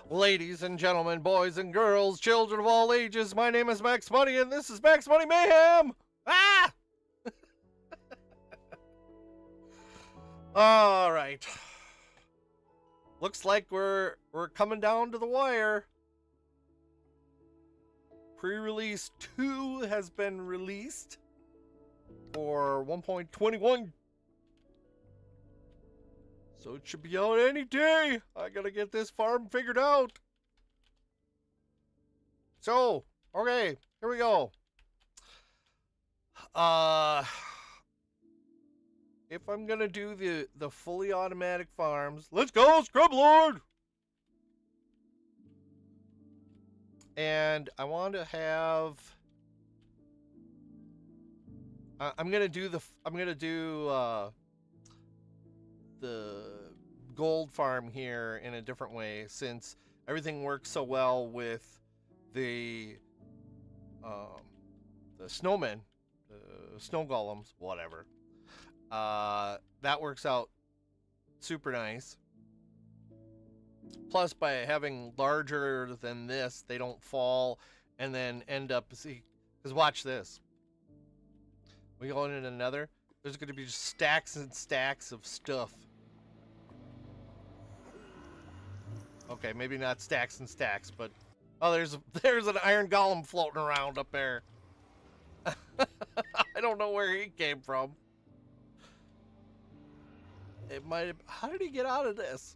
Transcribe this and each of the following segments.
Ladies and gentlemen, boys and girls, children of all ages, my name is Max Money, and this is Max Money Mayhem! Ah! Alright. Looks like we're coming down to the wire. Pre-release 2 has been released for 1.21. So it should be out any day. I gotta get this farm figured out. So, okay, here we go. If I'm gonna do the fully automatic farms, let's go, Scrub Lord! And I want to have. I'm gonna do the gold farm here in a different way, since everything works so well with the snowmen, the snow golems, whatever. That works out super nice. Plus, by having larger than this, they don't fall and then end up, see, because watch this. We go into another, there's going to be just stacks and stacks of stuff. Okay, maybe not stacks and stacks, but oh, there's an iron golem floating around up there. I don't know where he came from. It might have, how did he get out of this?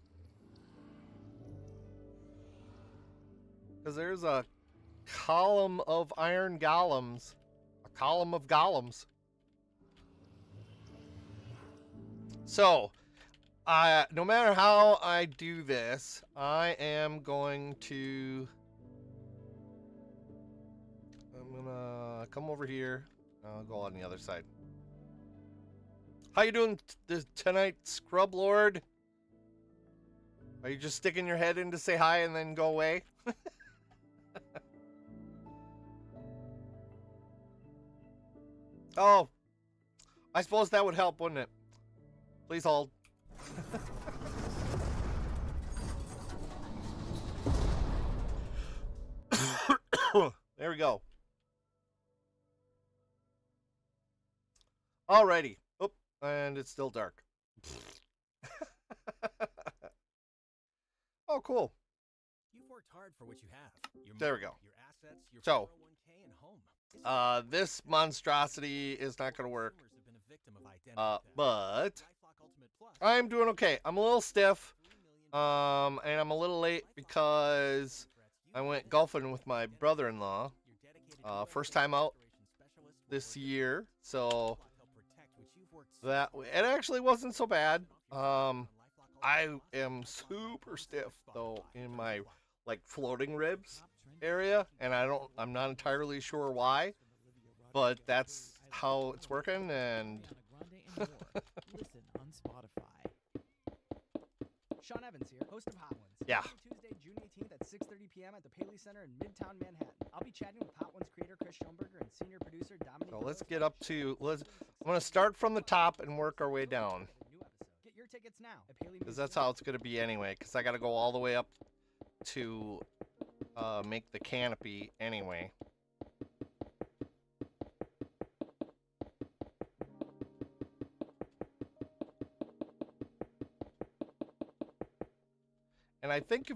Because there's a column of iron golems. A column of golems. So, no matter how I do this, I am going to... I'm gonna come over here. I'll go on the other side. How you doing tonight, Scrub Lord? Are you just sticking your head in to say hi and then go away? Oh, I suppose that would help, wouldn't it? Please hold. There we go. Alrighty. Oop, and it's still dark. Oh, cool. You've worked hard for what you have. There we go. Your assets, your So, 401k and home. this monstrosity is not going to work. But I'm doing okay. I'm a little stiff. And I'm a little late because I went golfing with my brother-in-law. First time out this year. So that it actually wasn't so bad. I am super stiff though in my like floating ribs area, and I'm not entirely sure why, but that's how it's working. And listen on Spotify. Sean Evans here, host of Hot Ones. Yeah. Tuesday, June 18th at 6:30 p.m. at the Paley Center in Midtown Manhattan. I'll be chatting with Hot Ones creator Chris Schoenberger and senior producer Dominic. So let's get up to I'm going to start from the top and work our way down. Get your tickets now at Paley. Because that's how it's going to be anyway. Because I got to go all the way up to make the canopy anyway. And I think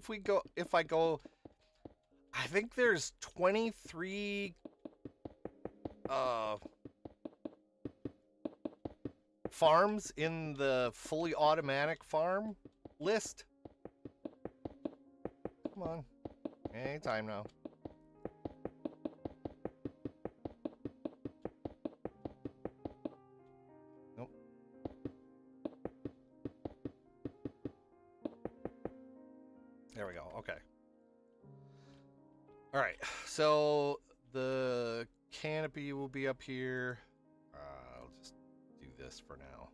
I think there's 23 farms in the fully automatic farm list. Come on. Anytime now. Nope. There we go. Okay. All right. So the canopy will be up here. I'll just do this for now.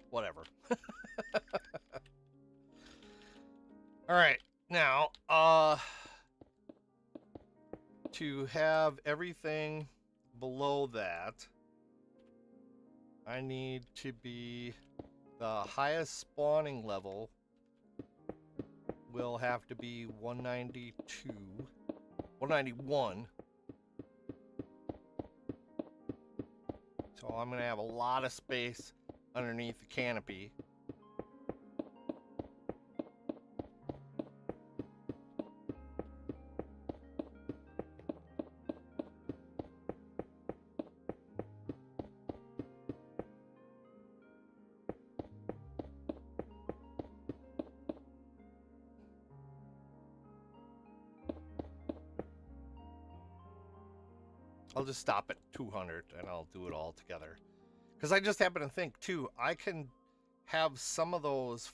whatever. All right, now, to have everything below that, I need to be the highest spawning level will have to be 192, 191. So I'm gonna have a lot of space underneath the canopy. I'll just stop at 200 and I'll do it all together. Because I just happen to think too, I can have some of those,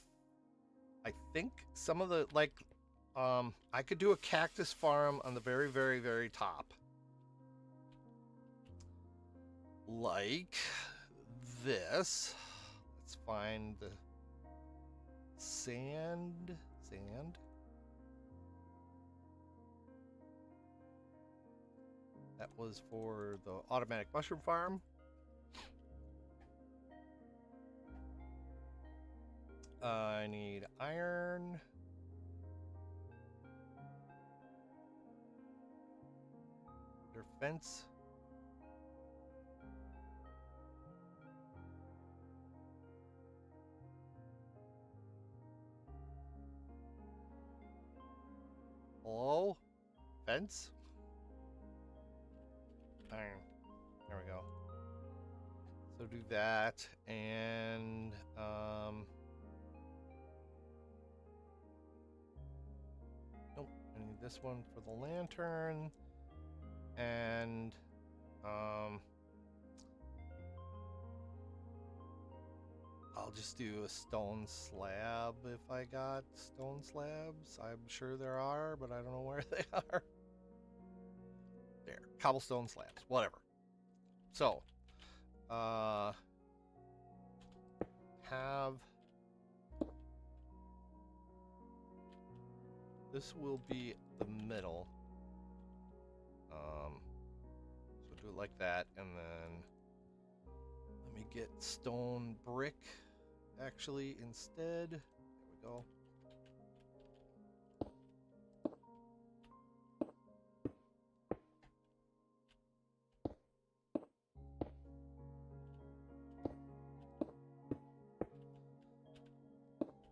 I think some of the, like, I could do a cactus farm on the very, very, very top. Like this. Let's find the sand. That was for the automatic mushroom farm. I need iron. Their fence. Hello? Fence? Iron. There we go. So do that, and nope, I need this one for the lantern, and I'll just do a stone slab if I got stone slabs. I'm sure there are, but I don't know where they are. There, cobblestone slabs, whatever. So, have this will be the middle. So do it like that, and then let me get stone brick actually instead. There we go.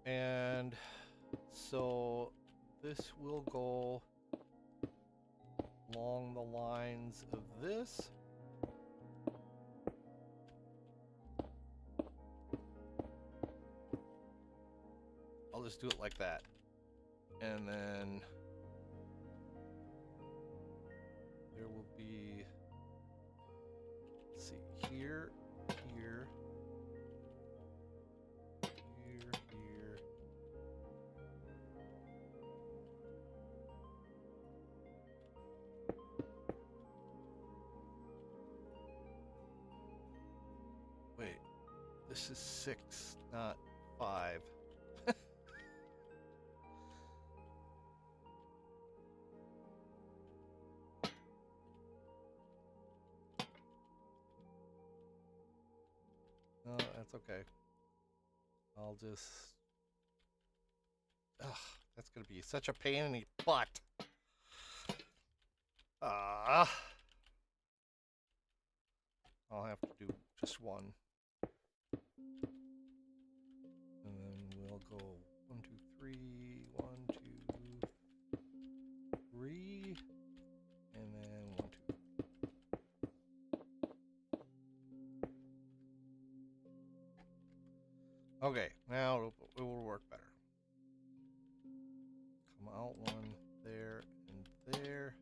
And so this will go along the lines of this. I'll just do it like that. And then there will be, let's see, here, here, here, here. Wait, this is 6, not 5. No, that's okay. I'll just... Ugh, that's gonna be such a pain in the butt. I'll have to do just one. And then we'll go 1, 2, 3, 1, 2, 3, and then 1, 2. Okay, now it will work better. Come out one there and there.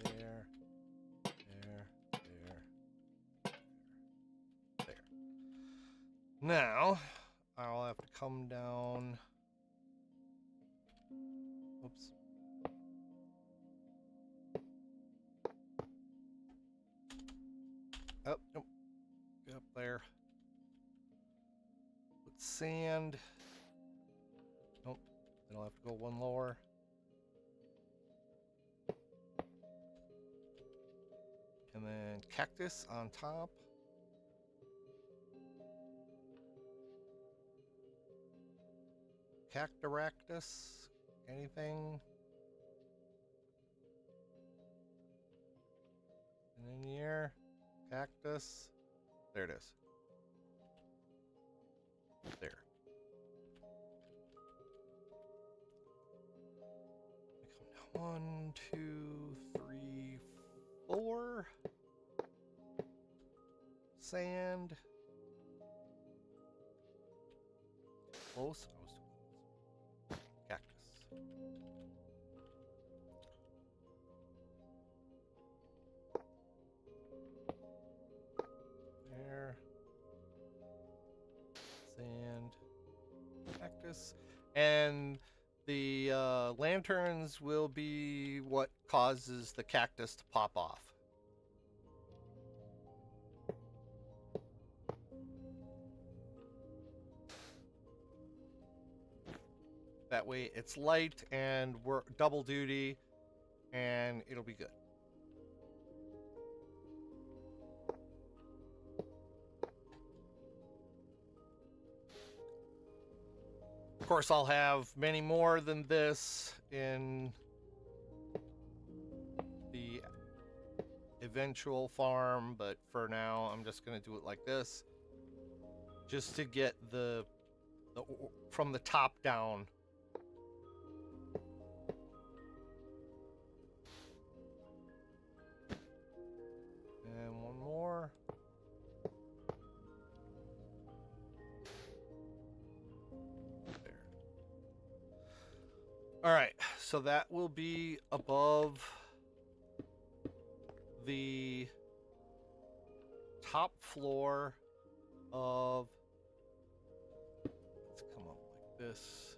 There and there. There. Now, I'll have to come down. Oops. Oh, nope. sand. Nope, it'll have to go one lower. And then cactus on top. Cactoractus, anything? And in here, cactus. There it is. There. Come down. 1, 2, 3, 4. Sand. Close. I was too close. Cactus. There. Sand. Cactus. And the lanterns will be what causes the cactus to pop off. That way it's light and we're double duty and it'll be good. Of course, I'll have many more than this in the eventual farm, but for now I'm just going to do it like this just to get the from the top down. And one more. There. All right, so that will be above the top floor of, let's come up like this.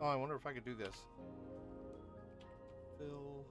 Oh, I wonder if I could do this. Fill.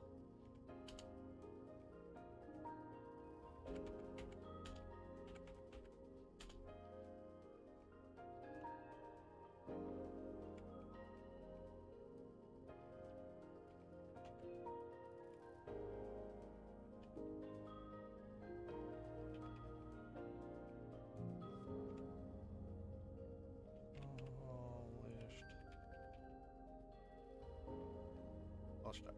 I'll start.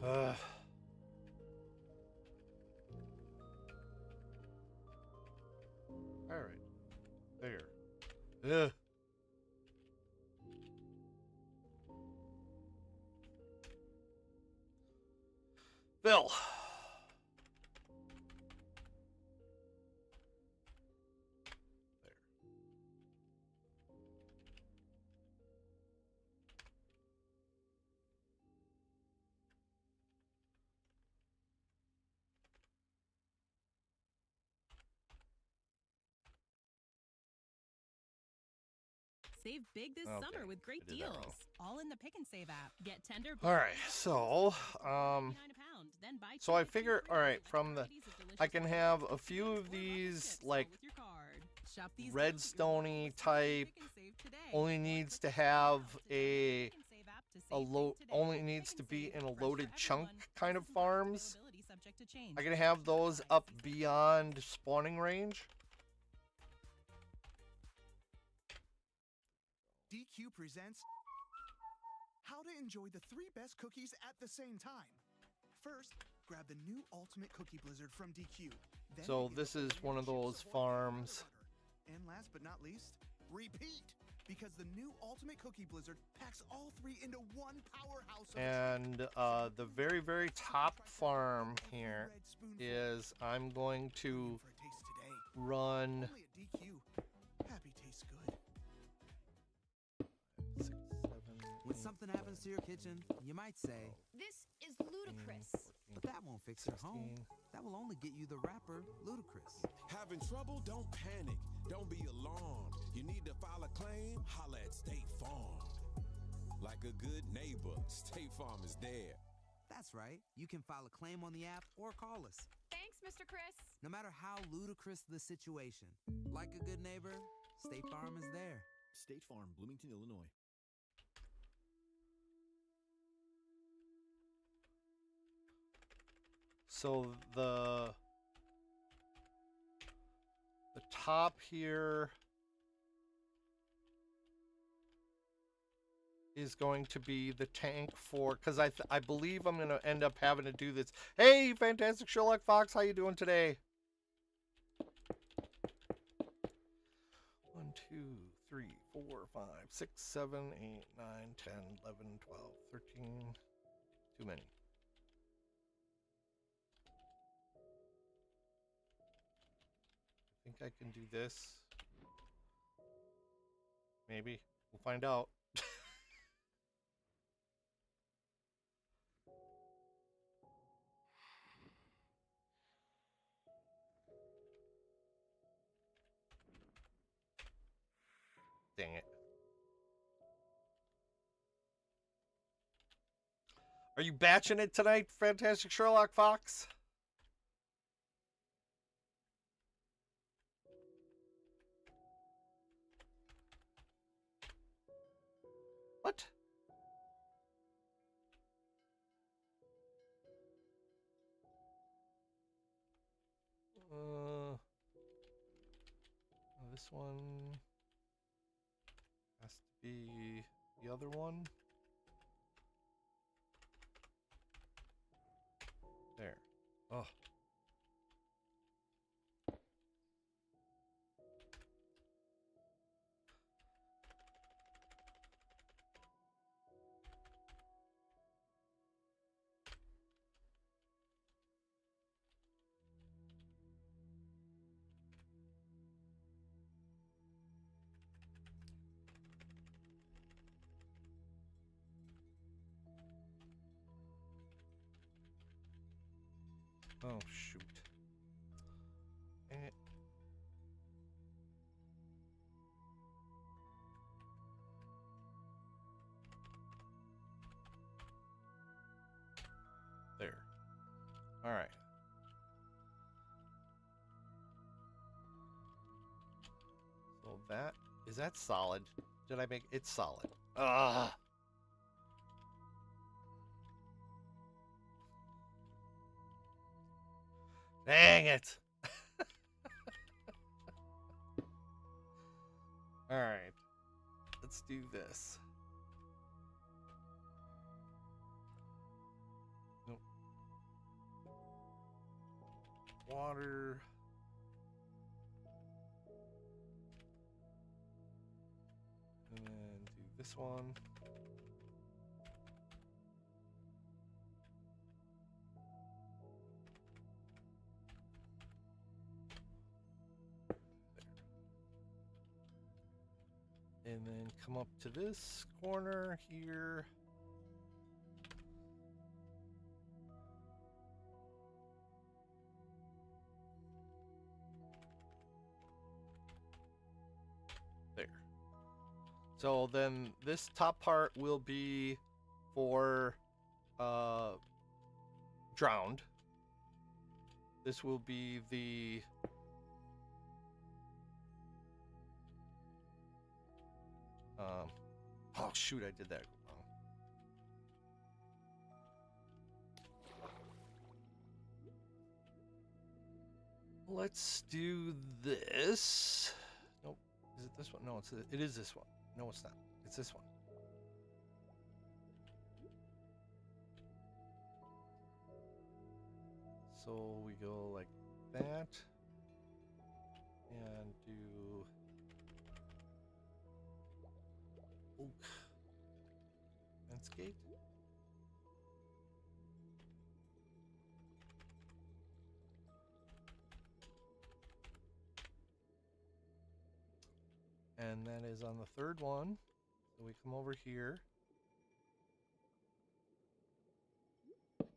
All right. There. Ugh. Bill. Save big this Okay, summer with great I did that wrong. deals. All in the Pick and Save app. Get tender. All right, so so I figure, all right, from the, I can have a few of these like redstone-y type. Only needs to have a load. Only needs to be in a loaded chunk kind of farms. I can have those up beyond spawning range. DQ presents how to enjoy the 3 best cookies at the same time. First, grab the new Ultimate Cookie Blizzard from DQ. Then So begin this the is one of those Chips farms. Butter. And last but not least, repeat. because the new Ultimate Cookie Blizzard packs all three into one powerhouse. And the very, very top farm here is I'm going to run. Only a DQ. Happy tastes good. 6, 7, When something happens to your kitchen, you might say, This is ludicrous. but that won't fix your home. 16. That will only get you the rapper, Ludacris. Having trouble? Don't panic. Don't be alarmed. You need to file a claim? Holla at State Farm. Like a good neighbor, State Farm is there. That's right. You can file a claim on the app or call us. Thanks, Mr. Chris. No matter how ludicrous the situation, like a good neighbor, State Farm is there. State Farm, Bloomington, Illinois. So the top here is going to be the tank for, because I believe I'm going to end up having to do this. Hey, Fantastic Sherlock Fox, how you doing today? 1, 2, 3, 4, 5, 6, 7, 8, 9, 10, 11, 12, 13. Too many. I think I can do this. Maybe. We'll find out. Dang it. Are you batching it tonight, Fantastic Sherlock Fox? What? This one has to be the other one. There. Oh. Oh, shoot. Dang it. There. All right. So that, is that solid? Did I make it solid? Ah. Dang it. All right. Let's do this. Nope. Water. And then do this one. And then come up to this corner here. There. So then this top part will be for drowned. This will be the oh shoot, I did that wrong. Let's do this. Nope. Is it this one? No, it is this one. No, it's not. It's this one. So we go like that and do gate. And that is on the third one. So we come over here.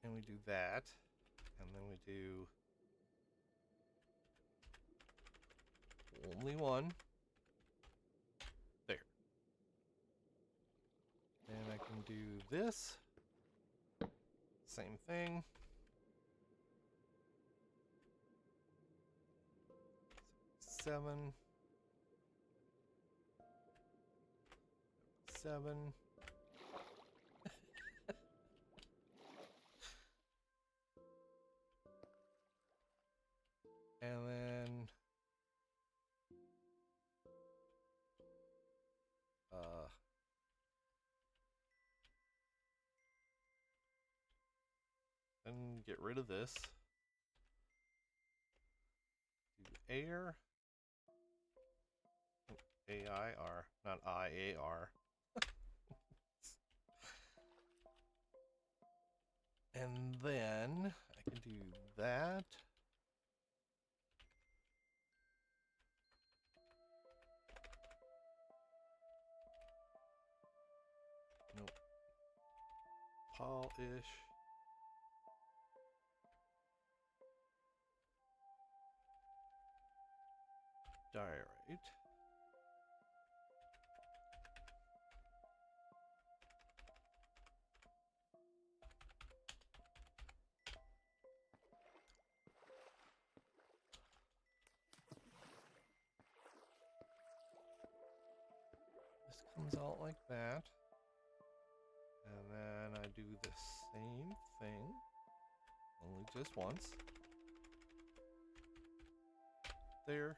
And we do that. And then we do only one. There. And I can do this. Same thing. Seven. 7. And then and get rid of this. Do air. AIR, not IAR. And then I can do that. Nope. Polish. Diorite. This comes out like that. And then I do the same thing, only just once. There.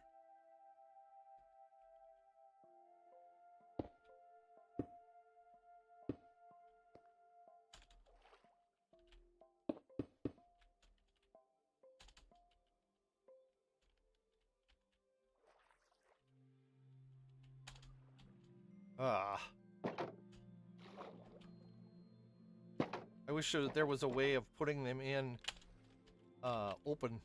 Ah. I wish there was a way of putting them in open.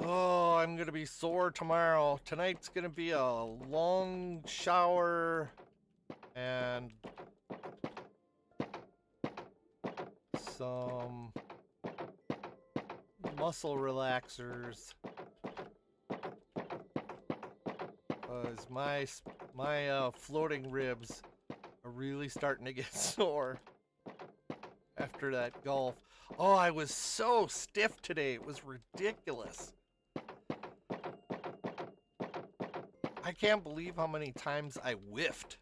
Oh, I'm gonna be sore tomorrow. Tonight's gonna be a long shower and some muscle relaxers. Cause my floating ribs are really starting to get sore after that golf. Oh, I was so stiff today. It was ridiculous. I can't believe how many times I whiffed,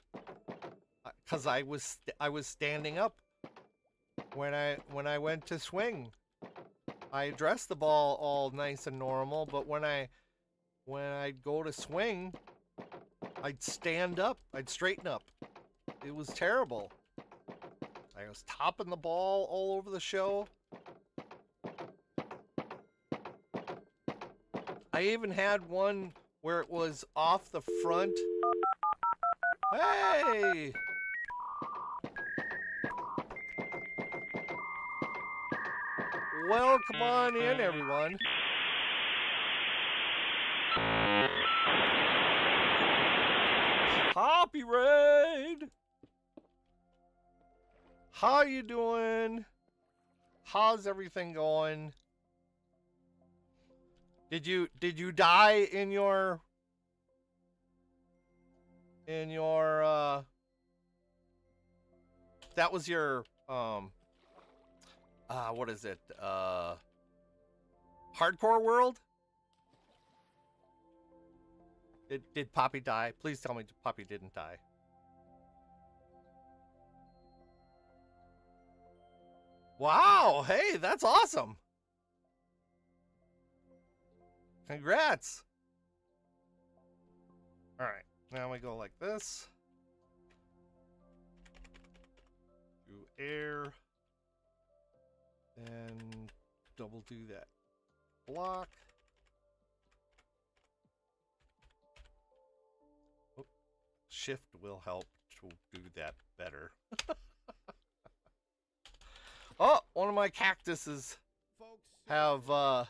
cause I was standing up when I went to swing. I addressed the ball all nice and normal, but when I'd go to swing, I'd stand up, I'd straighten up. It was terrible. I was topping the ball all over the show. I even had one where it was off the front. Hey! Well, come on in, everyone. Hoppy Raid! How you doing? How's everything going? Did you die in your that was your what is it? Hardcore world? Did Poppy die? Please tell me Poppy didn't die. Wow, hey, that's awesome. Congrats. All right, now we go like this. Do air. Then double do that block. Oh, shift will help to do that better. Oh, one of my cactuses have compare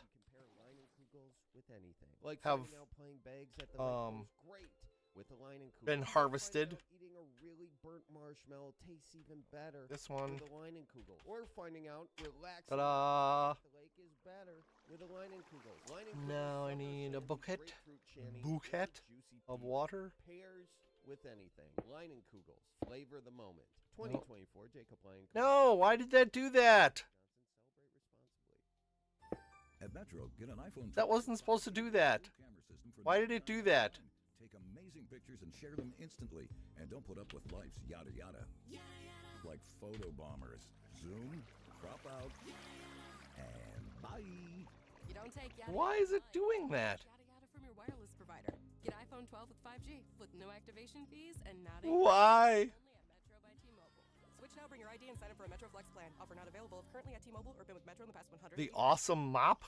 Leinenkugels with anything. Like have finding out playing bags at the lake goes great with the Leinenkugel. been harvested. Eating a really burnt marshmallow tastes even better This one. with a Leinenkugel. Or finding out relaxing Ta-da! at the lake is better with a Leinenkugel. Now I need a bouquet of water. Pairs with anything. Leinenkugels. Flavor the moment. 2024 Jacob Leinenkugel. No, why did that do that? At Metro, get an iPhone. That wasn't supposed to do that. Why did it do that? Take amazing pictures and share them instantly. And don't put up with life's yada yada. Like photo bombers. Zoom, crop out, and bye. You don't take yada Why is it doing that? yada from your wireless provider. Get iPhone 12 with 5G with no activation fees and not Why? Switch now, bring your ID and sign up for a Metro Flex plan. Offer not available if currently at T-Mobile or been with Metro in the past 100 The awesome mop?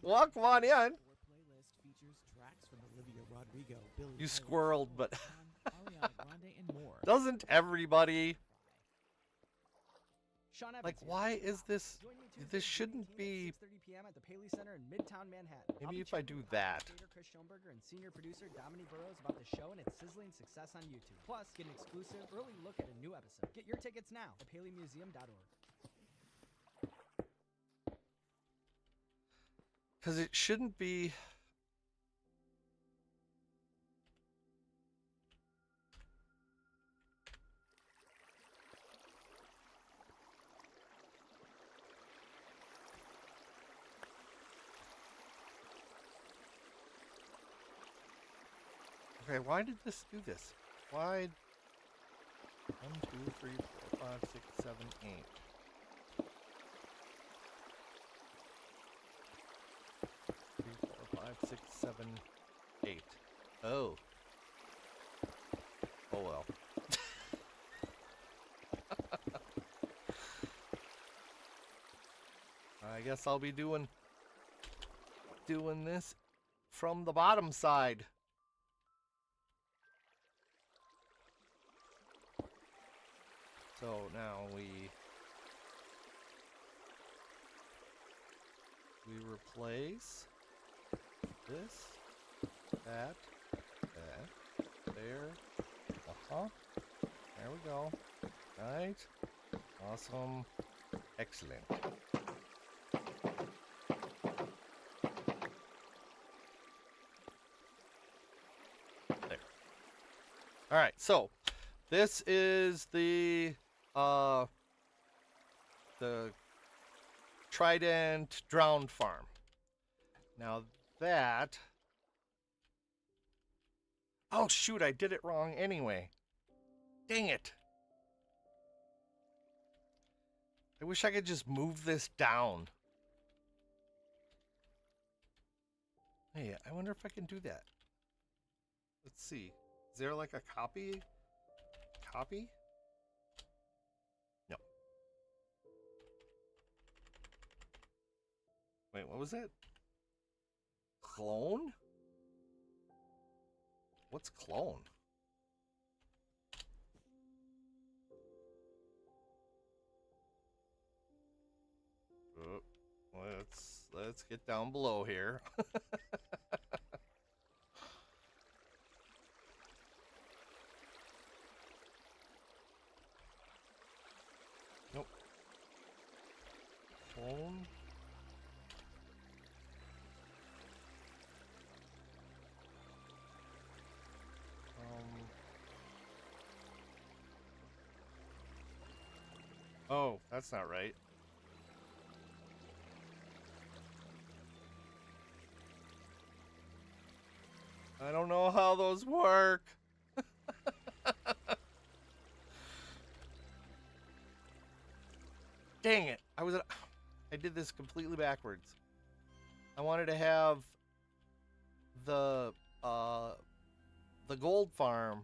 Well, come on in. Playlist features tracks from Olivia Rodrigo, Billie You Eilish, squirreled, but Ariana Grande, and more. doesn't everybody? Sean Like, Evans here. why is this? Join me Tuesday, This June shouldn't 18th be. at 6:30 p.m. at the Paley Center in Midtown Manhattan. I'll Maybe be if I chatting do with that. Creator Chris Schoenberger and senior producer Dominique Burrows about the show and its sizzling success on YouTube. Plus, get an exclusive early look at a new episode. Get your tickets now at paleymuseum.org. Because it shouldn't be. Okay, why did this do this? Why? 1, 2, 3, 4, 5, 6, 7, 8. 3, 4, 5, 6, 7, 8. Oh. Oh well. I guess I'll be doing this from the bottom side. So now we replace this, that, there. There we go. Right. Awesome. Excellent. There. All right. So this is the Trident Drowned Farm. Now that... Oh shoot, I did it wrong anyway. Dang it. I wish I could just move this down. Hey, I wonder if I can do that. Let's see. Is there like a copy? Copy? No. Wait, what was it? Clone? What's clone? Let's get down below here. Nope. Clone. Oh, that's not right. I don't know how those work. dang it. I did this completely backwards. I wanted to have the gold farm,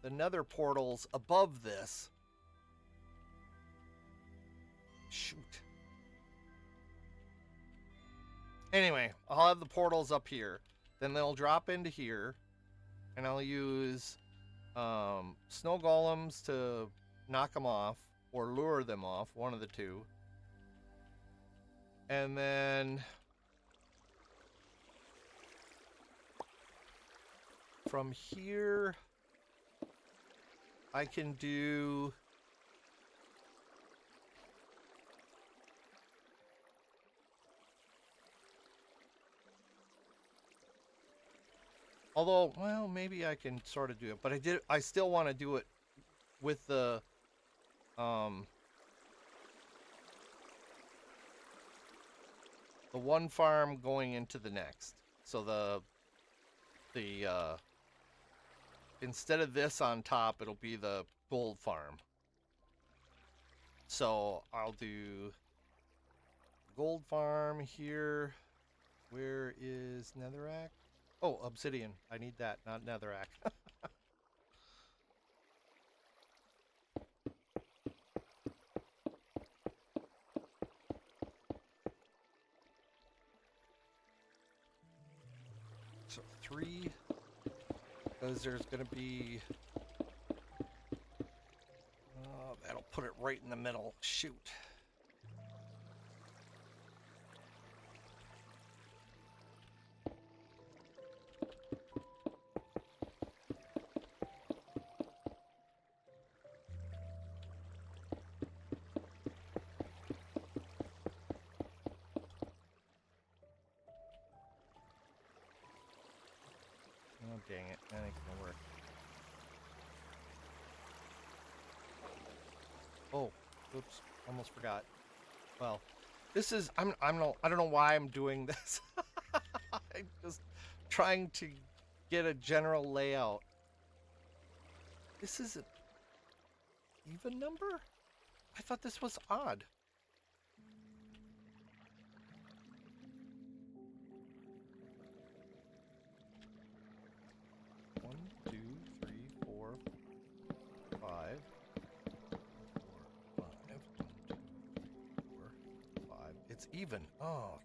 the nether portals above this. Shoot. Anyway, I'll have the portals up here. Then they'll drop into here. And I'll use snow golems to knock them off or lure them off, one of the two. And then from here, I can do although, well, maybe I can sort of do it, but I still want to do it with the one farm going into the next. So the instead of this on top, it'll be the gold farm. So I'll do gold farm here. Where is netherrack? Oh, obsidian. I need that, not netherrack. So 3, because there's going to be... that'll put it right in the middle. Shoot. Oh, dang it. That ain't gonna work. Oh, oops. Almost forgot. Well, this is... I don't know why I'm doing this. I'm just trying to get a general layout. This is an even number? I thought this was odd. One, two, three, four, five. 4, 5. 1, 2, 3, 4, 5. It's even. Oh.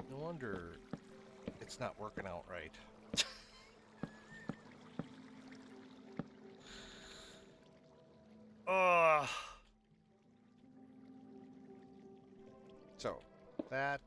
No wonder it's not working out right. So, that.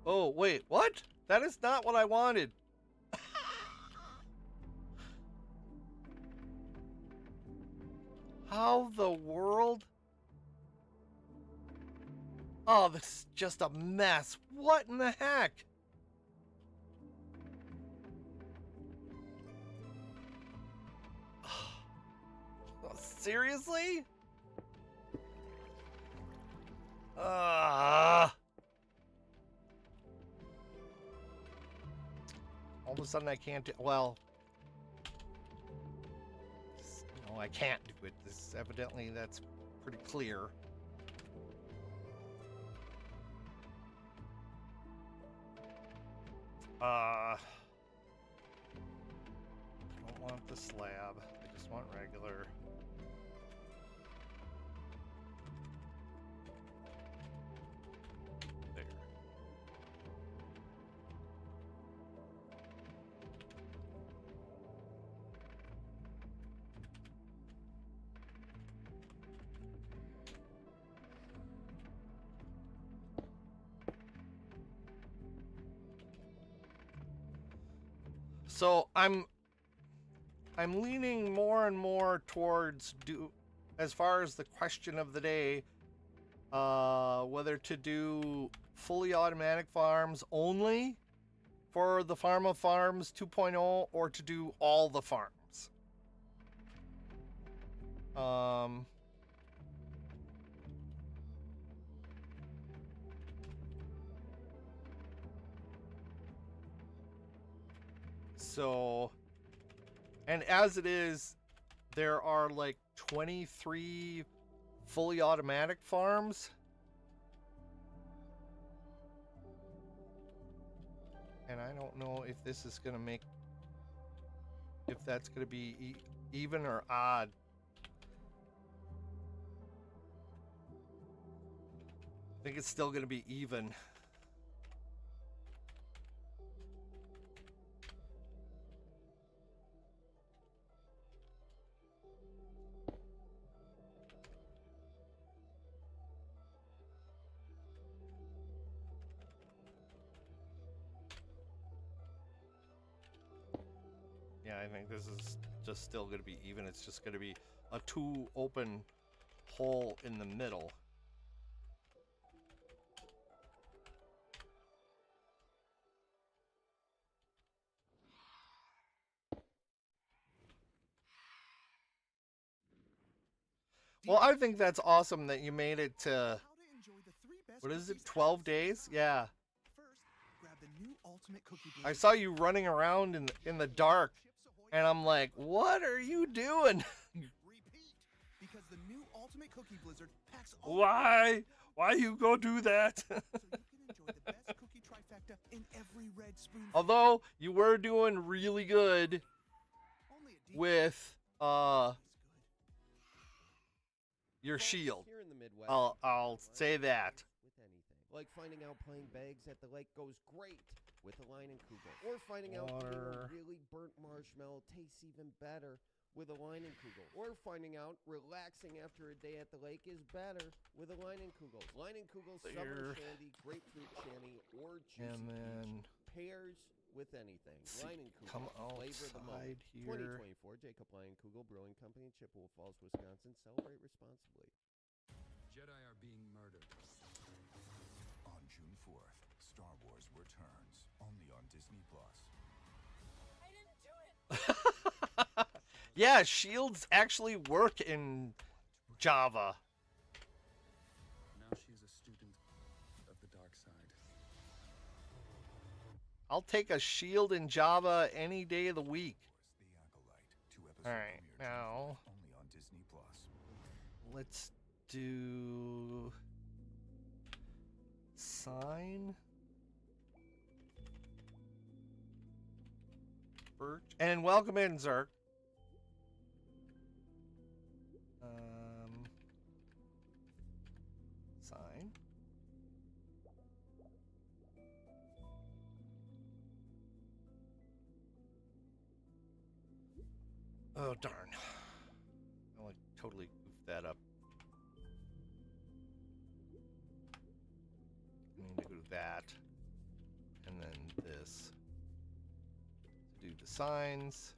Oh, wait, what? That is not what I wanted. How the world? Oh, this is just a mess. What in the heck? Seriously? All of a sudden I can't do, well, no, I can't do it. This evidently, that's pretty clear. I don't want the slab. I just want regular. There. So I'm leaning more and more towards as far as the question of the day, whether to do fully automatic farms only for the Farm of Farms 2.0 or to do all the farms. So, and as it is, there are like 23 fully automatic farms. And I don't know if this is going to make, if that's going to be even or odd. I think it's still going to be even. Yeah, I think this is just still going to be even. It's just going to be a 2 open hole in the middle. Well, I think that's awesome that you made it to, what is it, 12 days? Yeah. I saw you running around in the dark, and I'm like, what are you doing? Because the new Ultimate Cookie Blizzard packs Why you go do that? so you can enjoy the best cookie trifecta in every red spoon. Although you were doing really good with your shield. Here in the Midwest, I'll say that. with anything. Like finding out playing bags at the lake goes great with a line and kugel. Or finding out eating a really burnt marshmallow tastes even better with a line and kugel. Or finding out relaxing after a day at the lake is better with a line and kugel. Line and kugel, summer shandy, grapefruit shandy, or juicy And then peach. Pairs with anything. Line and kugel, come flavor of the moment. outside here. 2024 Jacob Line Kugel Brewing Company, Chippewa Falls, Wisconsin. Celebrate responsibly. Jedi are being murdered. On June 4th, Star Wars returns, only on Disney+. I didn't do it. Yeah, shields actually work in Java. Now she's a student of the dark side. I'll take a shield in Java any day of the week. All right, now Only on Disney+. let's do sign. Birch. And welcome in, Zerk. Sign. Oh, darn. I like totally goofed that up. I need to go to that. And then this. To do the signs.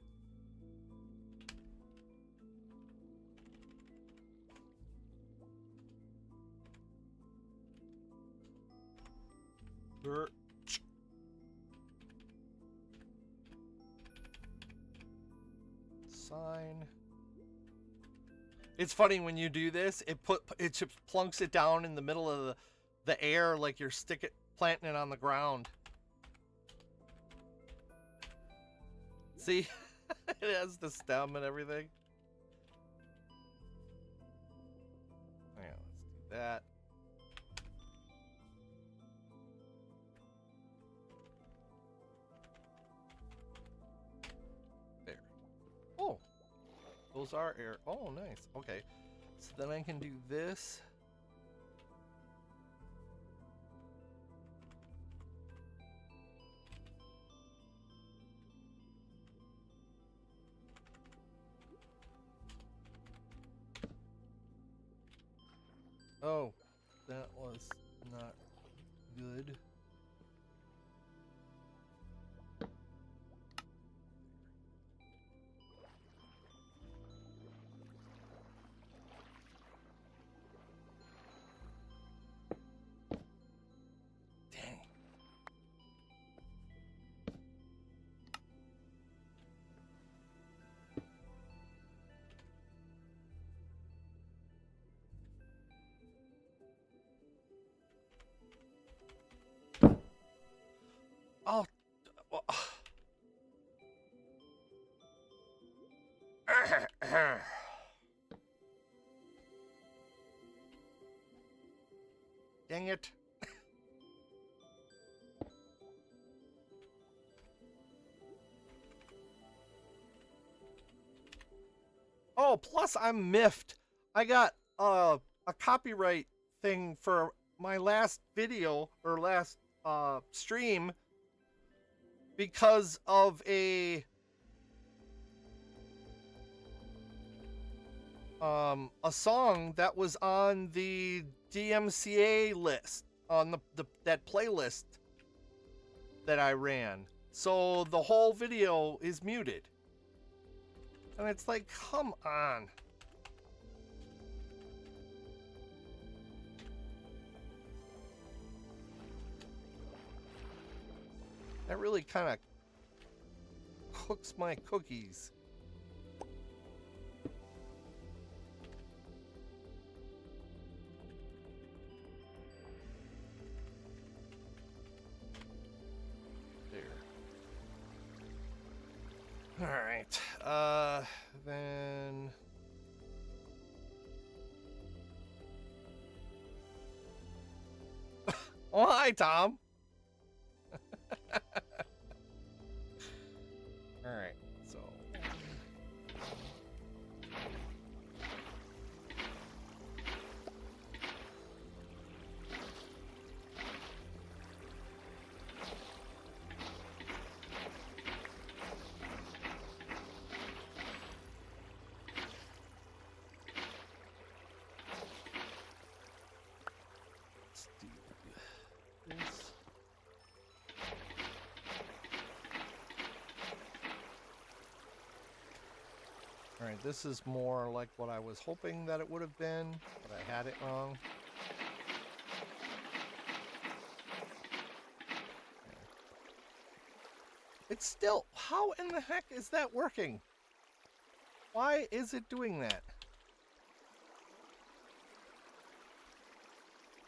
Sign. It's funny when you do this, it just plunks it down in the middle of the air like you're planting it on the ground. See? It has the stem and everything. Yeah, let's do that. There. Oh, those are air. Oh, nice. Okay. So then I can do this. Oh, that was not good. Dang it. Oh, plus I'm miffed. I got a copyright thing for my last video or last stream because of a song that was on the DMCA list on the that playlist that I ran. So the whole video is muted. And it's like, come on. That really kind of cooks my cookies. All right, then. Oh, hi, Tom. All right, so. All right, this is more like what I was hoping that it would have been, but I had it wrong. It's still, how in the heck is that working? Why is it doing that?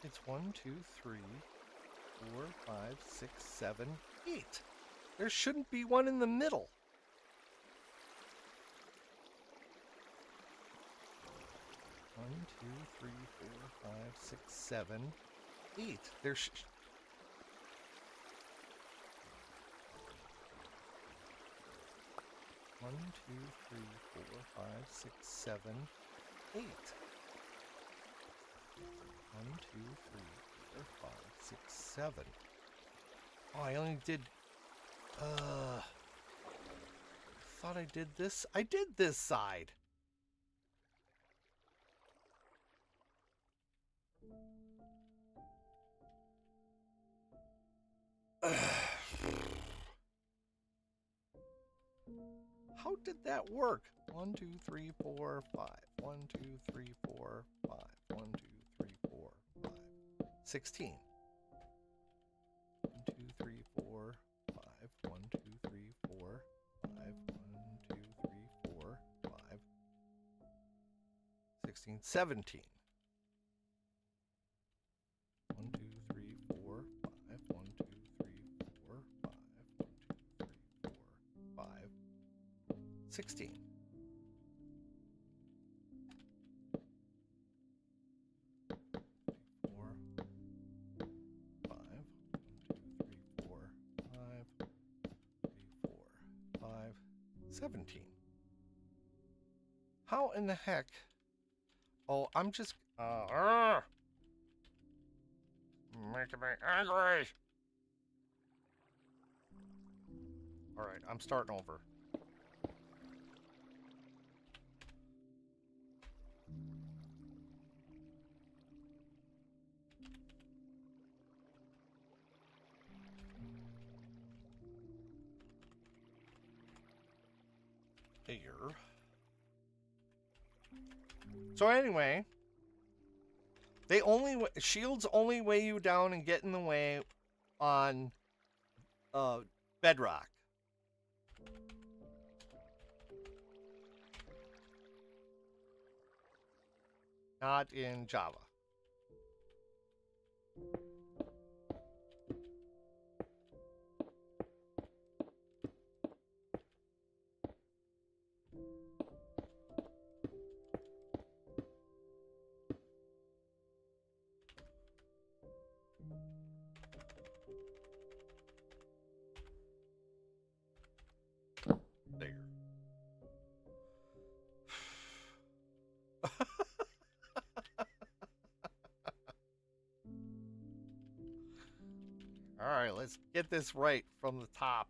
It's 1, 2, 3, 4, 5, 6, 7, 8. There shouldn't be one in the middle. One, 2, 3, 4, 5, 6, 7, 8. There's 1, 2, 3, 4, 5, 6, 7, 8. 1, 2, 3, 4, 5, 6, 7. Oh, I only did. I thought I did this. I did this side. How did that work? 1, 2, 3, 4, 5. 1, 2, 3, 4, 5. 1, 2, 3, 4, 5. 16. 1, 2, 3, 4, 5. 1, 2, 3, 4, 5. 1, 2, 3, 4, 5. 16, 17. 1, 2, 3, 4, 5. 1, 2, 3, 4, 5. 1, 2, 3, 4, 5. 16. 4, 5. 1, 2, 3, 4, 5. 3, 4, 5. 17. How in the heck? Oh, I'm just making me angry. All right, I'm starting over. Here. So anyway, they shields only weigh you down and get in the way on Bedrock. Not in Java. All right, let's get this right from the top.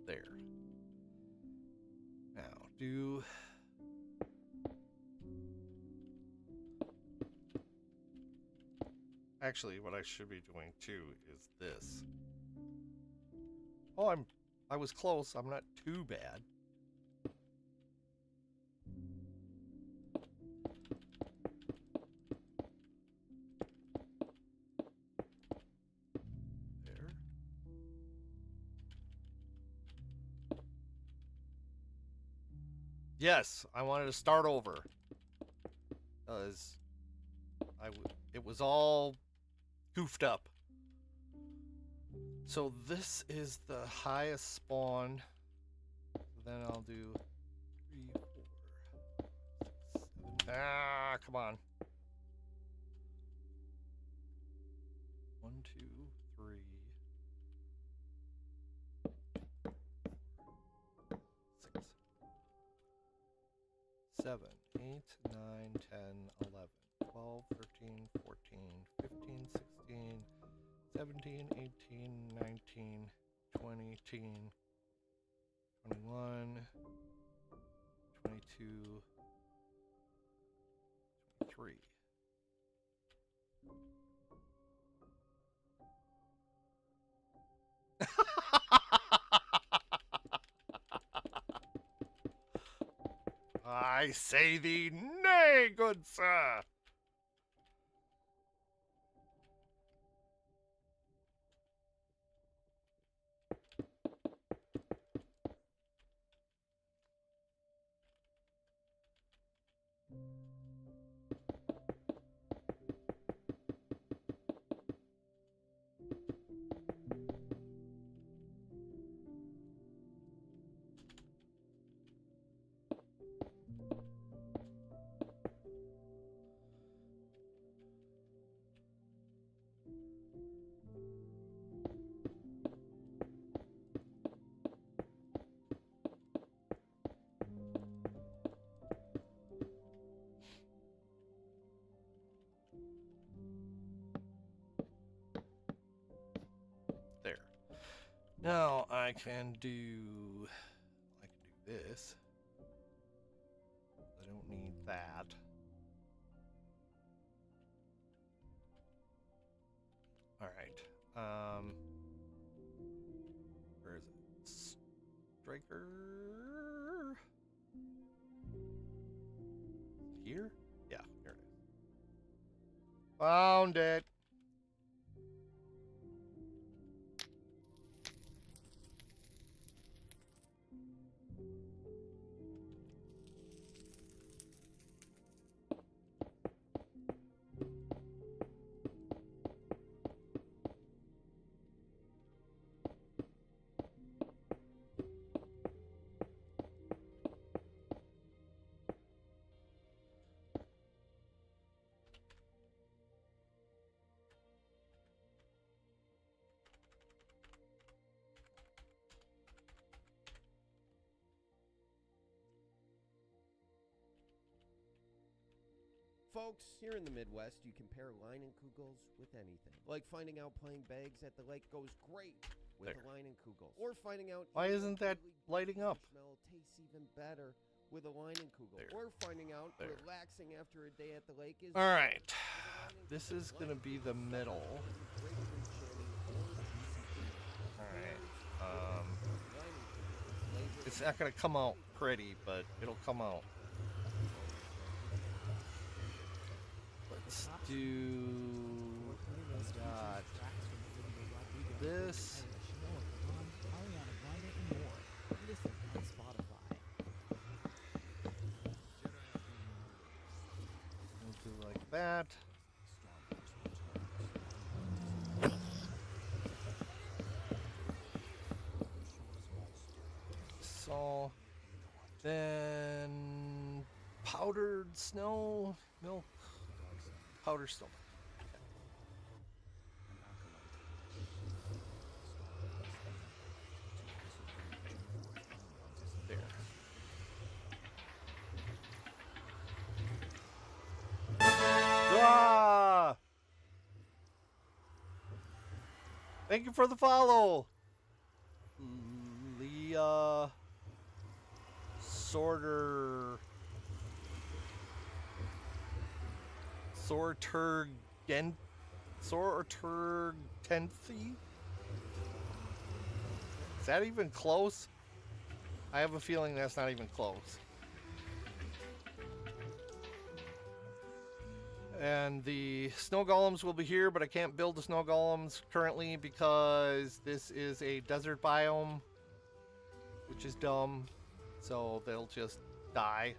There. Now, do... Actually, what I should be doing too is this. Oh, I was close. I'm not too bad. There. Yes, I wanted to start over. Because it was all goofed up. So this is the highest spawn. Then I'll do 3, 4, 6, 7. Ah, come on. 1, 2, 3, 6, 7, 8, 9, 10, 11, 12, 13, 14, 15, 16, 17, 18, 19, 20, 21, 22, 23. I say thee nay, good sir. There. Now I can do this. I don't need that. All right. Where is it? Striker. Here? Yeah, here it is. Found it. Folks, here in the Midwest, you can pair Leinenkugels with anything. Like finding out playing bags at the lake goes great with a Leinenkugel. Or finding out why isn't that lighting up? Marshmallow tastes even better with a Leinenkugel. Or finding out relaxing after a day at the lake is... All right. This is going to be the middle. All right. It's not going to come out pretty, but it'll come out. Let's do... Got this. We'll do like that. So then powdered snow milk, powdered snow. Thank you for the follow. Leah Sorter Sortergenthi? Is that even close? I have a feeling that's not even close. And the snow golems will be here, but I can't build the snow golems currently because this is a desert biome, which is dumb. So they'll just die.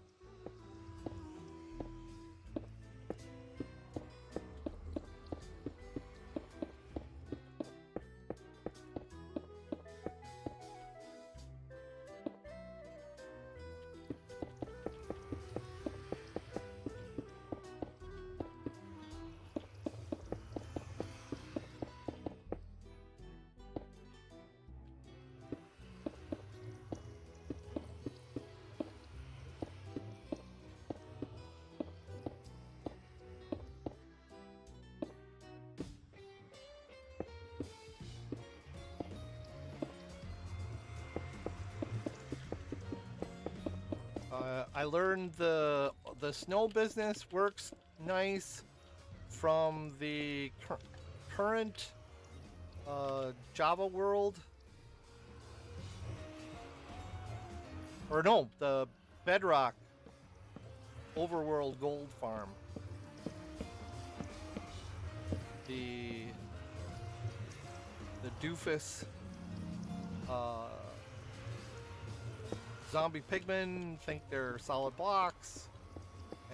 I learned the snow business works nice from the current Java world, or no, the Bedrock Overworld Gold Farm. The doofus zombie pigmen think they're solid blocks,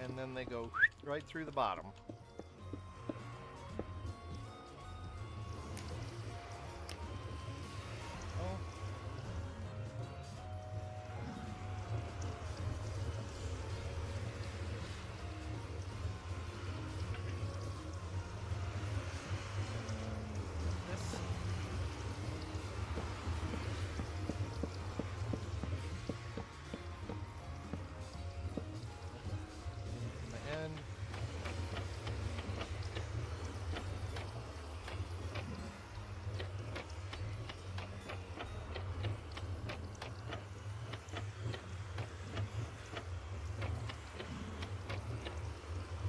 and then they go right through the bottom. Oh. This.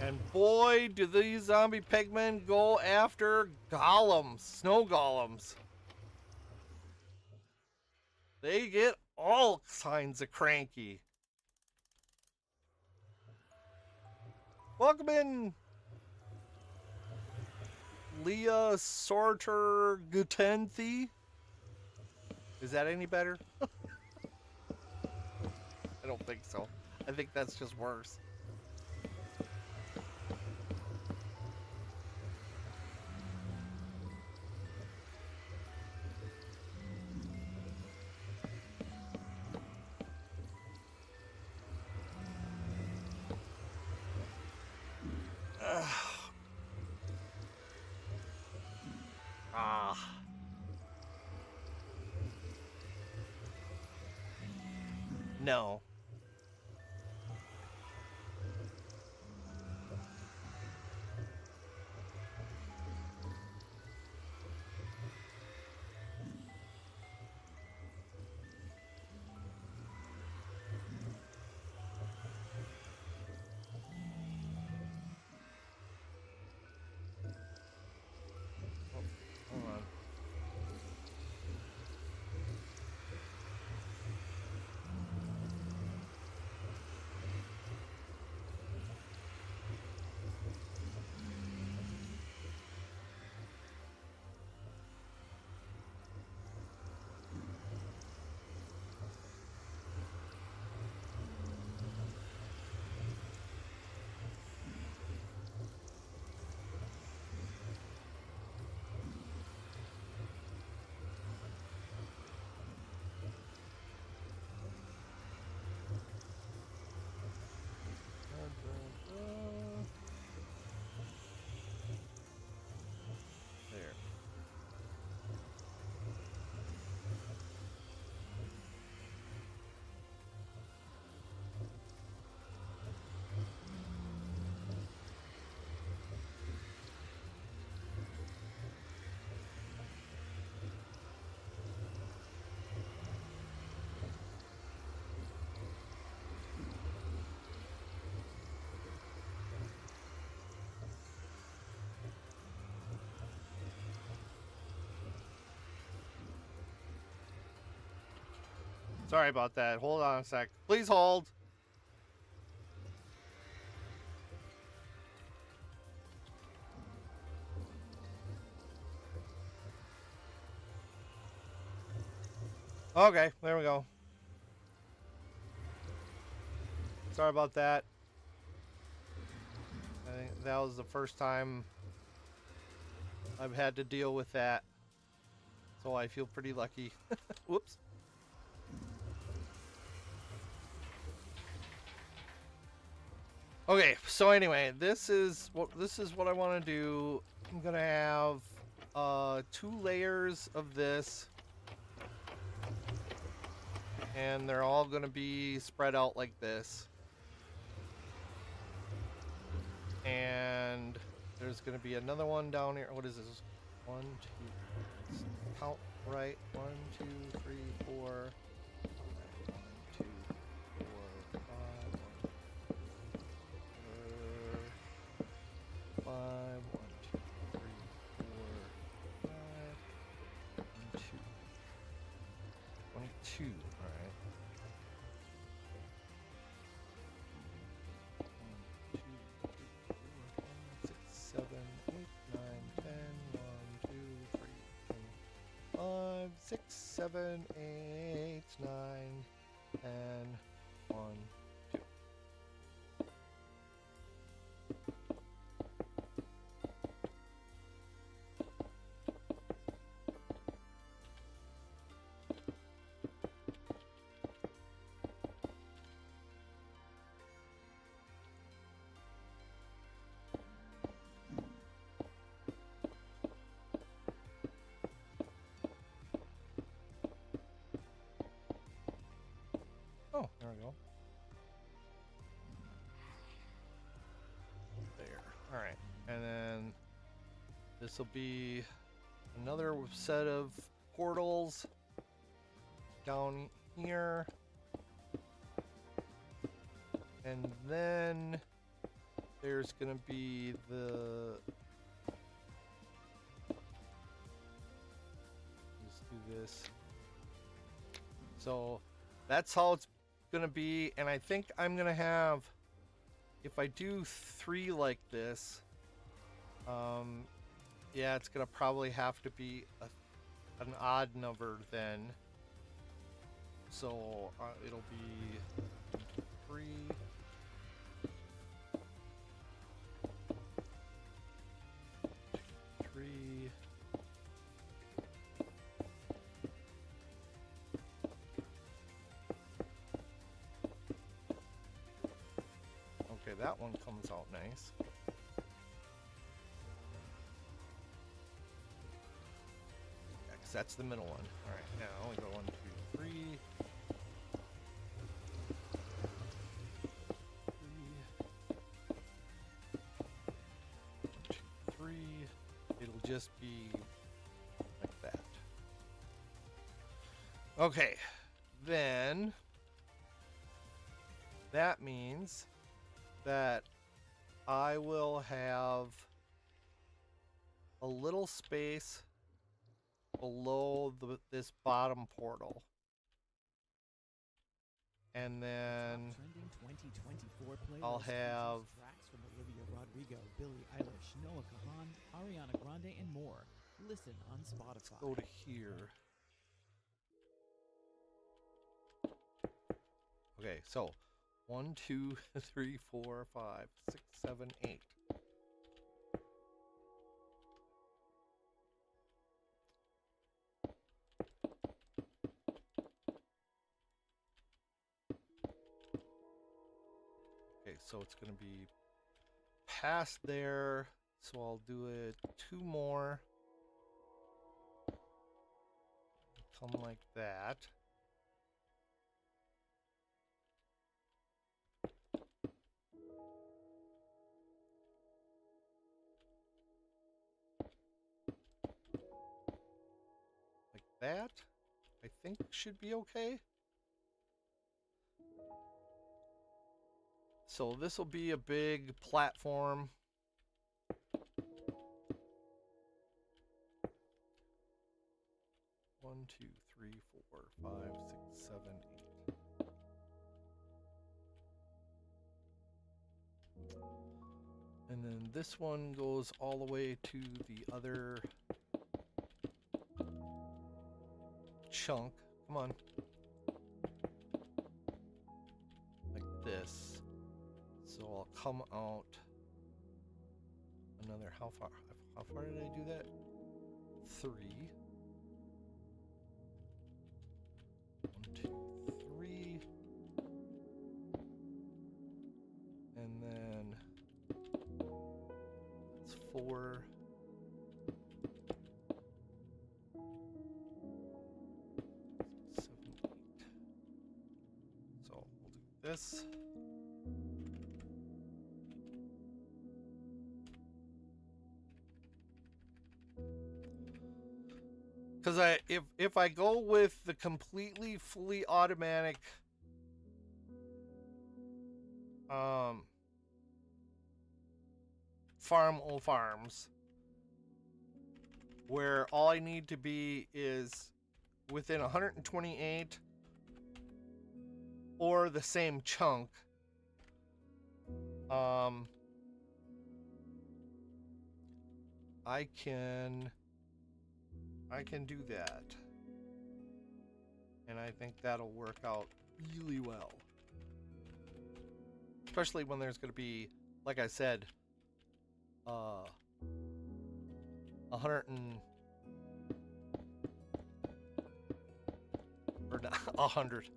And boy, do these zombie pigmen go after golems, snow golems. They get all kinds of cranky. Welcome in, Leah Sorter Gutenthi. Is that any better? I don't think so. I think that's just worse. No. Hold on. Sorry about that. Hold on a sec. Please hold. Okay, there we go. Sorry about that. I think that was the first time I've had to deal with that. So I feel pretty lucky. Whoops. Okay, so anyway, this is what I want to do. I'm gonna have 2 layers of this, and they're all gonna be spread out like this. And there's gonna be another one down here. What is this? 1, 2. Let's count right. 1, 2, 3, 4. 1, 2, 4, 5. 1, 2, 3, 4, 5. 1, 2. 22. All right. 1, 2, 3, 4, 5, 6, 7, 8, 9, 10. 1, 2, 3, 4, 5, 6, 7, 8, 9, 10. 1, 2. Oh, there we go. There. All right. And then this will be another set of portals down here. And then there's going to be the... Let's do this. So that's how it's going to be. And I think I'm going to have... If I do 3 like this, yeah, it's gonna probably have to be an odd number then. So it'll be 3. Okay, that one comes out nice. Yeah, 'cause that's the middle one. All right, now we go 1, 2, 3. 1, 2, 3. It'll just be like that. Okay, then that means that I will have a little space below this bottom portal. And then Trending 2024 I'll have tracks from Olivia Rodrigo, Billie Eilish, Noah Kahan, Ariana Grande, and more. Listen on Spotify. Let's go to here. Okay, so 1, 2, 3, 4, 5, 6, 7, 8. Okay, so it's going to be past there, so I'll do it 2 more. Come like that. Like that, I think should be okay. So this will be a big platform. One, 2, 3, 4, 5, 6, 7, 8. And then this one goes all the way to the other chunk. Come on. Like this. So I'll come out another, how far did I do that? 3. 1, 2, 3. And then that's 4. 7, 8. So we'll do this. Because if I go with the completely fully automatic farms, where all I need to be is within 128 or the same chunk, I can do that, and I think that'll work out really well, especially when there's going to be, like I said, 100.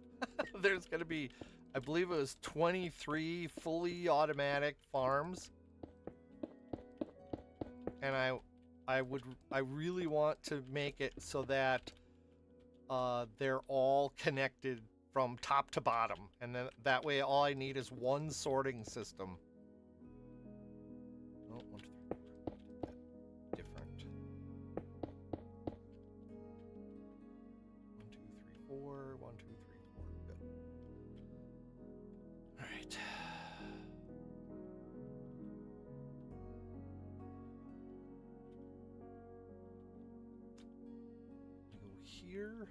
There's going to be, I believe it was 23 fully automatic farms, and I really want to make it so that they're all connected from top to bottom, and then that way all I need is one sorting system. Oh, 1, 2, 3, 4. Different. 1, 2, 3, 4. 1, 2, 3, 4. Good. All right. Here.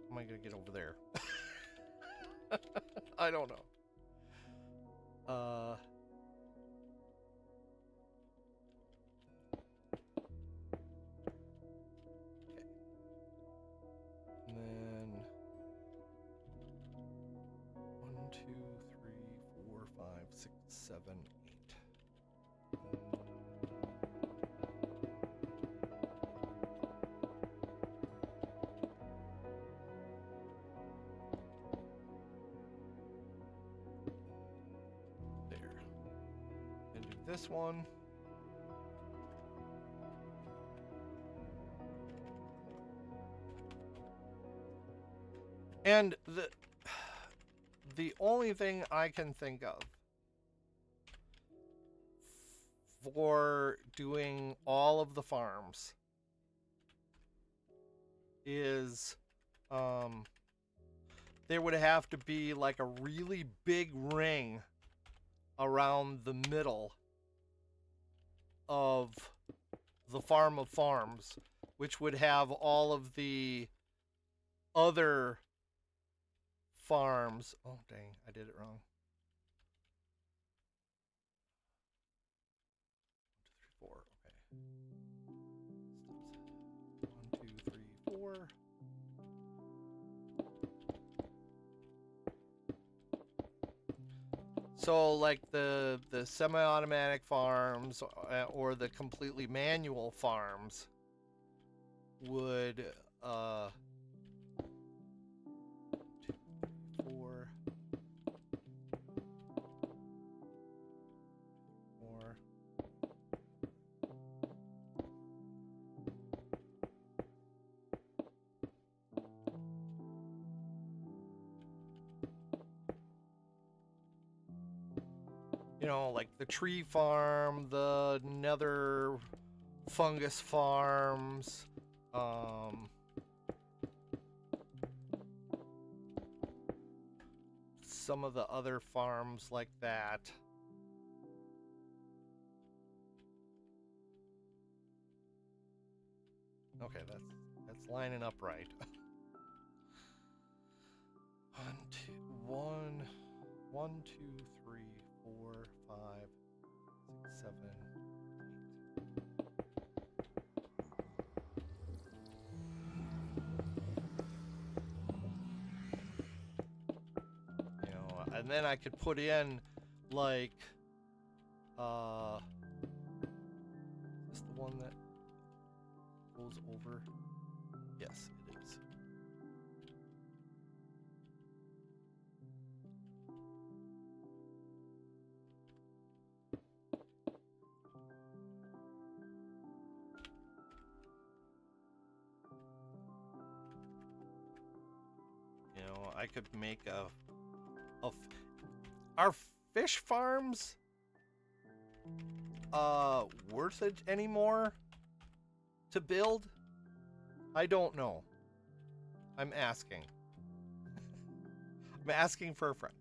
How am I gonna get over there? I don't know. Okay. And then 1, 2, 3, 4, 5, 6, 7, 8. This one. And the only thing I can think of for doing all of the farms is there would have to be like a really big ring around the middle of the farm of farms, which would have all of the other farms. Oh dang, I did it wrong. 1, 2, 3, 4. Okay. 1, 2, 3, 4. So like the semi-automatic farms or the completely manual farms would 2, 3, 4, 4. You know, like the tree farm, the nether fungus farms, some of the other farms like that. Okay, that's lining up right. 1, 2, 3, 4, 5, 7, 8. You know, and then I could put in like is this the one that goes over? Yes, it is. You know, I could make are fish farms worth it anymore to build? I don't know. I'm asking. I'm asking for a friend.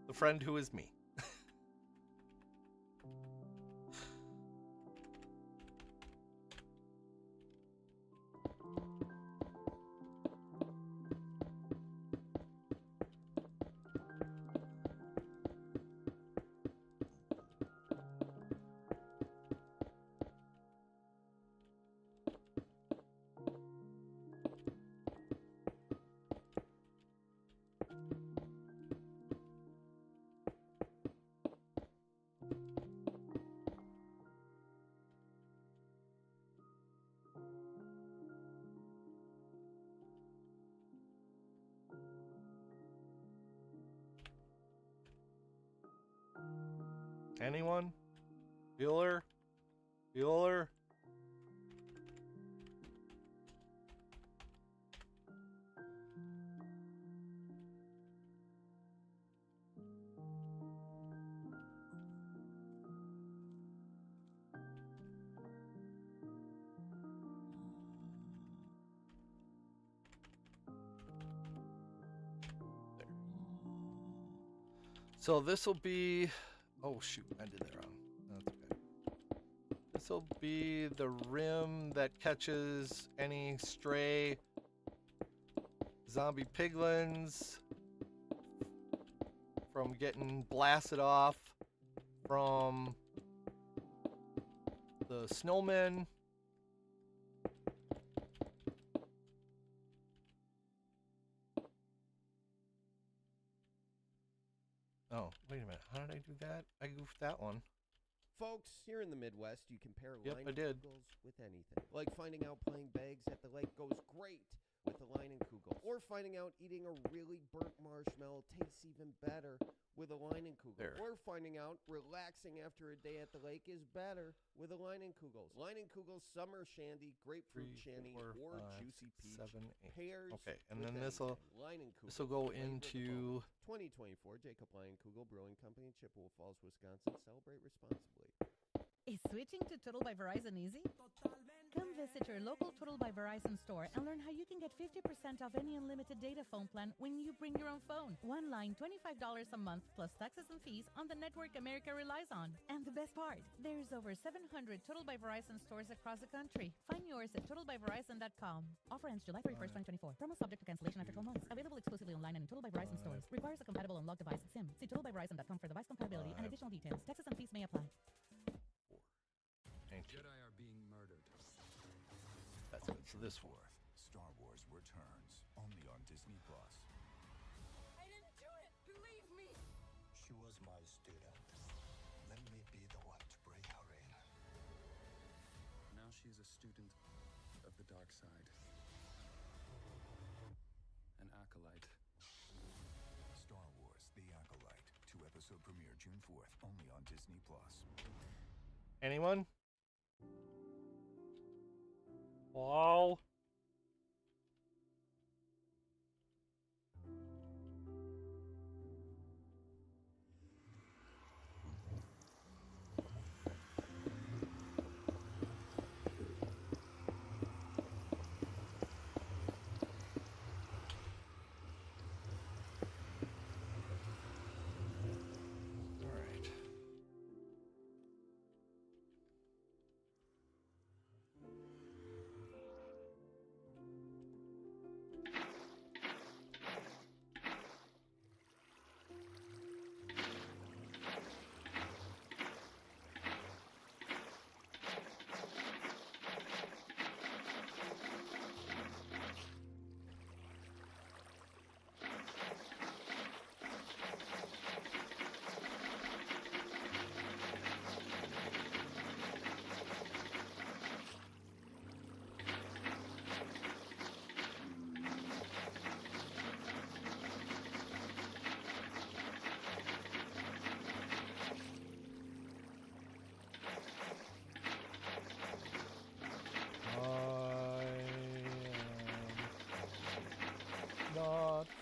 The friend who is me. Anyone? Bueller? Bueller? There. So this will be... Oh shoot, I did that wrong. That's okay. This will be the rim that catches any stray zombie piglins from getting blasted off from the snowmen. Oh, wait a minute. How did I do that? I goofed that one. Folks, here in the Midwest, you can pair Yep, line I did. kugels with anything. Like finding out playing bags at the lake goes great with a line and kugel. Or finding out eating a really burnt marshmallow tastes even better with a line and kugel. There. Or finding out relaxing after a day at the lake is better with a line and kugels. Line and kugels summer shandy, grapefruit 3, shandy, 4, or 5, juicy peach. 7, 8. Pairs Okay, and with then this will anything. Line and kugel. go Flavor of the into moment. 2024 Jacob Line Kugel Brewing Company, Chippewa Falls, Wisconsin. Celebrate responsibly. Is switching to Total by Verizon easy? Come visit your local Total by Verizon store and learn how you can get 50% off any unlimited data phone plan when you bring your own phone. One line, $25 a month plus taxes and fees on the network America relies on. And the best part, there's over 700 Total by Verizon stores across the country. Find yours at totalbyverizon.com. Offer ends July 31st, 2024. Promo subject to cancellation after 12 months. Available exclusively online and in Total by Verizon stores. Requires a compatible unlocked device SIM. See totalbyverizon.com for device compatibility and additional details. Taxes and fees may apply. Jedi are being murdered. That's good. So this war. Star Wars returns only on Disney Plus. I didn't do it. Believe me. She was my student. Let me be the one to bring her in. Now she's a student of the dark side. An acolyte. Star Wars: The Acolyte. 2-episode premiere June 4th, only on Disney Plus. Anyone? Wow.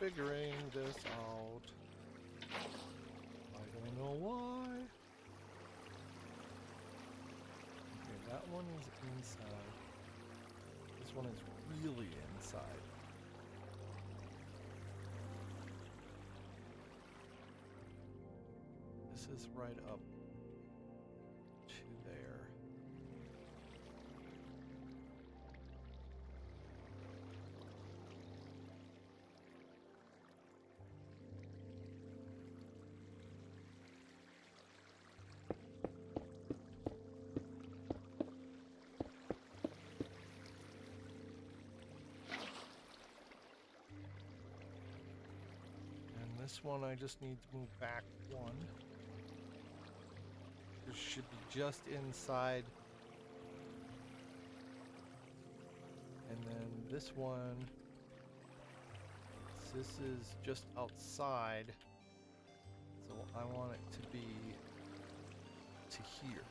figuring this out. I don't know why. Okay, that one is inside. This one is really inside. This is right up to there. This one I just need to move back one. This should be just inside. And then this one, this is just outside. So I want it to be to here.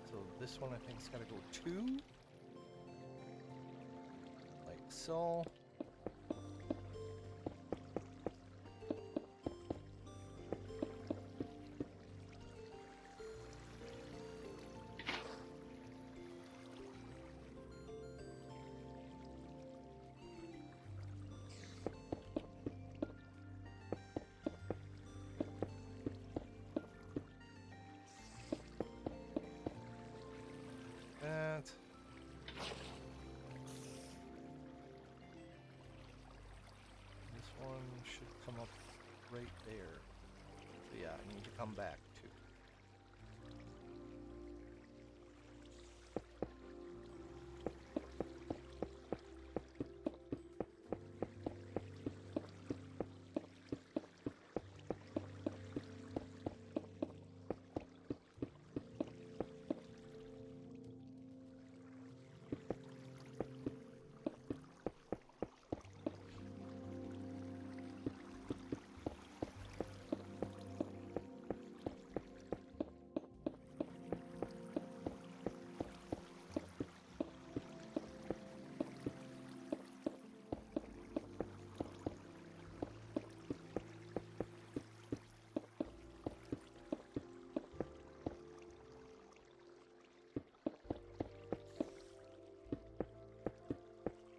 So this one I think it's gotta go 2. Like so. This one should come up right there. So yeah, I need to come back too.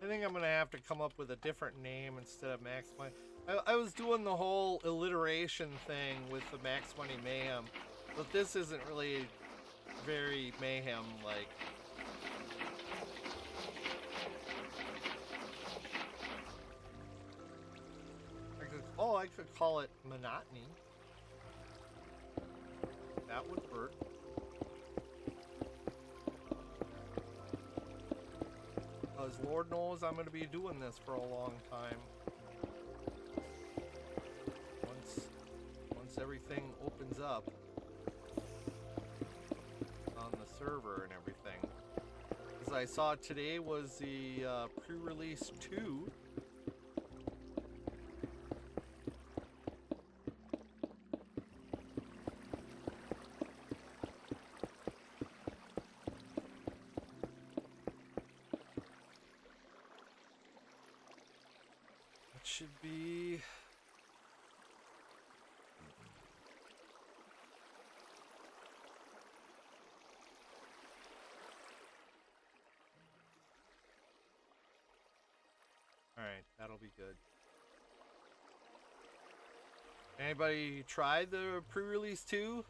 I think I'm gonna have to come up with a different name instead of Max Money. I was doing the whole alliteration thing with the Max Money Mayhem, but this isn't really very mayhem like. I could call it monotony. That would work. Because Lord knows I'm going to be doing this for a long time. Once everything opens up on the server and everything. As I saw today was the pre-release 2. Should be all right, that'll be good. Anybody tried the pre-release 2?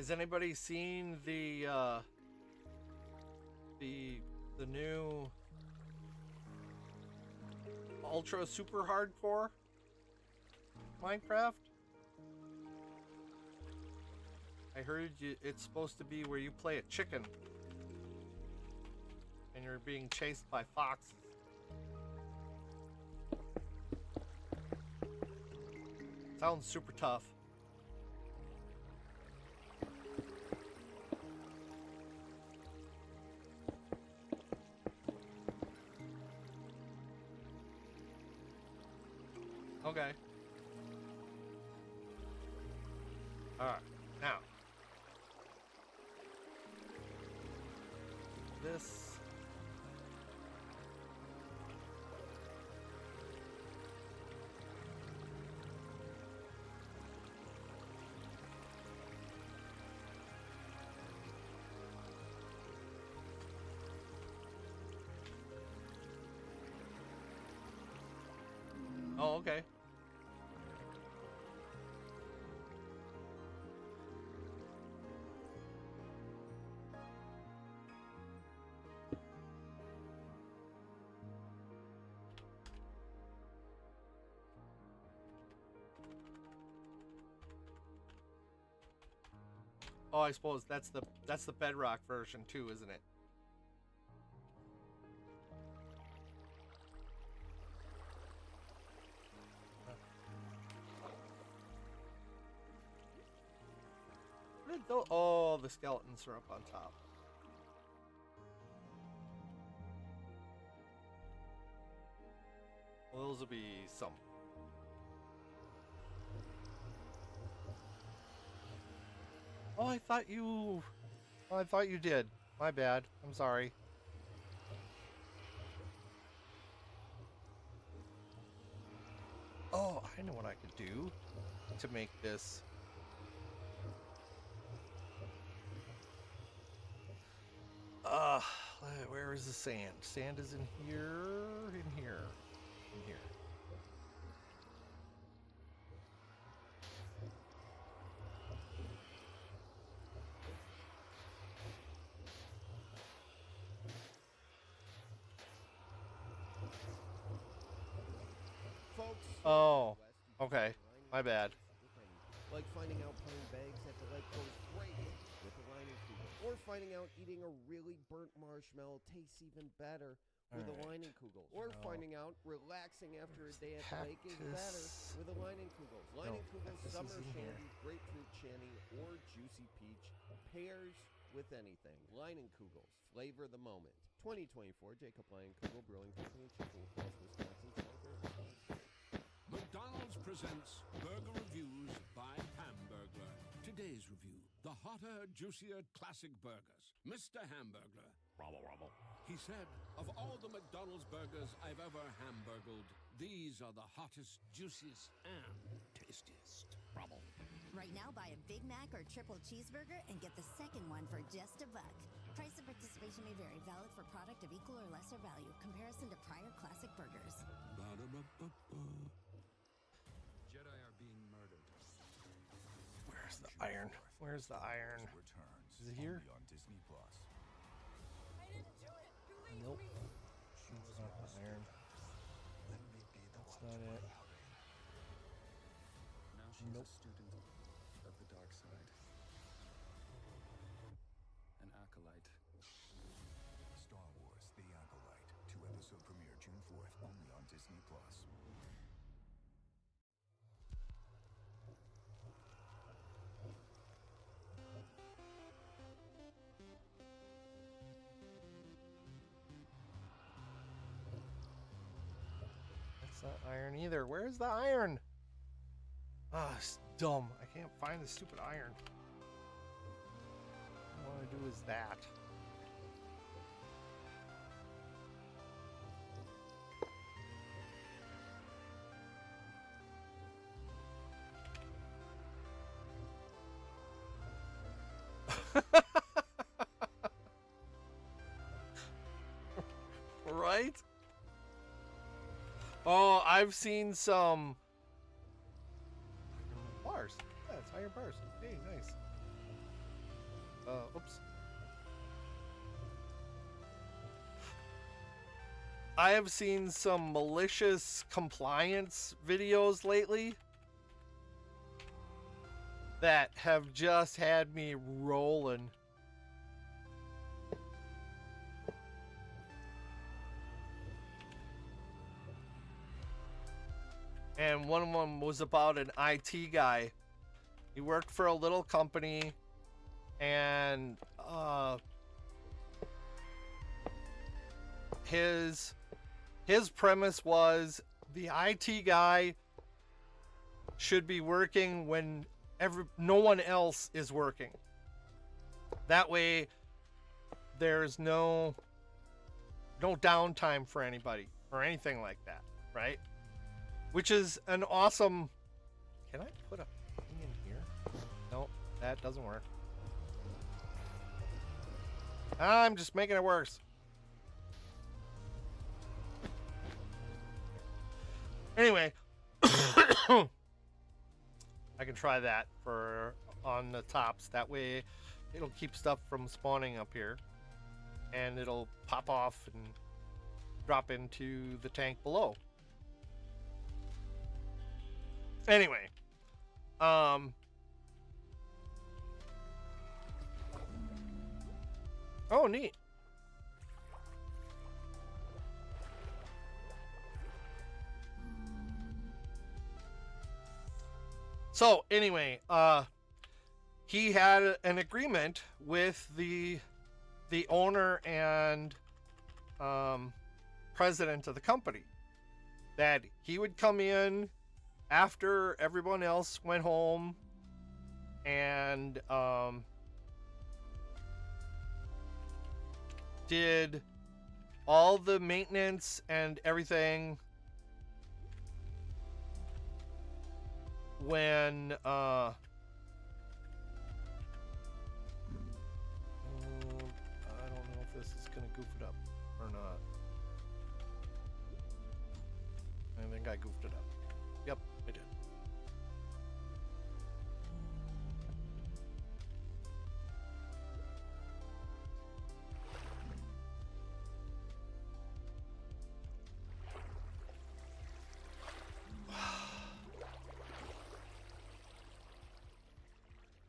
Has anybody seen the new ultra super hardcore Minecraft? I heard it's supposed to be where you play a chicken and you're being chased by foxes. Sounds super tough. Okay. Alright, now. This. Oh, okay. Oh, I suppose that's the bedrock version too, isn't it? Where did those, oh, the skeletons are up on top. Well, those will be some. Oh, I thought you did. My bad. I'm sorry. Oh, I know what I could do to make this. Where is the sand? Sand is in here, in here, in here. Folks. Oh, okay. My bad. Like finding out playing bags at the lake goes great with the line included. Or finding out eating a really burnt marshmallow tastes even better with a line kugel. Or finding out relaxing after a day at the lake is better with a line kugel. Line kugel summer shandy, grapefruit shandy, or juicy peach pairs with anything. Line kugels, flavor the moment. 2024 Jacob Line Kugel Brewing Company, Chippewa Falls, Wisconsin. McDonald's presents Burger Reviews by Hamburglar. Today's review, the hotter, juicier classic burgers. Mr. Hamburglar. Robble, robble. He said, of all the McDonald's burgers I've ever hamburgled, these are the hottest, juiciest, and tastiest. Robble. Right now, buy a Big Mac or triple cheeseburger and get the second one for just $1. Price and participation may vary. Valid for product of equal or lesser value. Comparison to prior classic burgers. Jedi are being murdered. Where's the iron? Where's the iron? Is it here? On Disney Plus. I didn't do it. Believe Nope. me. That's not the iron. Let me be the That's one not to it. allow it. Now she's Nope. a student of the dark side. An acolyte. Star Wars: The Acolyte. 2-episode premiere June 4th, only on Disney Plus. That's not iron either. Where's the iron? Ah, it's dumb. I can't find the stupid iron. All I want to do is that. Right? Oh, I've seen some bars. Yeah, it's iron bars. Hey, nice. Oops. I have seen some malicious compliance videos lately that have just had me rolling. And one of them was about an IT guy. He worked for a little company, and his premise was the IT guy should be working when no one else is working. That way there's no downtime for anybody or anything like that, right? Which is an awesome... Can I put a thing in here? No, that doesn't work. I'm just making it worse. Anyway, I can try that for on the tops. That way it'll keep stuff from spawning up here, and it'll pop off and drop into the tank below. Anyway, oh, neat. So anyway, he had an agreement with the owner and president of the company that he would come in after everyone else went home and did all the maintenance and everything when I don't know if this is gonna goof it up or not. I think I goofed it up. Yep, I did.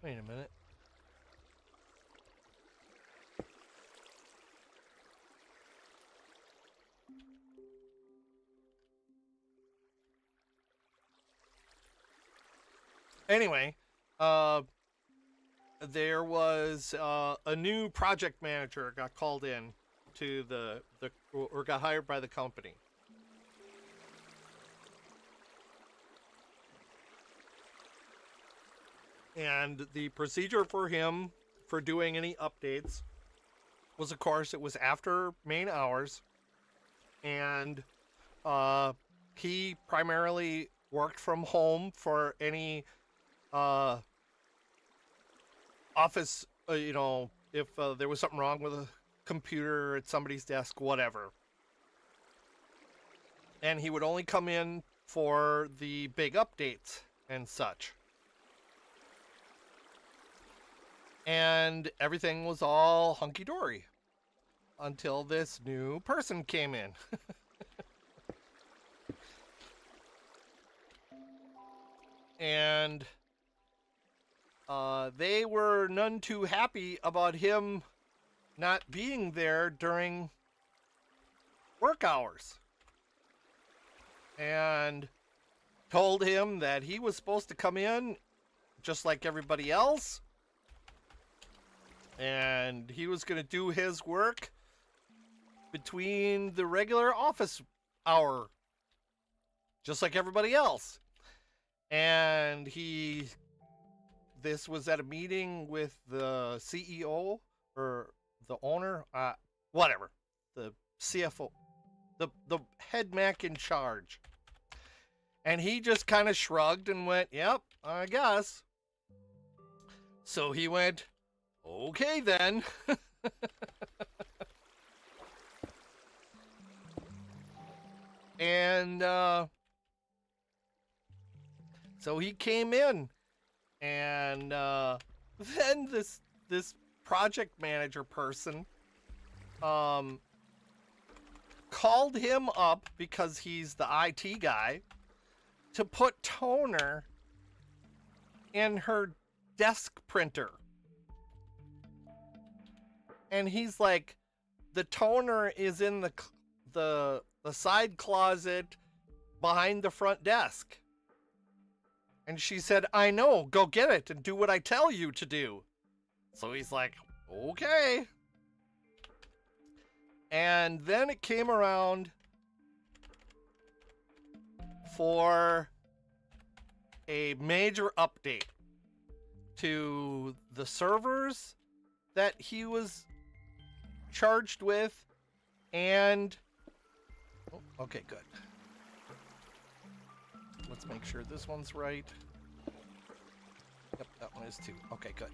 Wait a minute. Anyway, there was a new project manager got called in to or got hired by the company. And the procedure for him for doing any updates was, of course, it was after main hours. And he primarily worked from home for any office, if there was something wrong with a computer at somebody's desk, whatever. And he would only come in for the big updates and such. And everything was all hunky-dory until this new person came in. And they were none too happy about him not being there during work hours. And told him that he was supposed to come in just like everybody else. And he was going to do his work between the regular office hour, just like everybody else. And this was at a meeting with the CEO or the owner, whatever, the CFO, the head Mac in charge. And he just kind of shrugged and went, yep, I guess. So he went, okay then. And so he came in, and then this project manager person called him up because he's the IT guy to put toner in her desk printer. And he's like, the toner is in the side closet behind the front desk. And she said, I know, go get it and do what I tell you to do. So he's like, okay. And then it came around for a major update to the servers that he was charged with, and okay, good. Let's make sure this one's right. Yep, that one is too. Okay, good.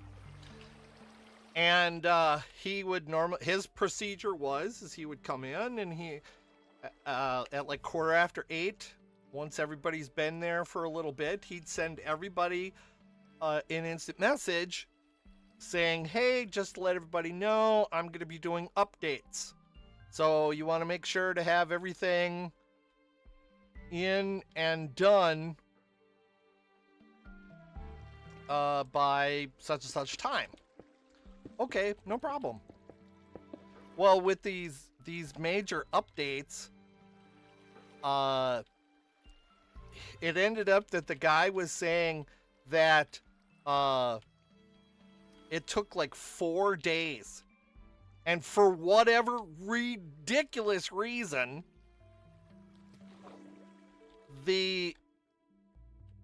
And he would his procedure was he would come in and he at like 8:15, once everybody's been there for a little bit, he'd send everybody an instant message saying, hey, just to let everybody know, I'm going to be doing updates. So you want to make sure to have everything in and done by such and such time. Okay, no problem. Well, with these major updates, it ended up that the guy was saying that it took like 4 days. And for whatever ridiculous reason,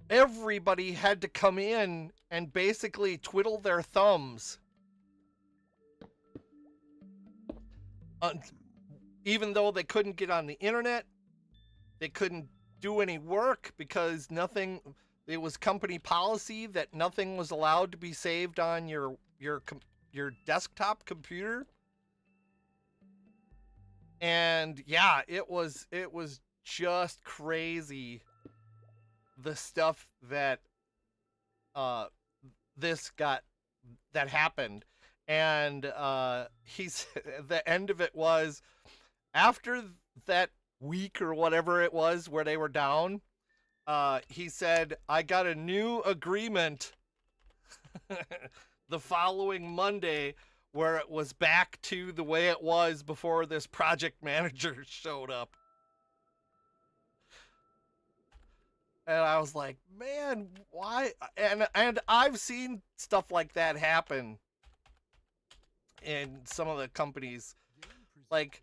everybody had to come in and basically twiddle their thumbs. Even though they couldn't get on the internet, they couldn't do any work because it was company policy that nothing was allowed to be saved on your desktop computer. And yeah, it was just crazy, the stuff that that happened. And the end of it was, after that week or whatever it was where they were down, he said, I got a new agreement the following Monday where it was back to the way it was before this project manager showed up. And I was like, man, why? And I've seen stuff like that happen in some of the companies. Like,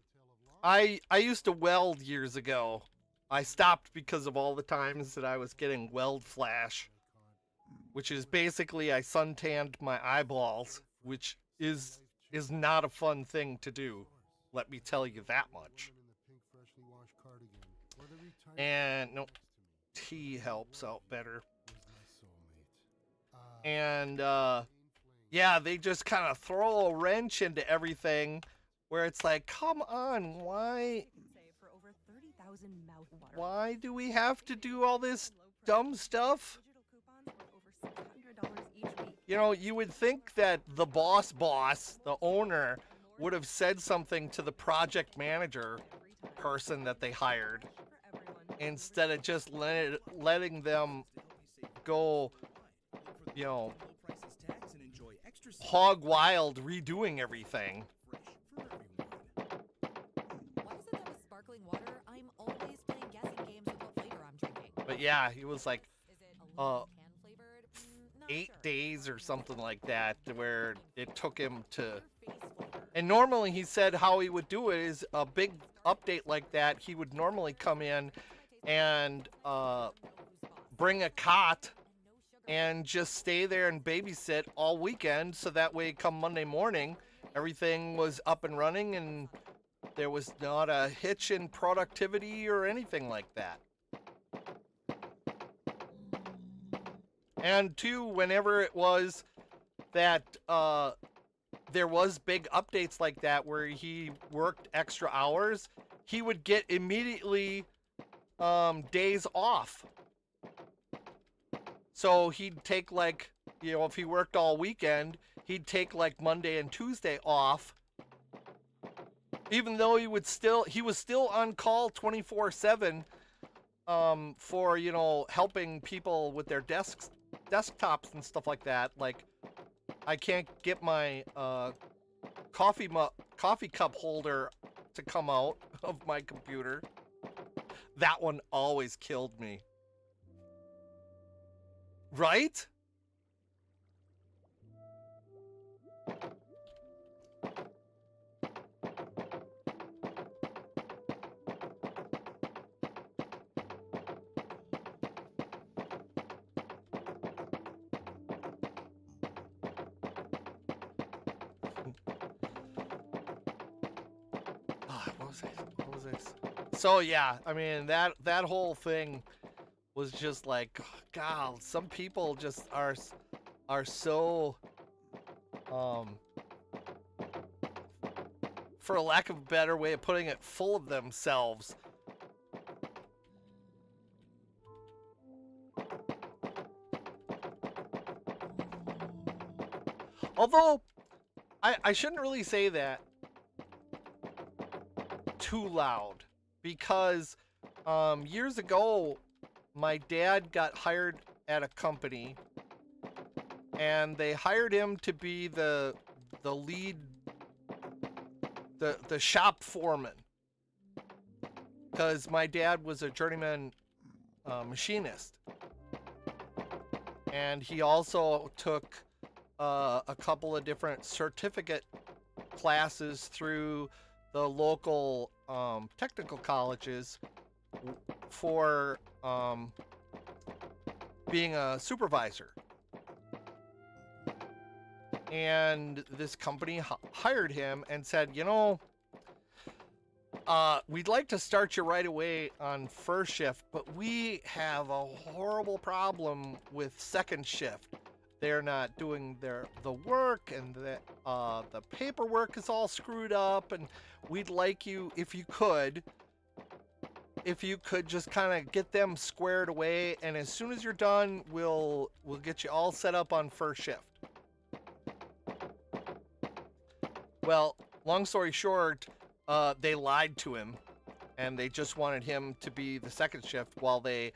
I used to weld years ago. I stopped because of all the times that I was getting weld flash, which is basically I suntanned my eyeballs, which is not a fun thing to do. Let me tell you that much. And no, tea helps out better. And yeah, they just kind of throw a wrench into everything, where it's like, come on, why do we have to do all this dumb stuff? You know, you would think that the boss, the owner, would have said something to the project manager person that they hired, instead of just letting them go, you know, hog wild redoing everything. But yeah, he was like 8 days or something like that, where it took him to. And normally he said how he would do it is a big update like that. He would normally come in and bring a cot and just stay there and babysit all weekend, so that way come Monday morning everything was up and running and there was not a hitch in productivity or anything like that. And two, whenever it was that there was big updates like that where he worked extra hours, he would get immediately days off. So he'd take like you know, if he worked all weekend, he'd take like Monday and Tuesday off. Even though he was still on call 24/7 for, you know, helping people with their desktops and stuff like that. Like, I can't get my coffee cup holder to come out of my computer. That one always killed me. Right? What was I? So yeah, I mean that whole thing was just like, God, some people just are so for a lack of a better way of putting it, full of themselves. Although I shouldn't really say that too loud, because years ago my dad got hired at a company and they hired him to be the lead, the shop foreman, because my dad was a journeyman machinist, and he also took a couple of different certificate classes through the local technical colleges for being a supervisor. And this company hired him and said, you know, we'd like to start you right away on first shift, but we have a horrible problem with second shift. They're not doing the work, and the paperwork is all screwed up, and we'd like you, if you could just kind of get them squared away, and as soon as you're done, we'll get you all set up on first shift. Well, long story short, they lied to him, and they just wanted him to be the second shift, while they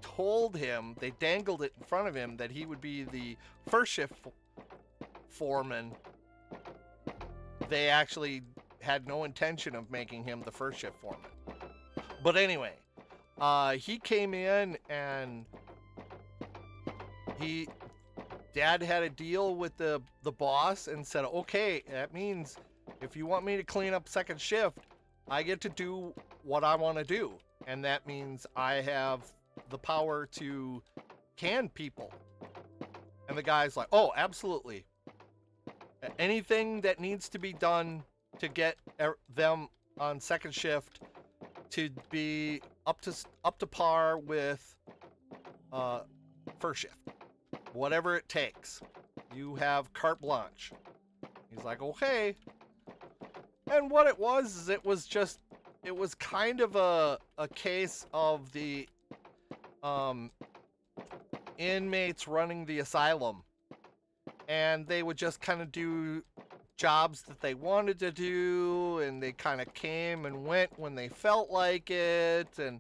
told him, they dangled it in front of him that he would be the first shift foreman. They actually had no intention of making him the first shift foreman. But anyway, he came in, and Dad had a deal with the boss and said, okay, that means if you want me to clean up second shift, I get to do what I want to do. And that means I have the power to can people. And the guy's like, oh, absolutely. Anything that needs to be done to get them on second shift to be up to par with first shift. Whatever it takes. You have carte blanche. He's like, okay. And what it was is it was kind of a case of the inmates running the asylum, and they would just kind of do jobs that they wanted to do, and they kind of came and went when they felt like it, and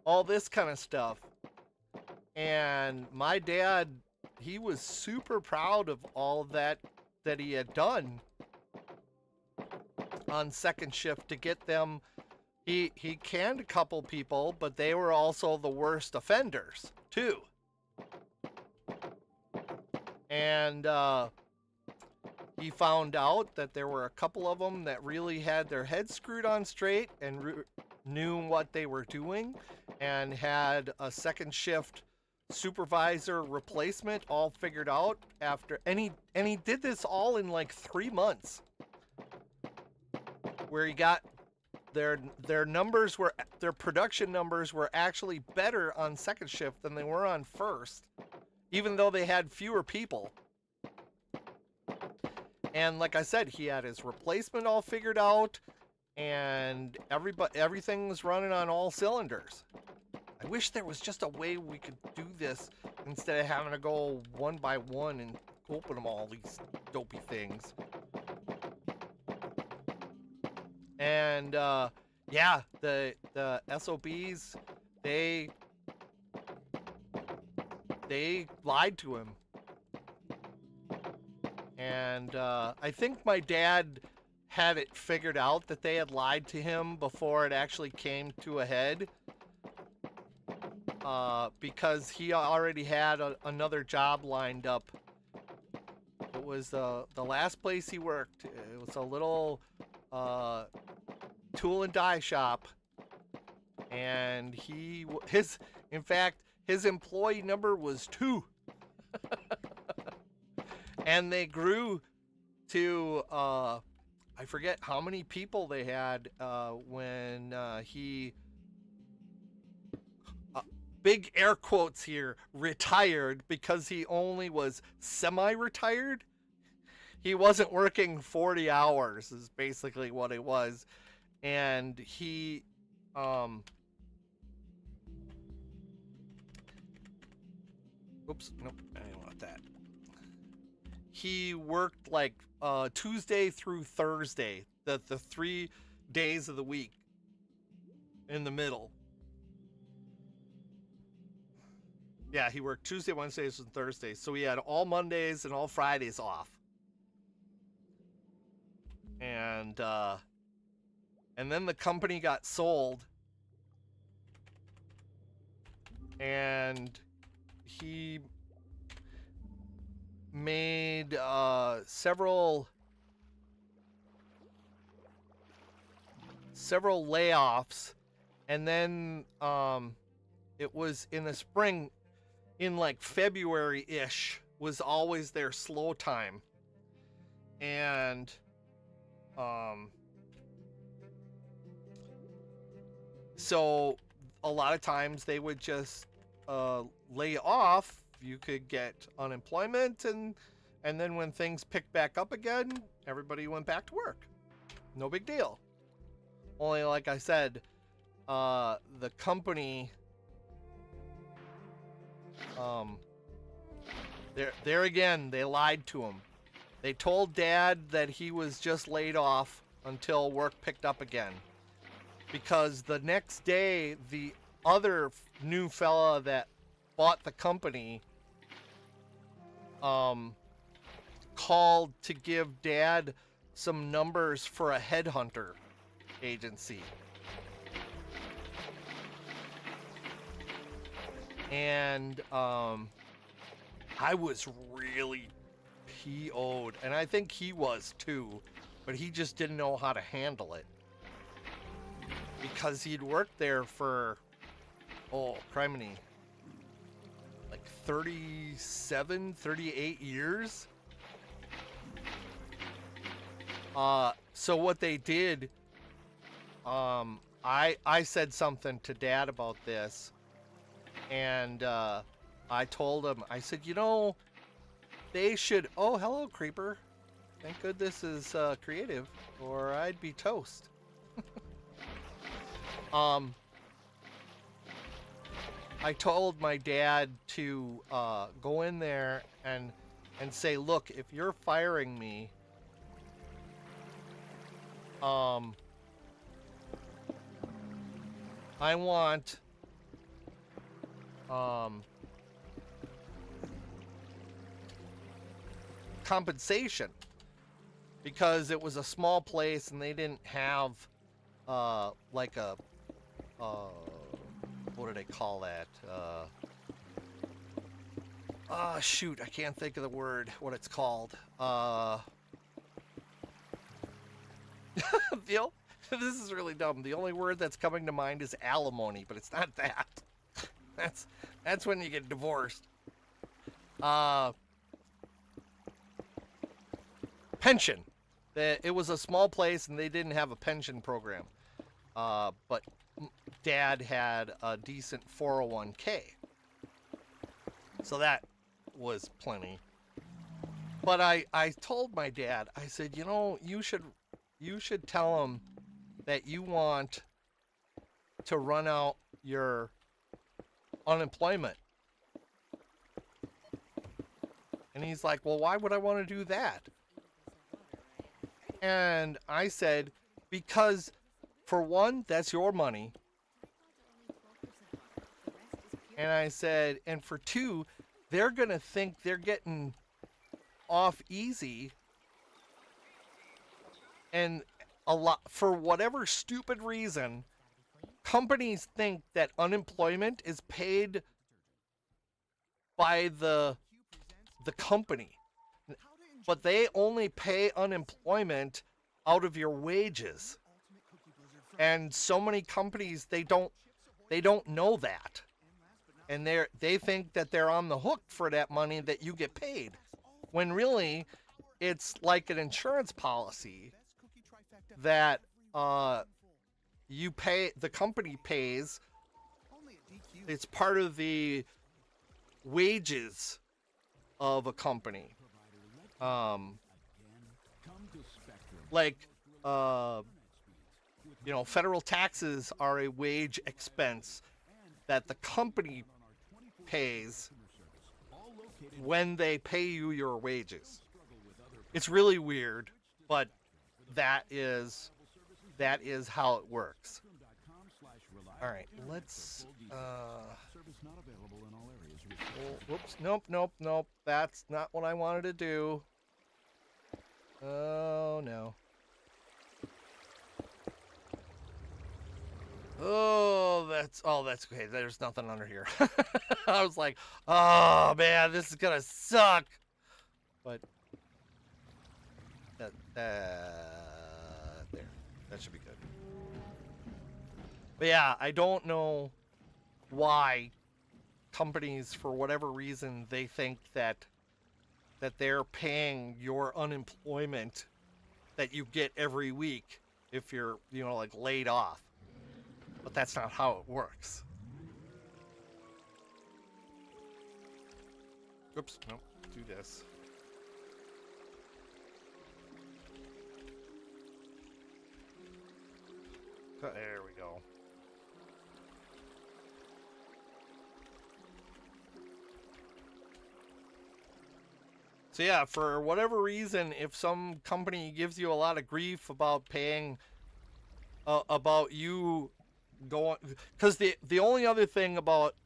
all this kind of stuff. And my dad, he was super proud of all that he had done on second shift to get them. He canned a couple people, but they were also the worst offenders too. And he found out that there were a couple of them that really had their heads screwed on straight and knew what they were doing, and had a second shift supervisor replacement all figured out after. And he did this all in like 3 months, where he got their numbers were, their production numbers were actually better on second shift than they were on first, even though they had fewer people. And like I said, he had his replacement all figured out, and everything was running on all cylinders. I wish there was just a way we could do this instead of having to go one by one and open them all, these dopey things. And yeah, the SOBs, they lied to him. And I think my dad had it figured out that they had lied to him before it actually came to a head. Because he already had another job lined up. It was the last place he worked. It was a little tool and die shop. And in fact, his employee number was 2. And they grew to, I forget how many people they had when he, big air quotes here, retired, because he only was semi-retired. He wasn't working 40 hours is basically what it was. And he, oops, nope, I didn't want that. He worked like Tuesday through Thursday, the 3 days of the week in the middle. Yeah, he worked Tuesday, Wednesdays, and Thursdays. So he had all Mondays and all Fridays off. And then the company got sold. And he made several layoffs. And then it was in the spring, in like February-ish, was always their slow time. And so a lot of times they would just lay off. You could get unemployment, and then when things picked back up again, everybody went back to work. No big deal. Only, like I said, the company, there again, they lied to him. They told Dad that he was just laid off until work picked up again. Because the next day, the other new fella that bought the company called to give Dad some numbers for a headhunter agency. And I was really PO'd, and I think he was too, but he just didn't know how to handle it. Because he'd worked there for, oh, criminy, like 37, 38 years. So what they did, I said something to Dad about this, and I told him, I said, you know, they should, oh, hello, Creeper. Thank goodness this is creative, or I'd be toast. I told my dad to go in there and say, look, if you're firing me, I want compensation, because it was a small place and they didn't have like a what do they call that? Shoot, I can't think of the word, what it's called. This is really dumb. The only word that's coming to mind is alimony, but it's not that. That's when you get divorced. Pension. It was a small place and they didn't have a pension program. But Dad had a decent 401k. So that was plenty. But I told my dad, I said, you know, you should tell him that you want to run out your unemployment. And he's like, well, why would I want to do that? And I said, because for one, that's your money. And I said, and for two, they're going to think they're getting off easy. And a lot, for whatever stupid reason, companies think that unemployment is paid by the company. But they only pay unemployment out of your wages. And so many companies, they don't know that. And they think that they're on the hook for that money that you get paid. When really, it's like an insurance policy that you pay, the company pays. It's part of the wages of a company. Like, you know, federal taxes are a wage expense that the company pays when they pay you your wages. It's really weird, but that is how it works. All right, let's whoops, nope. That's not what I wanted to do. Oh no. Oh, that's okay. There's nothing under here. I was like, oh man, this is gonna suck. But there, that should be good. But yeah, I don't know why companies, for whatever reason, they think that they're paying your unemployment that you get every week if you're, you know, like laid off. But that's not how it works. Oops, nope, do this. There we go. So yeah, for whatever reason, if some company gives you a lot of grief about paying, about you going, because the only other thing about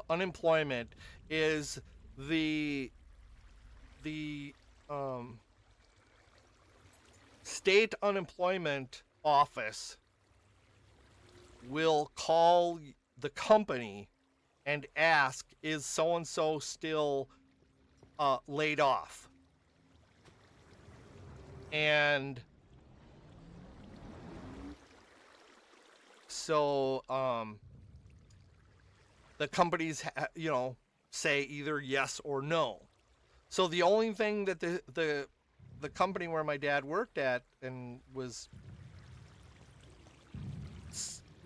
unemployment is the state unemployment office will call the company and ask, is so and so still laid off? And so the companies you know, say either yes or no. So the only thing that the company where my dad worked at and was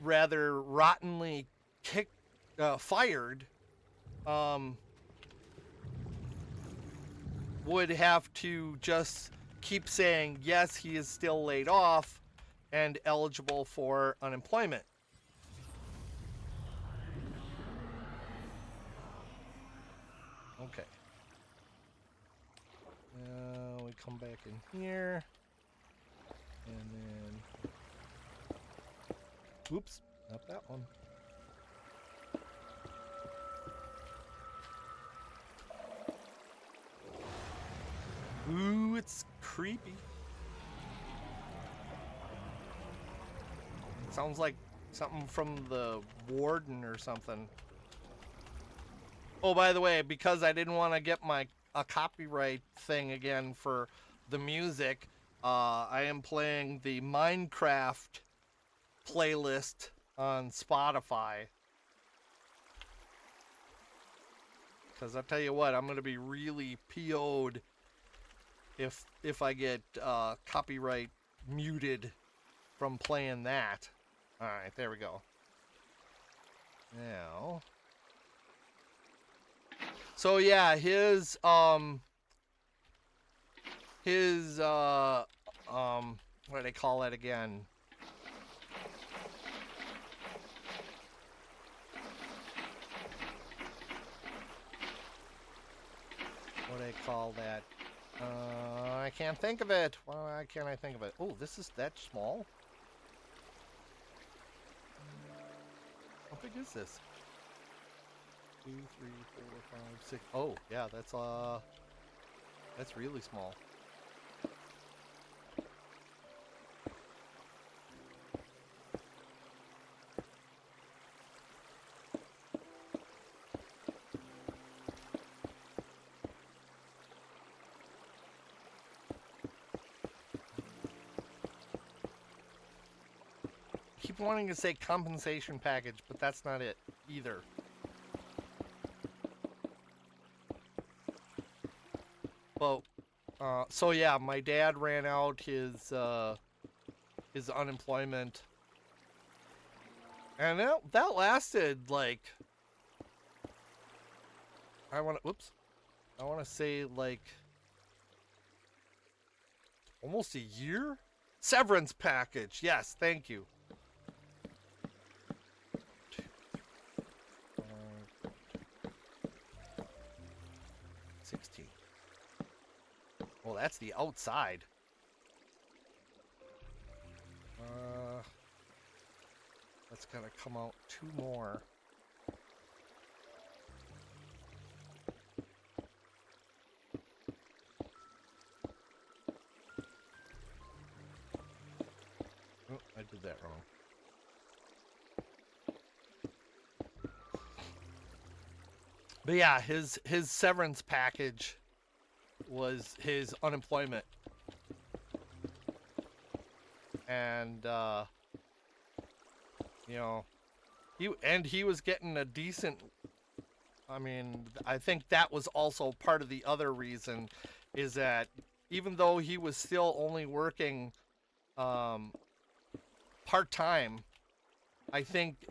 rather rottenly fired, would have to just keep saying, yes, he is still laid off and eligible for unemployment. Okay. We come back in here. And then... Oops, not that one. Ooh, it's creepy. Sounds like something from the Warden or something. Oh, by the way, because I didn't want to get a copyright thing again for the music, I am playing the Minecraft playlist on Spotify. Because I'll tell you what, I'm going to be really PO'd if I get copyright muted from playing that. Alright, there we go. Now... So yeah, his what do they call that again? what do I call that? I can't think of it. Why can't I think of it? Oh, this is that small? How big is this? 2, 3, 4, 5, 6. Oh, yeah, that's really small. Keep wanting to say compensation package, but that's not it either. Well, so yeah, my dad ran out his unemployment, and that lasted like I want to say like almost a year. Severance package, yes, thank you. 16. Well, that's the outside. That's gonna come out 2 more. Oh, I did that wrong. But yeah, his severance package was his unemployment. And you know, he was getting a decent, I mean, I think that was also part of the other reason, is that even though he was still only working part-time, I think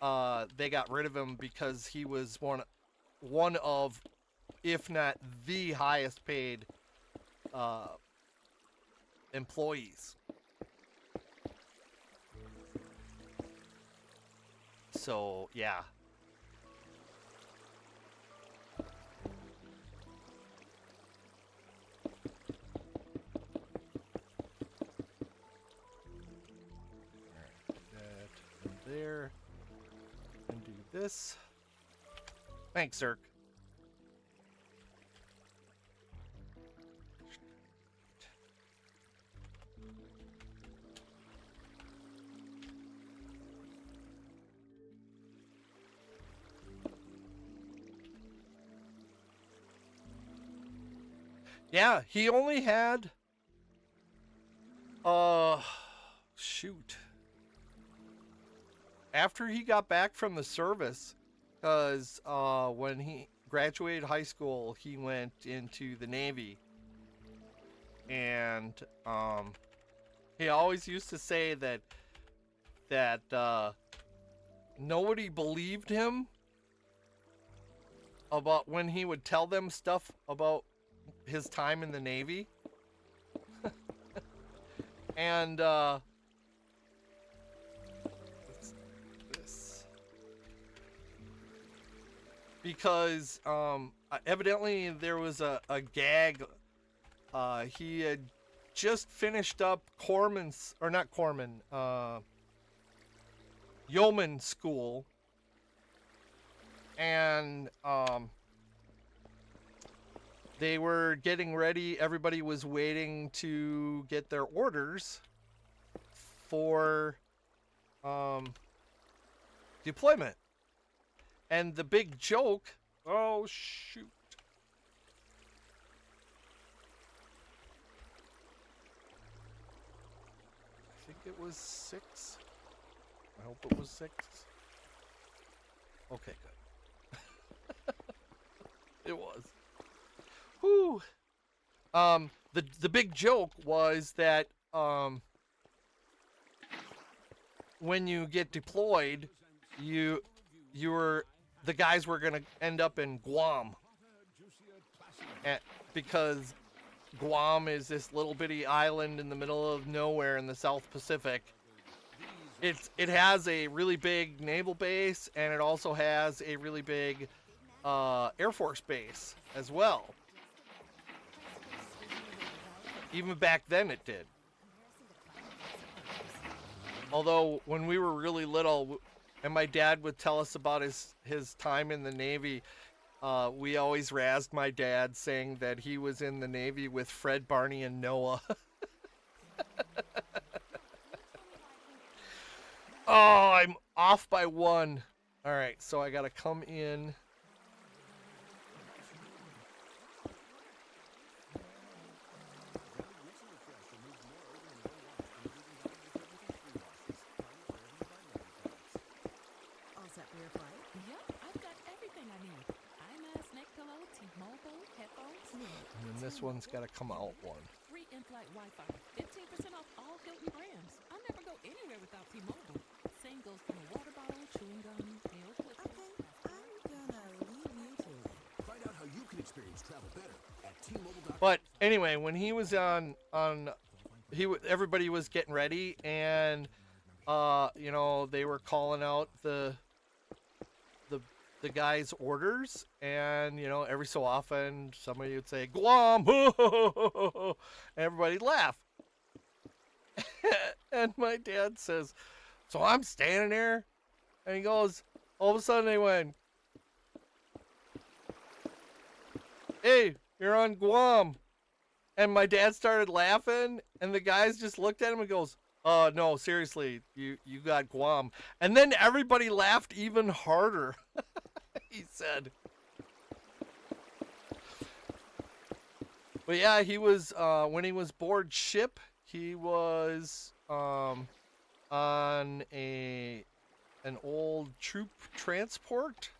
they got rid of him because he was one of, if not the highest paid employees. So, yeah. That there. And do this. Thanks, Zerk. Yeah, he only had shoot. After he got back from the service, because when he graduated high school, he went into the Navy. And he always used to say that nobody believed him about when he would tell them stuff about his time in the Navy. And this, because evidently there was a gag. He had just finished up yeoman school, and they were getting ready. Everybody was waiting to get their orders for deployment. And the big joke, oh shoot. I think it was 6. I hope it was 6. Okay, good. It was. Whew. The big joke was that when you get deployed, the guys were gonna end up in Guam, because Guam is this little bitty island in the middle of nowhere in the South Pacific. It has a really big naval base, and it also has a really big Air Force base as well. Even back then it did. Although when we were really little, and my dad would tell us about his time in the Navy, we always razzed my dad saying that he was in the Navy with Fred, Barney, and Noah. Oh, I'm off by 1. All right, so I got to come in. All set for your flight? Yep, I've got everything I need. iMask, neck pillow, T-Mobile, headphones. And then this one's got to come out 1. Free in-flight Wi-Fi. 15% off all Hilton brands. I never go anywhere without T-Mobile. Same goes for the water bottle, chewing gum, nail clippers. I'm gonna leave you to it. Find out how you can experience travel better at T-Mobile.com. But anyway, when he was everybody was getting ready, and you know, they were calling out the guy's orders, and you know, every so often somebody would say Guam, and everybody'd laugh. And my dad says, so I'm standing there, and he goes, all of a sudden they went, hey, you're on Guam. And my dad started laughing, and the guys just looked at him and goes, no, seriously, you got Guam. And then everybody laughed even harder. He said. But yeah, he was, when he was board ship, he was on an old troop transport.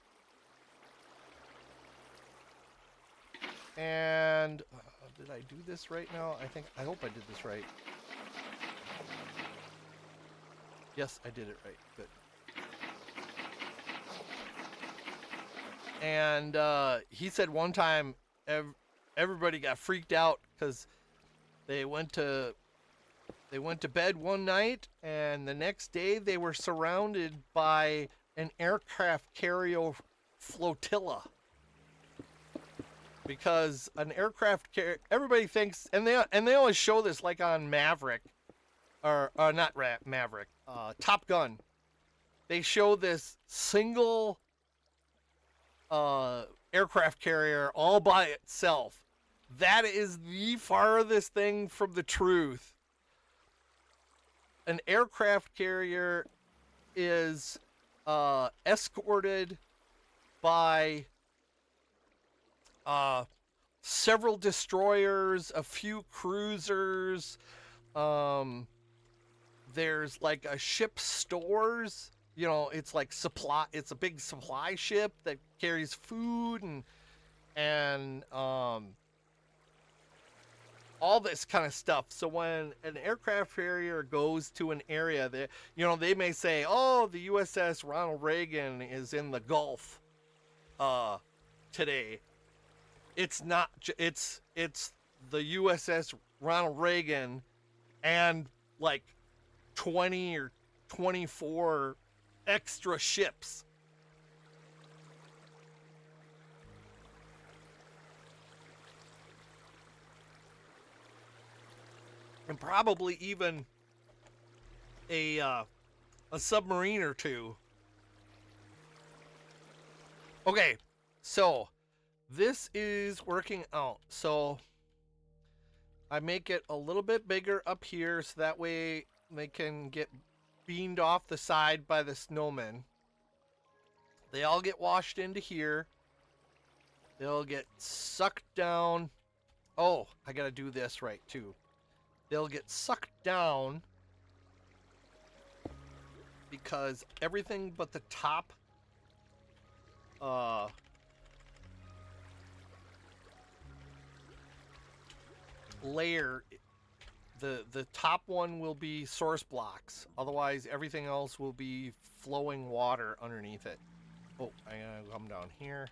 And did I do this right now? I hope I did this right. Yes, I did it right. Good. And he said one time everybody got freaked out because they went to bed one night, and the next day they were surrounded by an aircraft carrier flotilla. Because an aircraft carrier, everybody thinks, and they always show this like on Maverick, or not Maverick, Top Gun. They show this single aircraft carrier all by itself. That is the farthest thing from the truth. An aircraft carrier is escorted by several destroyers, a few cruisers. There's like a ship stores. You know, it's like supply. It's a big supply ship that carries food and all this kind of stuff. So when an aircraft carrier goes to an area, they may say, "Oh, the USS Ronald Reagan is in the Gulf today." It's not. It's the USS Ronald Reagan and like 20 or 24 extra ships. And probably even a submarine or two. Okay, so this is working out. So I make it a little bit bigger up here so that way they can get beamed off the side by the snowmen. They all get washed into here. They'll get sucked down. Oh, I gotta do this right too. They'll get sucked down because everything but the top layer, the top one will be source blocks. Otherwise, everything else will be flowing water underneath it. Oh, I'm gonna come down here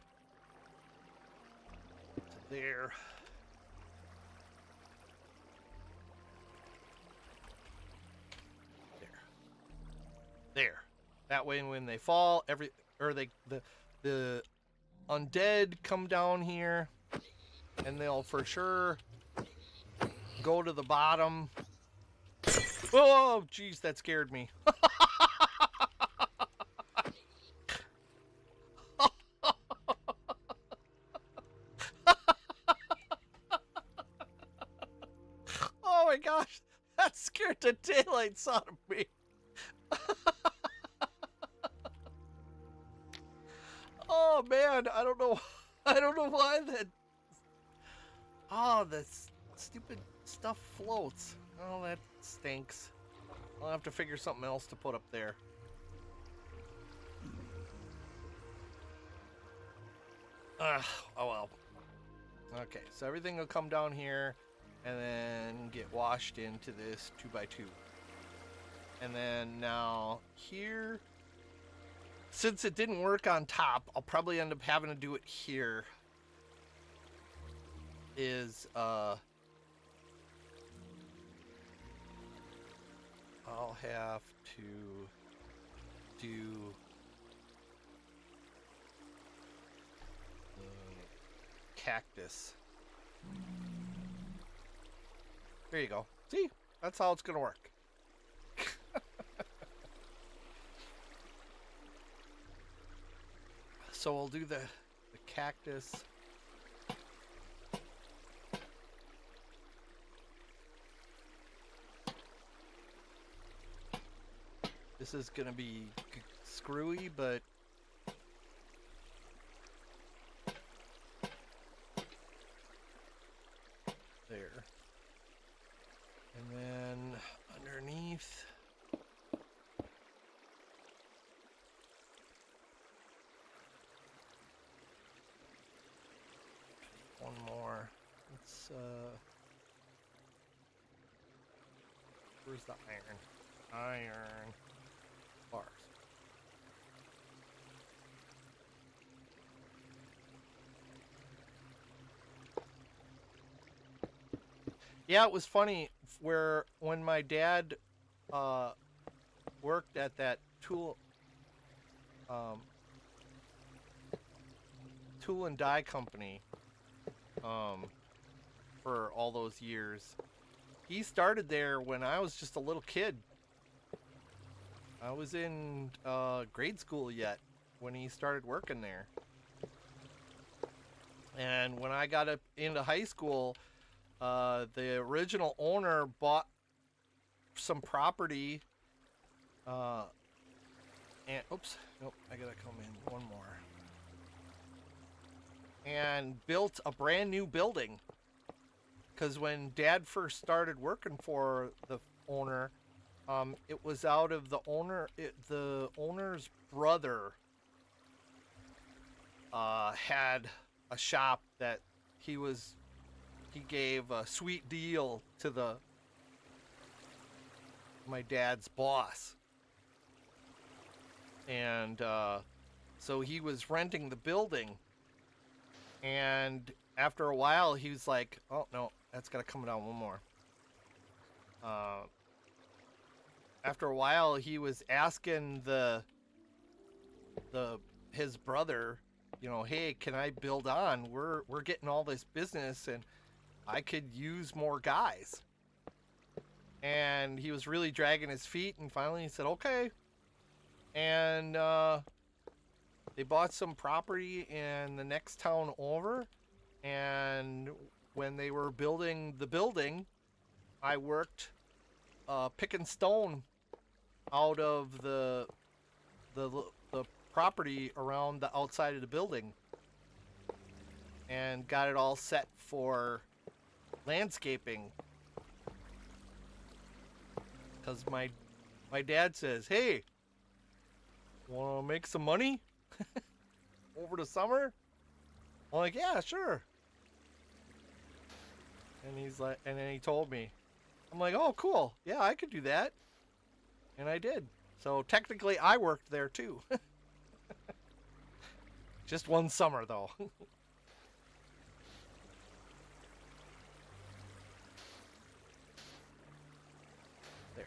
to there. There. That way, when they fall, the undead come down here, and they'll for sure go to the bottom. Oh, geez, that scared me. Oh my gosh, that scared the daylights out of me. Oh man, I don't know why that. Oh, this stupid stuff floats. Oh, that stinks. I'll have to figure something else to put up there. Oh well. Okay, so everything will come down here and then get washed into this 2x2. And then now here, since it didn't work on top, I'll probably end up having to do it here. I'll have to do the cactus. There you go. See? That's how it's gonna work. So we'll do the cactus. This is gonna be screwy, but there. And then underneath, one more. Let's where's the iron? Iron bars. Yeah, it was funny when my dad worked at that tool and die company for all those years. He started there when I was just a little kid. I was in grade school yet when he started working there. And when I got up into high school, the original owner bought some property and oops, nope, I gotta come in one more. And built a brand new building. Because when Dad first started working for the owner, it was out of the owner's brother had a shop that he gave a sweet deal to my dad's boss. And so he was renting the building. And after a while, he was like, oh, no, that's got to come down one more. After a while, he was asking his brother, you know, hey, can I build on? We're getting all this business, and I could use more guys. And he was really dragging his feet, and finally he said, okay. And they bought some property in the next town over, and when they were building the building, I worked picking stone out of the property around the outside of the building and got it all set for landscaping. Because my dad says, hey, want to make some money over the summer? I'm like, yeah, sure. And he's like, and then he told me, I'm like, oh, cool. Yeah, I could do that. And I did. So technically I worked there too. Just one summer though. There.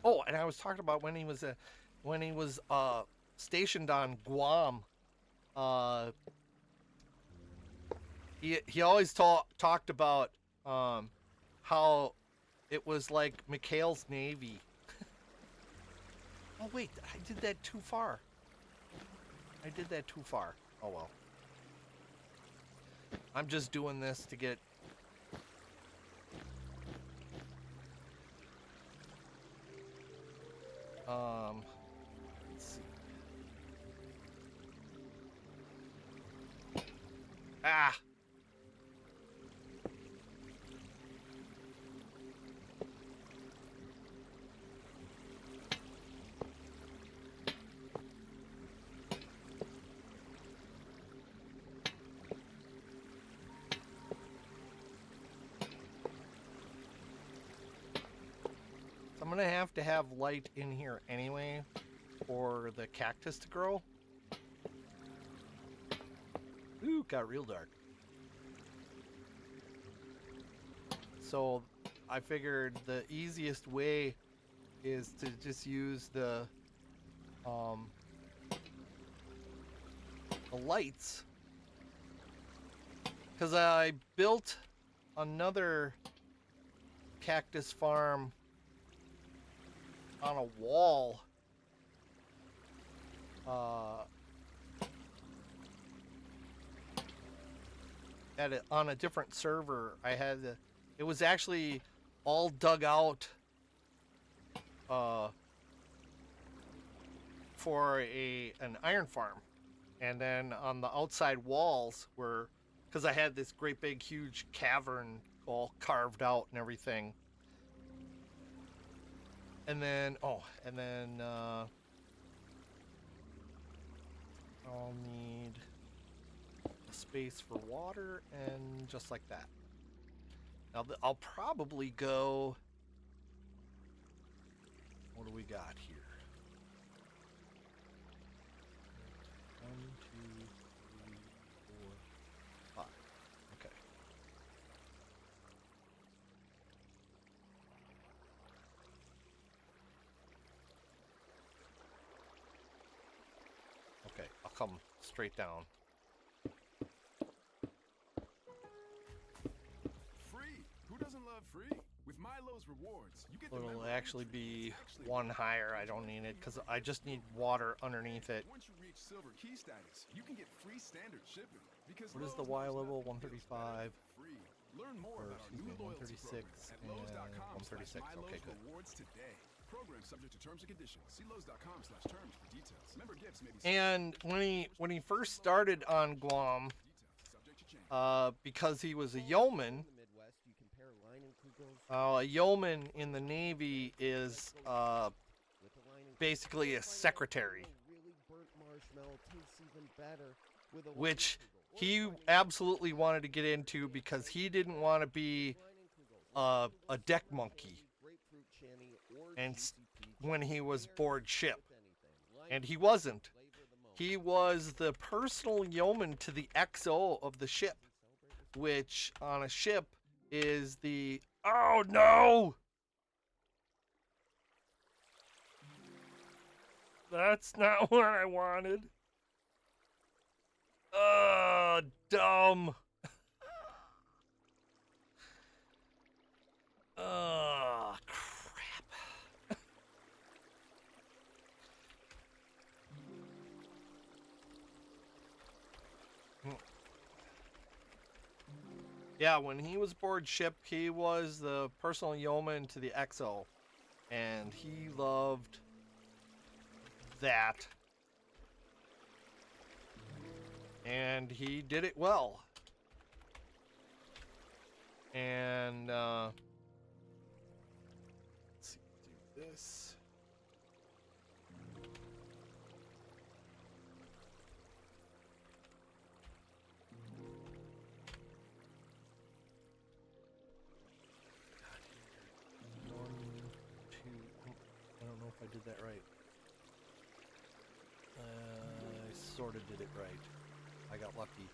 Oh, and I was talking about when he was stationed on Guam, he always talked about how it was like McHale's Navy. Oh wait, I did that too far. Oh well. I'm just doing this to get... Let's see. Ah! I'm gonna have to have light in here anyway for the cactus to grow. Ooh, got real dark. So I figured the easiest way is to just use the lights, because I built another cactus farm on a wall on a different server. It was actually all dug out for an iron farm, and then on the outside walls were, because I had this great big huge cavern all carved out and everything. And then, I'll need a space for water, and just like that. Now, I'll probably go... What do we got here? 1, 2, 3, 4, 5. Okay. Okay, I'll come straight down. Free. Who doesn't love free? With Milo's rewards, you get It'll actually be one higher. I don't need it because I just need water underneath it. Once you reach silver key status, you can get free standard shipping. Because What is the Y level? 135. Free. Learn more Or, about our excuse new me, loyalty 136 program at and Lowe's.com/Milo's 136. Okay, good. rewards today. Program subject to terms and conditions. See Lowe's.com/terms for details. Member gifts may be And when he first started on Guam, because he was a yeoman, a yeoman in the Navy is basically a secretary, which he absolutely wanted to get into because he didn't want to be a deck monkey and when he was board ship. And he wasn't. He was the personal yeoman to the XO of the ship, which on a ship is the... Oh no! That's not what I wanted. Dumb. Crap. Yeah, when he was aboard ship, he was the personal yeoman to the XO, and he loved that. And he did it well. And let's see, do this. I don't know if I did that right. I sort of did it right. I got lucky.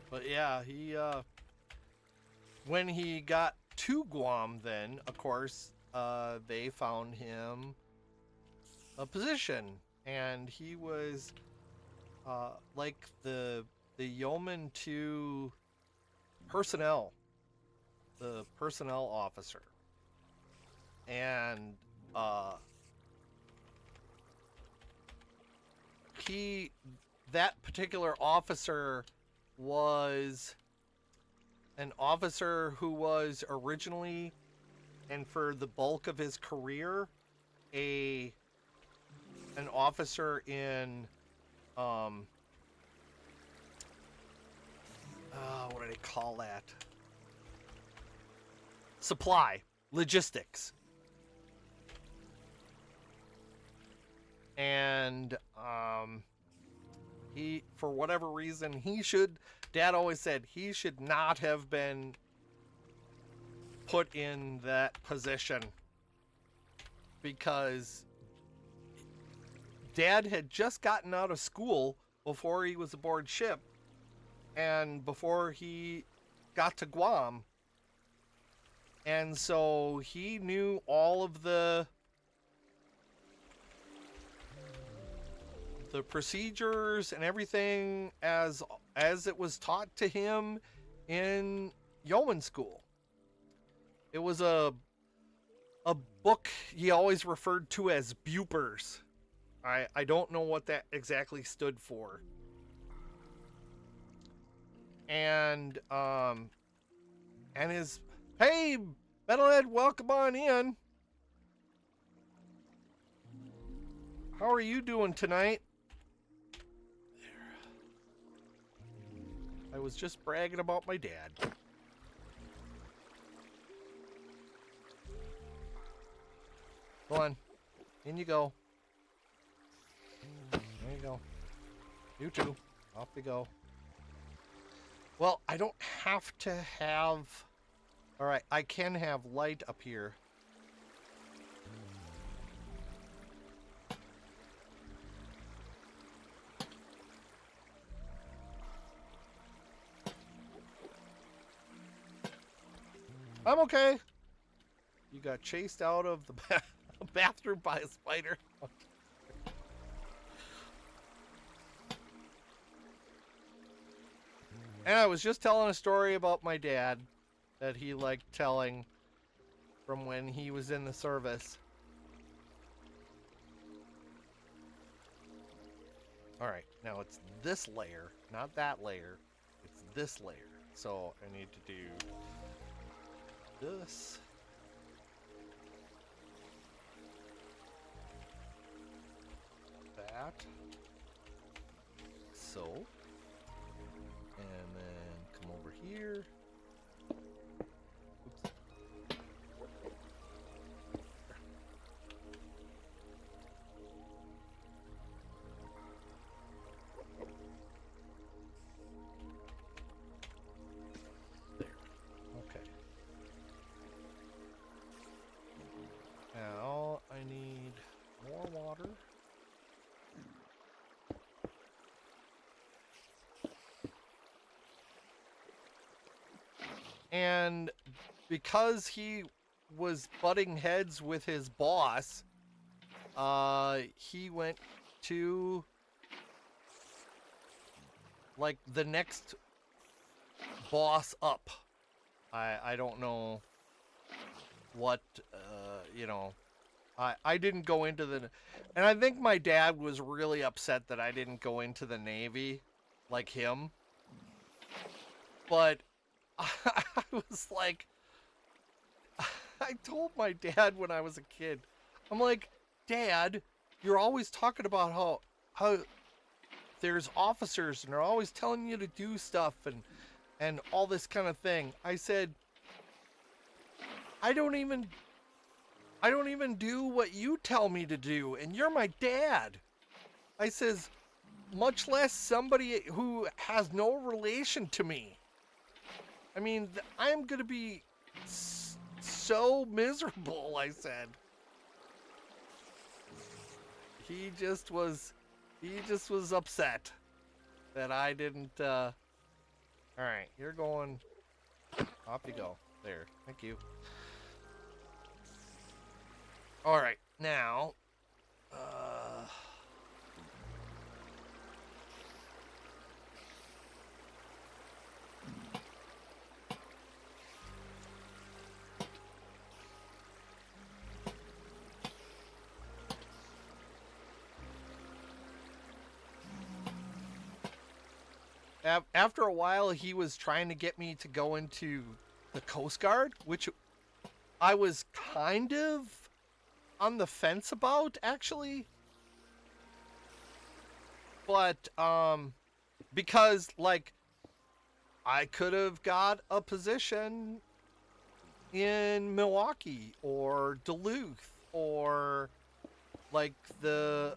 But yeah, he when he got to Guam, then, of course, they found him a position. And he was like the yeoman to personnel, the personnel officer. And that particular officer was an officer who was originally, and for the bulk of his career, an officer in what do they call that? Supply, logistics. And he, for whatever reason, Dad always said he should not have been put in that position, because Dad had just gotten out of school before he was aboard ship and before he got to Guam. And so he knew all of the procedures and everything as it was taught to him in yeoman school. It was a book he always referred to as Bupers. I don't know what that exactly stood for. And his, hey, Metalhead, welcome on in. How are you doing tonight? I was just bragging about my dad. Go on. In you go. There you go. You too. Off we go. Well, I don't have to have... Alright, I can have light up here. I'm okay. You got chased out of the bathroom by a spider. And I was just telling a story about my dad that he liked telling from when he was in the service. Alright, now it's this layer, not that layer. It's this layer. So I need to do this. That. So. And then come over here. Oops. There. Okay. Now I need more water. And because he was butting heads with his boss, he went to like the next boss up. I don't know what, you know, I didn't go into the, and I think my dad was really upset that I didn't go into the Navy like him. But I was like, I told my dad when I was a kid, I'm like, Dad, you're always talking about how there's officers and they're always telling you to do stuff and all this kind of thing. I said, I don't even do what you tell me to do, and you're my dad. I says, much less somebody who has no relation to me. I mean, I'm going to be so miserable, I said. He just was upset that I didn't, Alright, you're going Off you go. There. Thank you. All right. Now, after a while, he was trying to get me to go into the Coast Guard, which I was kind of on the fence about, actually. But, because, like, I could have got a position in Milwaukee or Duluth or, like, the,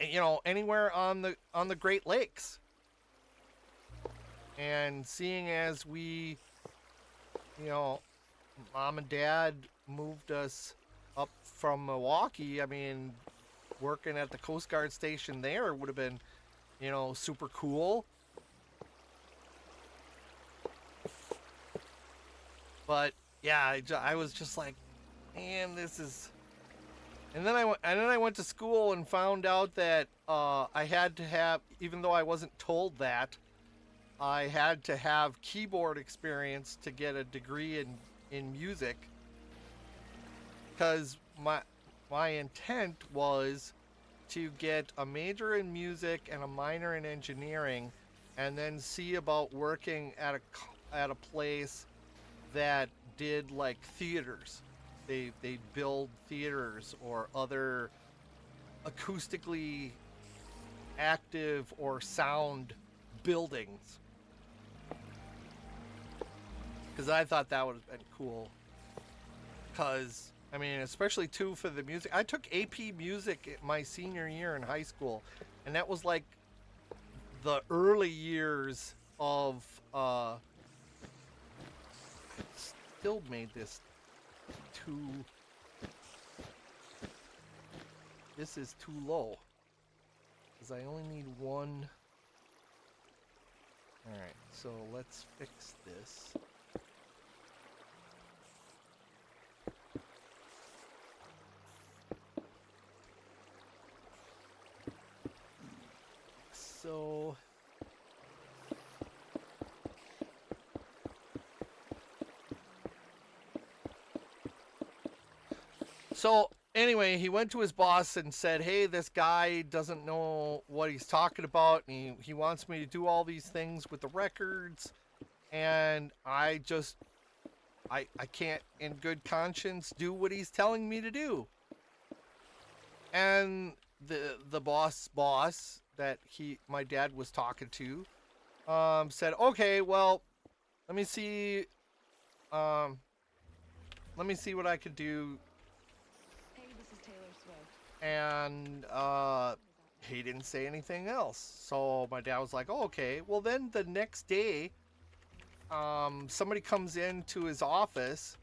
you know, anywhere on the Great Lakes. And seeing as we, you know, Mom and Dad moved us up from Milwaukee, I mean, working at the Coast Guard station there would have been, you know, super cool. But yeah, I was just like, man, this is. And then I went to school and found out that I had to have, even though I wasn't told that, I had to have keyboard experience to get a degree in music. Because my intent was to get a major in music and a minor in engineering, and then see about working at a place that did like theaters. They build theaters or other acoustically active or sound buildings. Because I thought that would have been cool. Because, I mean, especially too for the music. I took AP Music my senior year in high school, and that was like the early years of, still made this too, this is too low. Because I only need one. Alright, so let's fix this. So anyway, he went to his boss and said, hey, this guy doesn't know what he's talking about, and he wants me to do all these things with the records, and I can't in good conscience do what he's telling me to do. And the boss that my dad was talking to said, okay, well, let me see what I could do. Hey, this is Taylor Swift. And he didn't say anything else. So my dad was like, oh, okay. Well, then the next day, somebody comes into his office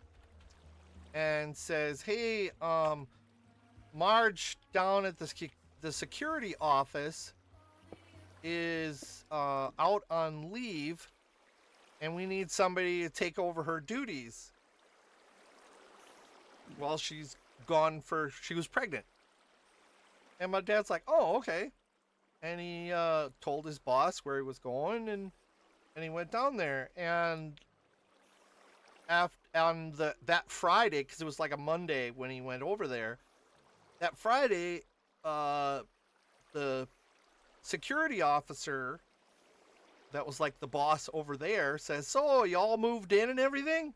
and says, hey, Marge down at the security office is out on leave, and we need somebody to take over her duties while she's gone she was pregnant. And my dad's like, oh, okay. And he told his boss where he was going, and he went down there. And on that Friday, because it was like a Monday when he went over there, that Friday, the security officer that was like the boss over there says, so y'all moved in and everything?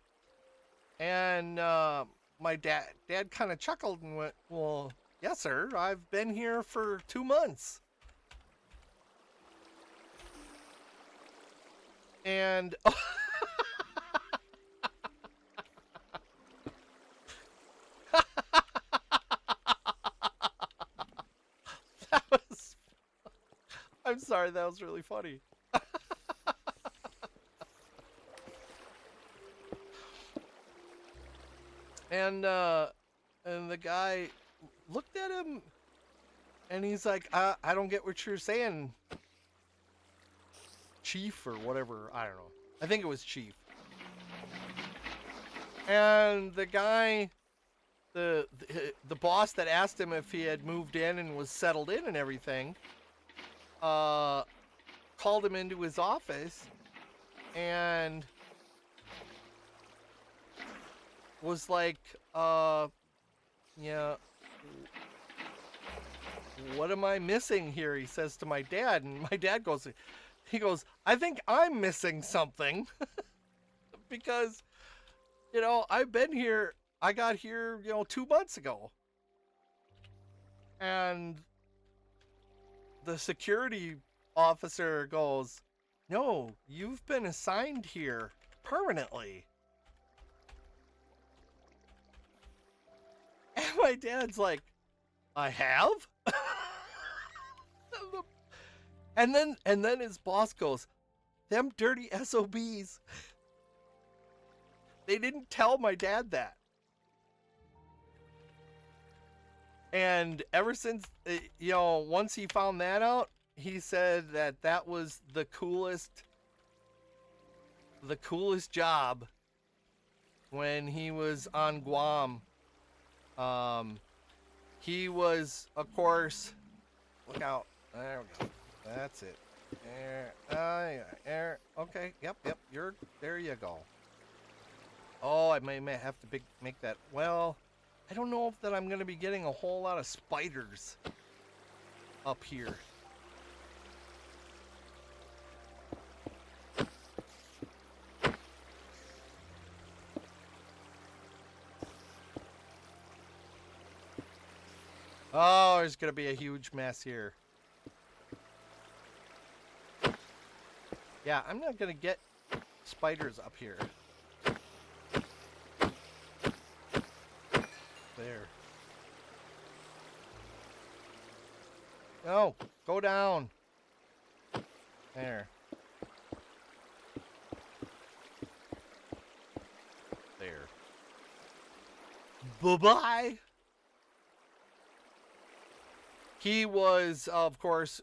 And my dad kind of chuckled and went, well, yes, sir. I've been here for 2 months. And I'm sorry, that was really funny. And the guy looked at him And he's like, I don't get what you're saying, Chief, or whatever. I don't know. I think it was Chief. And the guy, the boss that asked him if he had moved in and was settled in and everything, called him into his office and was like, yeah, what am I missing here? He says to my dad, and my dad goes, I think I'm missing something. Because, you know, I've been here, I got here, 2 months ago. And the security officer goes, no, you've been assigned here permanently. And my dad's like, I have? And then his boss goes, them dirty SOBs. They didn't tell my dad that. And ever since, once he found that out, he said that was the coolest job when he was on Guam. He was, of course, look out. There we go. That's it. There. Okay. Yep. There you go. Oh, I may have to make that. Well, I don't know if that I'm going to be getting a whole lot of spiders up here. Oh, there's going to be a huge mess here. Yeah, I'm not going to get spiders up here. There. No, go down. There. There. Bye-bye. He was, of course,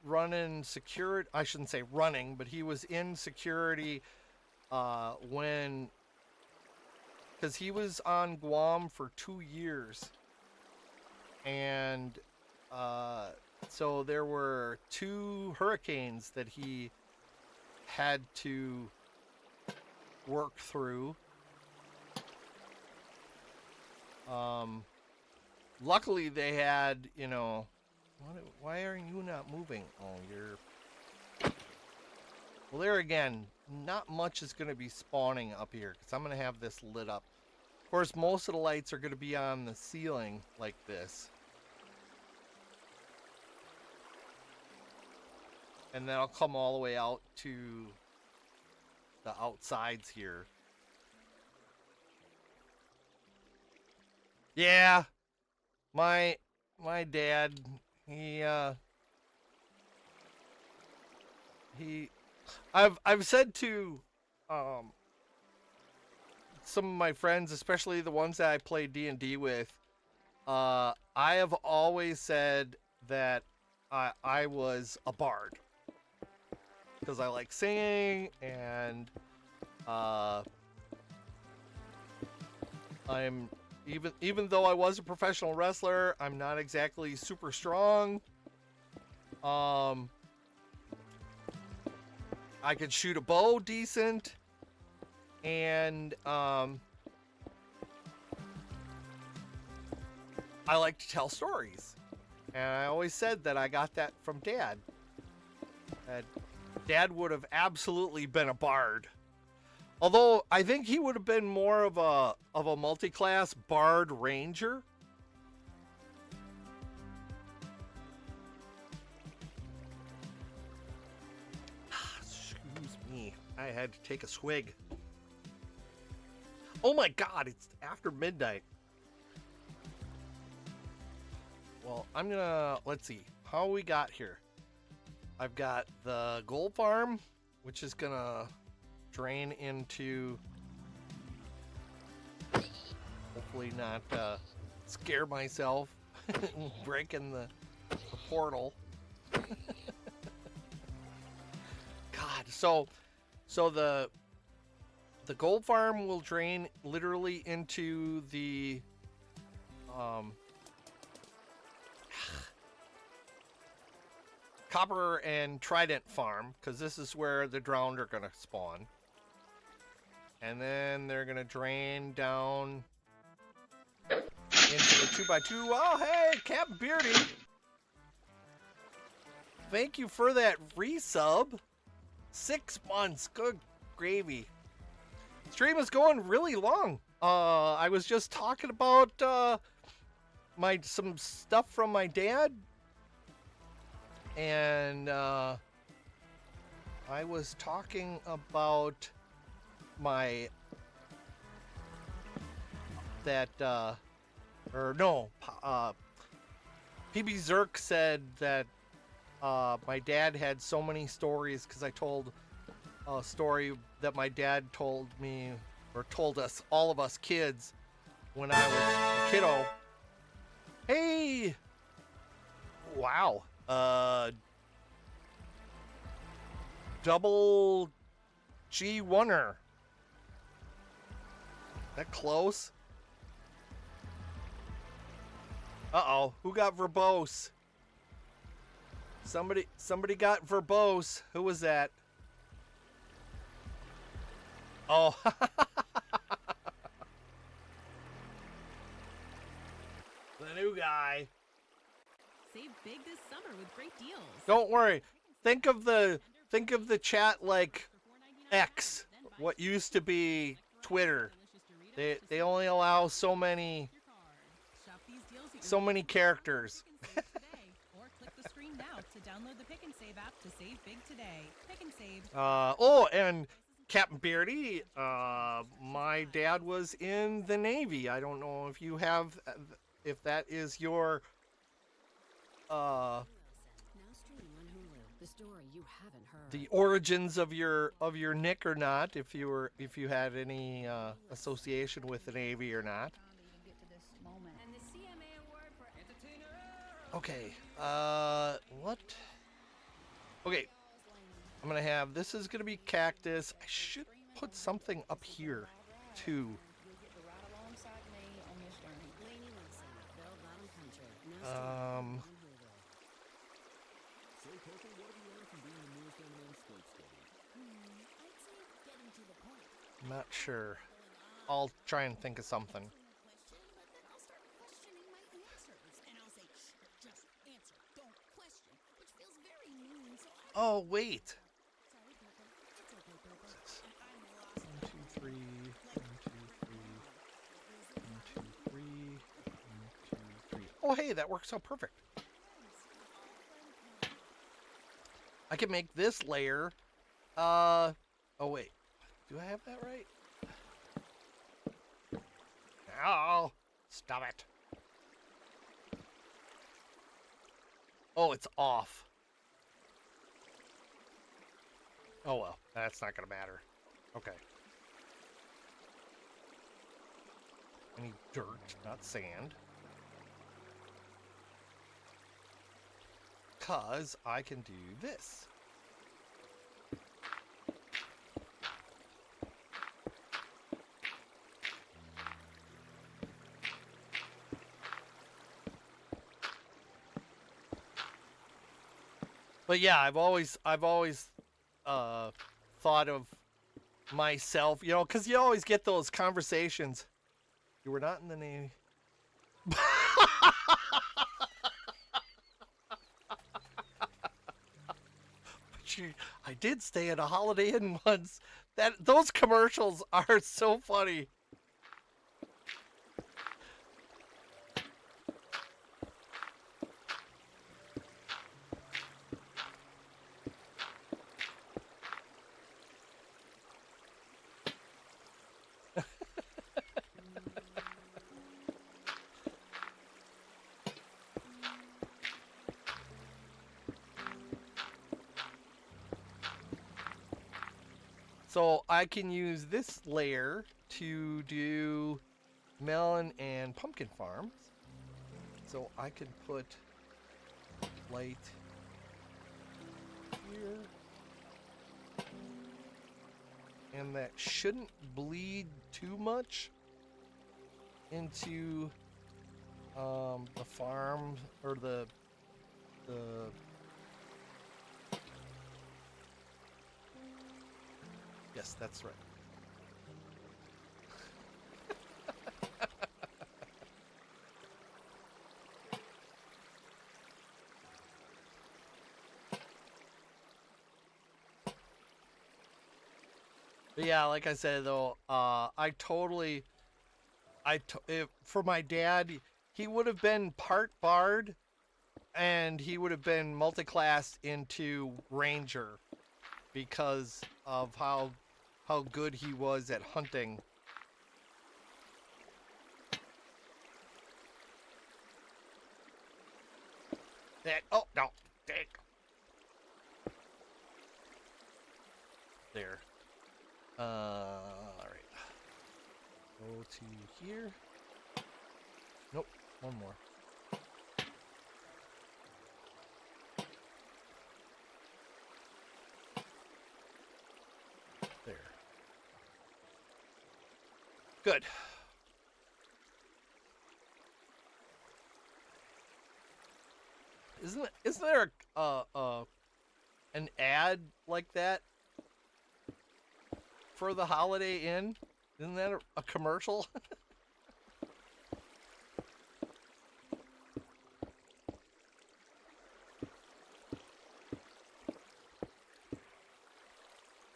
running security. I shouldn't say running, but he was in security when... Because he was on Guam for 2 years. And so there were 2 hurricanes that he had to work through. Luckily they had, why are you not moving? Oh, you're... Well, there again, not much is going to be spawning up here because I'm going to have this lit up. Of course, most of the lights are going to be on the ceiling like this. And then I'll come all the way out to the outsides here. Yeah, my dad, I've said to some of my friends, especially the ones that I play D&D with, I have always said that I was a bard because I like singing, and I'm even though I was a professional wrestler, I'm not exactly super strong. I could shoot a bow decent, and I like to tell stories. And I always said that I got that from Dad. That Dad would have absolutely been a bard. Although I think he would have been more of a multi-class bard ranger. Excuse me, I had to take a swig. Oh my God, it's after midnight. Well, I'm gonna, let's see, how we got here. I've got the gold farm, which is gonna drain into, hopefully not scare myself breaking the portal. God, so the gold farm will drain literally into the copper and trident farm, because this is where the drowned are gonna spawn. And then they're gonna drain down into the 2x2. Oh, hey, Captain Beardy. Thank you for that resub. 6 months. Good gravy. Stream is going really long. I was just talking about some stuff from my dad. And I was talking about PB Zerk said that my dad had so many stories, because I told a story that my dad told me, or told us, all of us kids, when I was a kiddo. Hey! Wow. Double G1er. That close? Uh-oh. Who got verbose? Somebody got verbose. Who was that? Oh. The new guy. Save big this summer with great deals. Don't worry. Think of the chat like X, what used to be Twitter. They only allow so many characters. Or click the screen now to download the Pick and Save app to save big today. Pick and Save. Oh, and Captain Beardy, my dad was in the Navy. I don't know if you have, if that is your the origins of your nick or not, if you had any association with the Navy or not. Okay, what? Okay, I'm gonna have, this is gonna be cactus. I should put something up here too. I'm not sure. I'll try and think of something. Oh, wait. 1, 2, 3, 1, 2, 3, 1, 2, 3, 1, 2, 3. Oh, hey, that works out perfect. I can make this layer. Oh, wait. Do I have that right? Oh, stop it. Oh, it's off. Oh, well, that's not going to matter. Okay. I need dirt, not sand. 'Cause I can do this. But yeah, I've always thought of myself, you know, because you always get those conversations. You were not in the Navy. I did stay at a Holiday Inn once. Those commercials are so funny. So I can use this layer to do melon and pumpkin farms. So I can put light here. And that shouldn't bleed too much into the farm or the yes, that's right. But yeah, like I said though, for my dad, he would have been part bard, and he would have been multi-classed into ranger because of how good he was at hunting. Oh no, dang. There. All right. Go to here. Nope, one more. There. Good. Isn't there an ad like that for the Holiday Inn? Isn't that a commercial?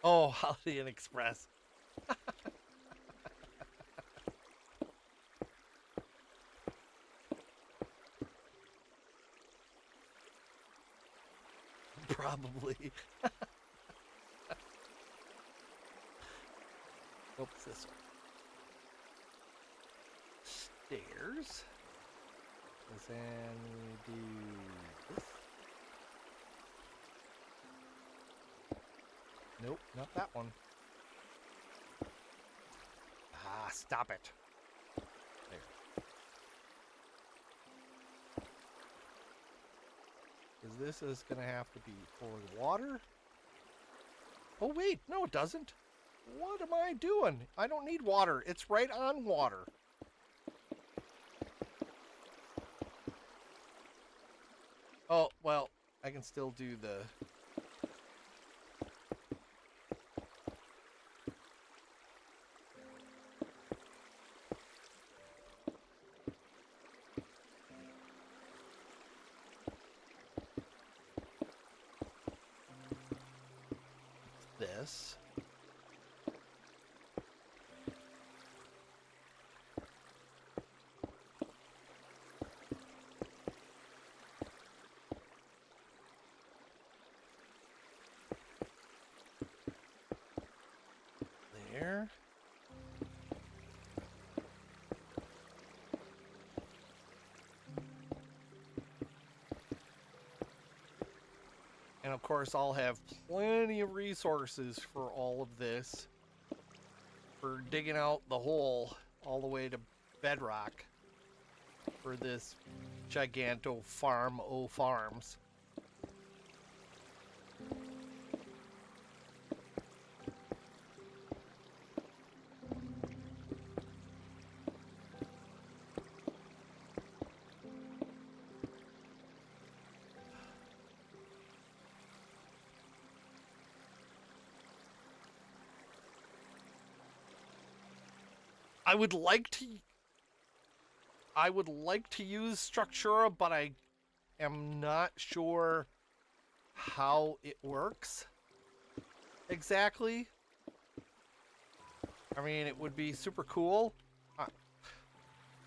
Oh, Holiday Inn Express. Probably. Oops, this one. Stairs. And then we do this. Nope, not that one. Ah, stop it. There. Because this is going to have to be for the water. Oh, wait. No, it doesn't. What am I doing? I don't need water. It's right on water. Oh, well, I can still do the... this. There. And of course, I'll have plenty of resources for all of this. For digging out the hole all the way to bedrock. For this giganto farm o' farms. I would like to use Structura, but I am not sure how it works exactly. I mean, it would be super cool.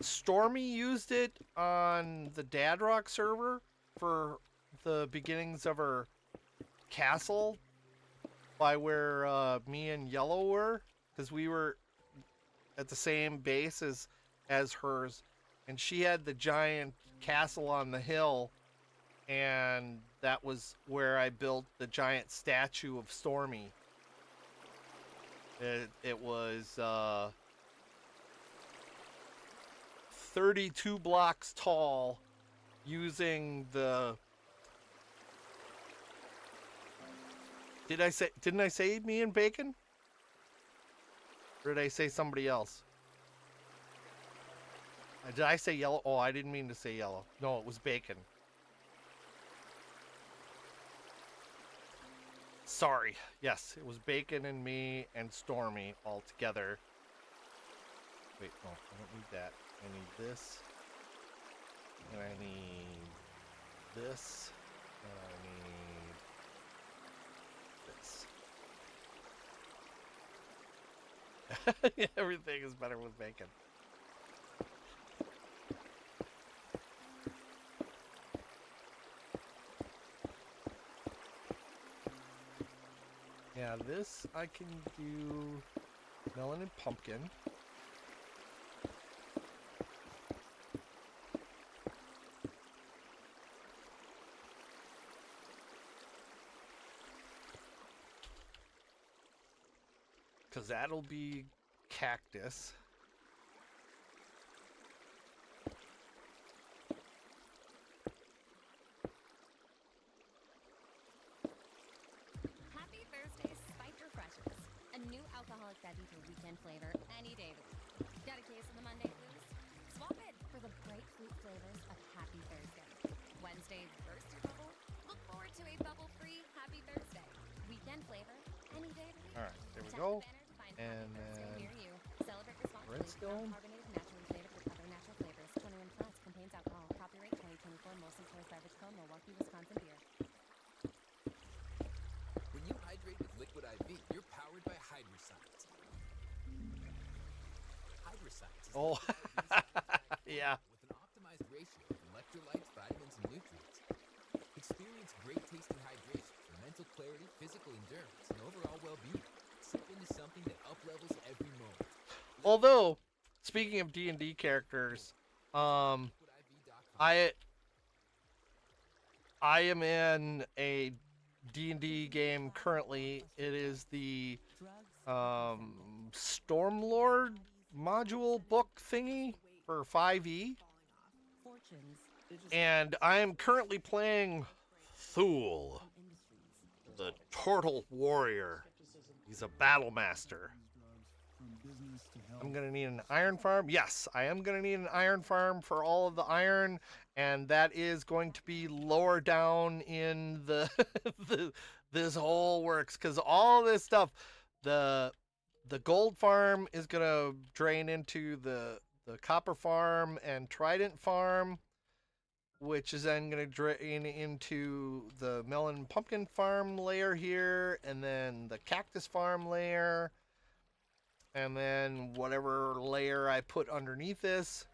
Stormy used it on the Dadrock server for the beginnings of her castle by where me and Yellow were, because we were at the same base as hers, and she had the giant castle on the hill, and that was where I built the giant statue of Stormy. It was 32 blocks tall, using the Didn't I say me and bacon? Or did I say somebody else? Did I say yellow? Oh, I didn't mean to say yellow. No, it was bacon. Sorry. Yes, it was bacon and me and Stormy all together. Wait, no, I don't need that. I need this. And I need this. And I need this. Everything is better with bacon. Yeah, this I can do melon and pumpkin. Because that'll be cactus. Happy Thursday Spiked Refreshers. A new alcoholic beverage for weekend flavor any day of the week. Got a case of the Monday blues? Swap it for the bright fruit flavors of Happy Thursday. Wednesday, burst your bubble? Look forward to a bubble-free Happy Thursday. Weekend flavor any day of the week. All right, there we Tap go. the banner to find And Happy Thursday then near you. Celebrate responsibly. Redstone. Non-carbonated, naturally flavored with other natural flavors. 21 plus contains alcohol. Copyright 2024. Molson Coors Beverage Co. Milwaukee, Wisconsin beer. When you hydrate with Liquid IV, you're powered by Hydroscience. Hydroscience is Oh, yeah. with an optimized ratio of electrolytes, vitamins, and nutrients. Experience great tasting hydration for mental clarity, physical endurance, and overall well-being. Sip into something that up-levels every moment. Although, speaking of D&D characters, I am in a D&D game currently. It is the Stormlord module book thingy for 5e. And I am currently playing Thule, the Turtle Warrior. He's a battle master. I'm going to need an iron farm. Yes, I am going to need an iron farm for all of the iron, and that is going to be lower down in the, this whole works, because all this stuff, the gold farm is going to drain into the copper farm and trident farm, which is then going to drain into the melon and pumpkin farm layer here, and then the cactus farm layer, and then whatever layer I put underneath this.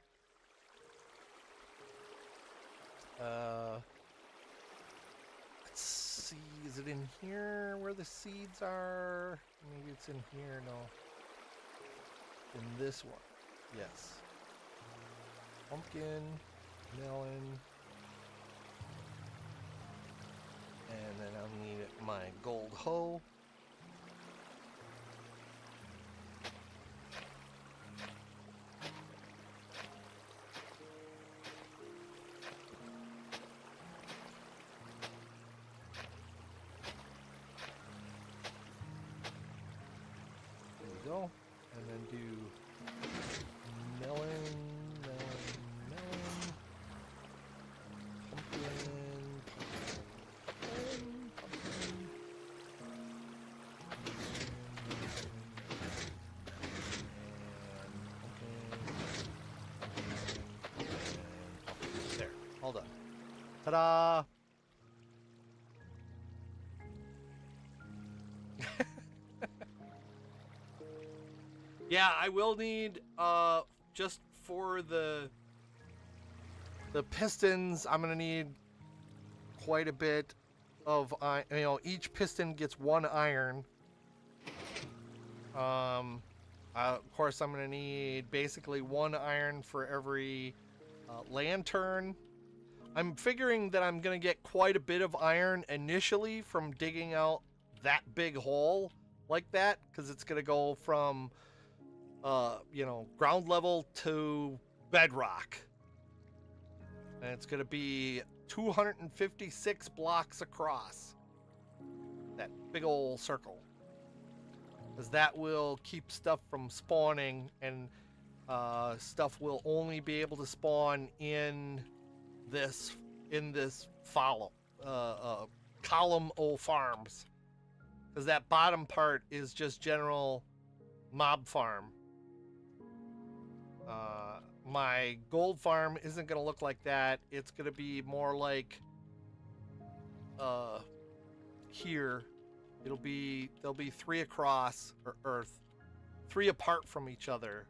Let's see, is it in here where the seeds are? Maybe it's in here, no. In this one, yes. Pumpkin, melon, and then I'll need my gold hoe. There we go. And then do melon, pumpkin, there, all done. Ta-da! Yeah, I will need just for the pistons, I'm gonna need quite a bit of each piston gets 1 iron. Of course, I'm gonna need basically 1 iron for every lantern. I'm figuring that I'm gonna get quite a bit of iron initially from digging out that big hole like that, because it's gonna go from ground level to bedrock. And it's going to be 256 blocks across. that big old circle, because that will keep stuff from spawning, and stuff will only be able to spawn in this follow column O farms, because that bottom part is just general mob farm. My gold farm isn't going to look like that. It's going to be more like here. There'll be 3 across Earth, 3 apart from each other,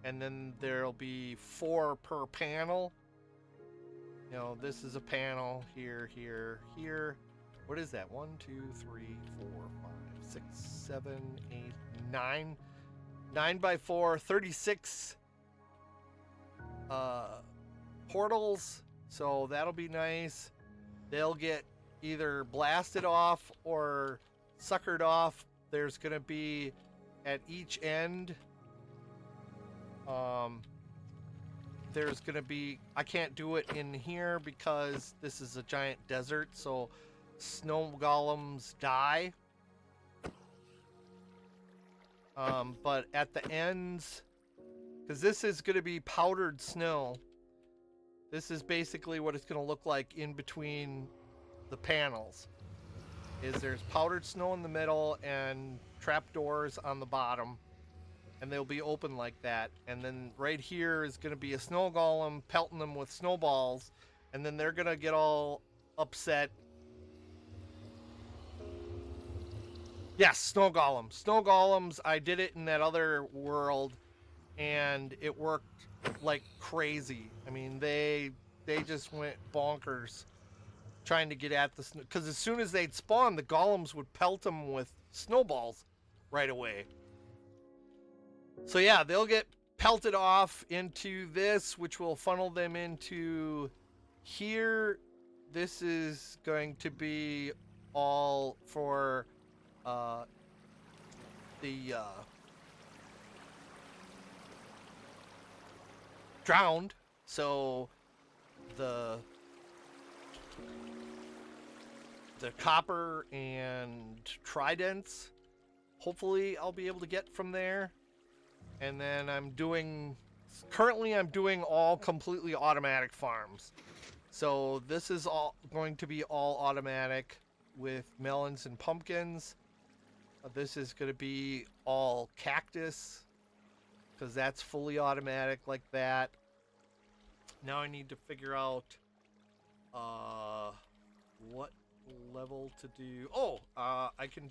and then there'll be 4 per panel. You know, this is a panel here, here, here. What is that? 1, 2, 3, 4, 5, 6, 7, 8, 9. 9 by 4, 36 portals. So that'll be nice. They'll get either blasted off or suckered off. There's gonna be at each end. There's gonna be, I can't do it in here because this is a giant desert, so snow golems die. But at the ends, because this is gonna be powdered snow, this is basically what it's gonna look like in between the panels. Is there's powdered snow in the middle and trapdoors on the bottom, and they'll be open like that. And then right here is going to be a snow golem pelting them with snowballs, and then they're going to get all upset. Yes, snow golems. Snow golems, I did it in that other world, and it worked like crazy. I mean, they just went bonkers trying to get at the snow, because as soon as they'd spawn, the golems would pelt them with snowballs right away. So yeah, they'll get pelted off into this, which will funnel them into here. This is going to be all for the drowned. So the copper and tridents, hopefully I'll be able to get from there. And then currently I'm doing all completely automatic farms. So this is all going to be all automatic with melons and pumpkins. This is going to be all cactus, because that's fully automatic like that. Now I need to figure out what level to do. I can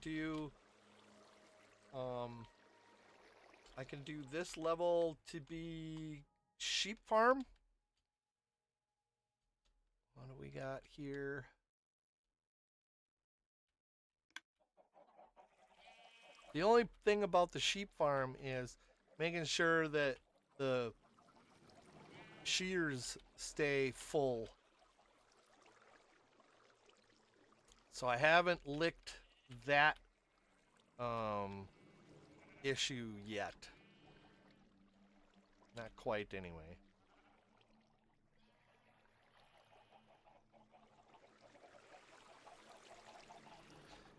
do this level to be sheep farm. What do we got here? The only thing about the sheep farm is making sure that the shears stay full. So I haven't licked that issue yet. Not quite, anyway.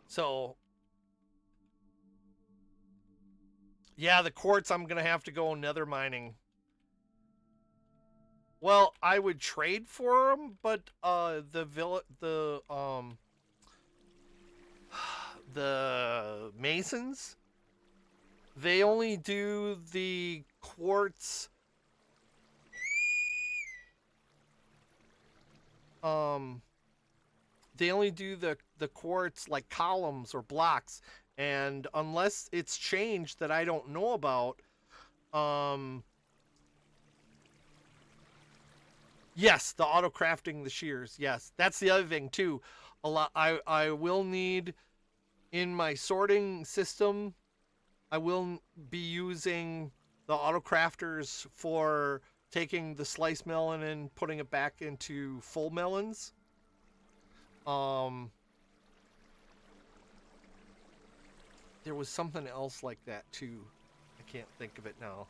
So yeah, the quartz, I'm gonna have to go nether mining. Well, I would trade for them, but the masons, they only do the quartz. They only do the quartz like columns or blocks, and unless it's changed that I don't know about, yes, the auto crafting the shears. Yes, that's the other thing too. A lot. I will need in my sorting system. I will be using the auto crafters for taking the sliced melon and putting it back into full melons. There was something else like that too. I can't think of it now.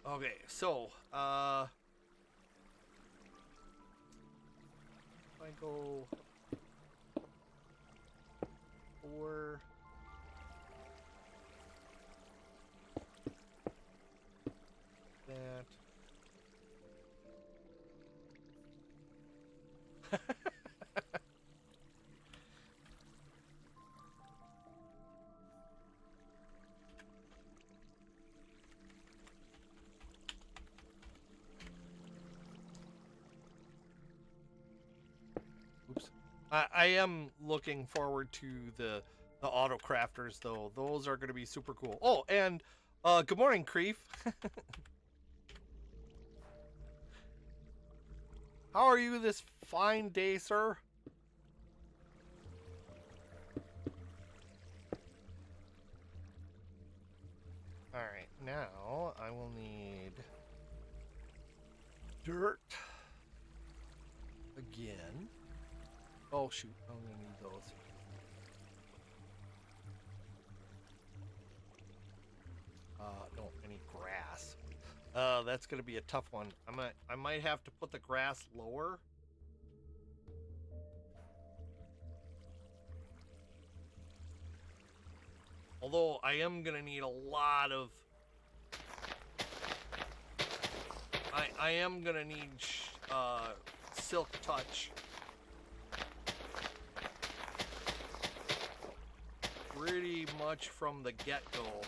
Okay, so I go 4. That. Oops. I am looking forward to the auto crafters though. Those are going to be super cool. Oh, and good morning, Creef. How are you this fine day, sir? All right, now I will need dirt again. Oh shoot, I'm gonna need those. No, I need grass. That's gonna be a tough one. I might have to put the grass lower. Although I am gonna need a lot of. I am gonna need silk touch. Pretty much from the get-go.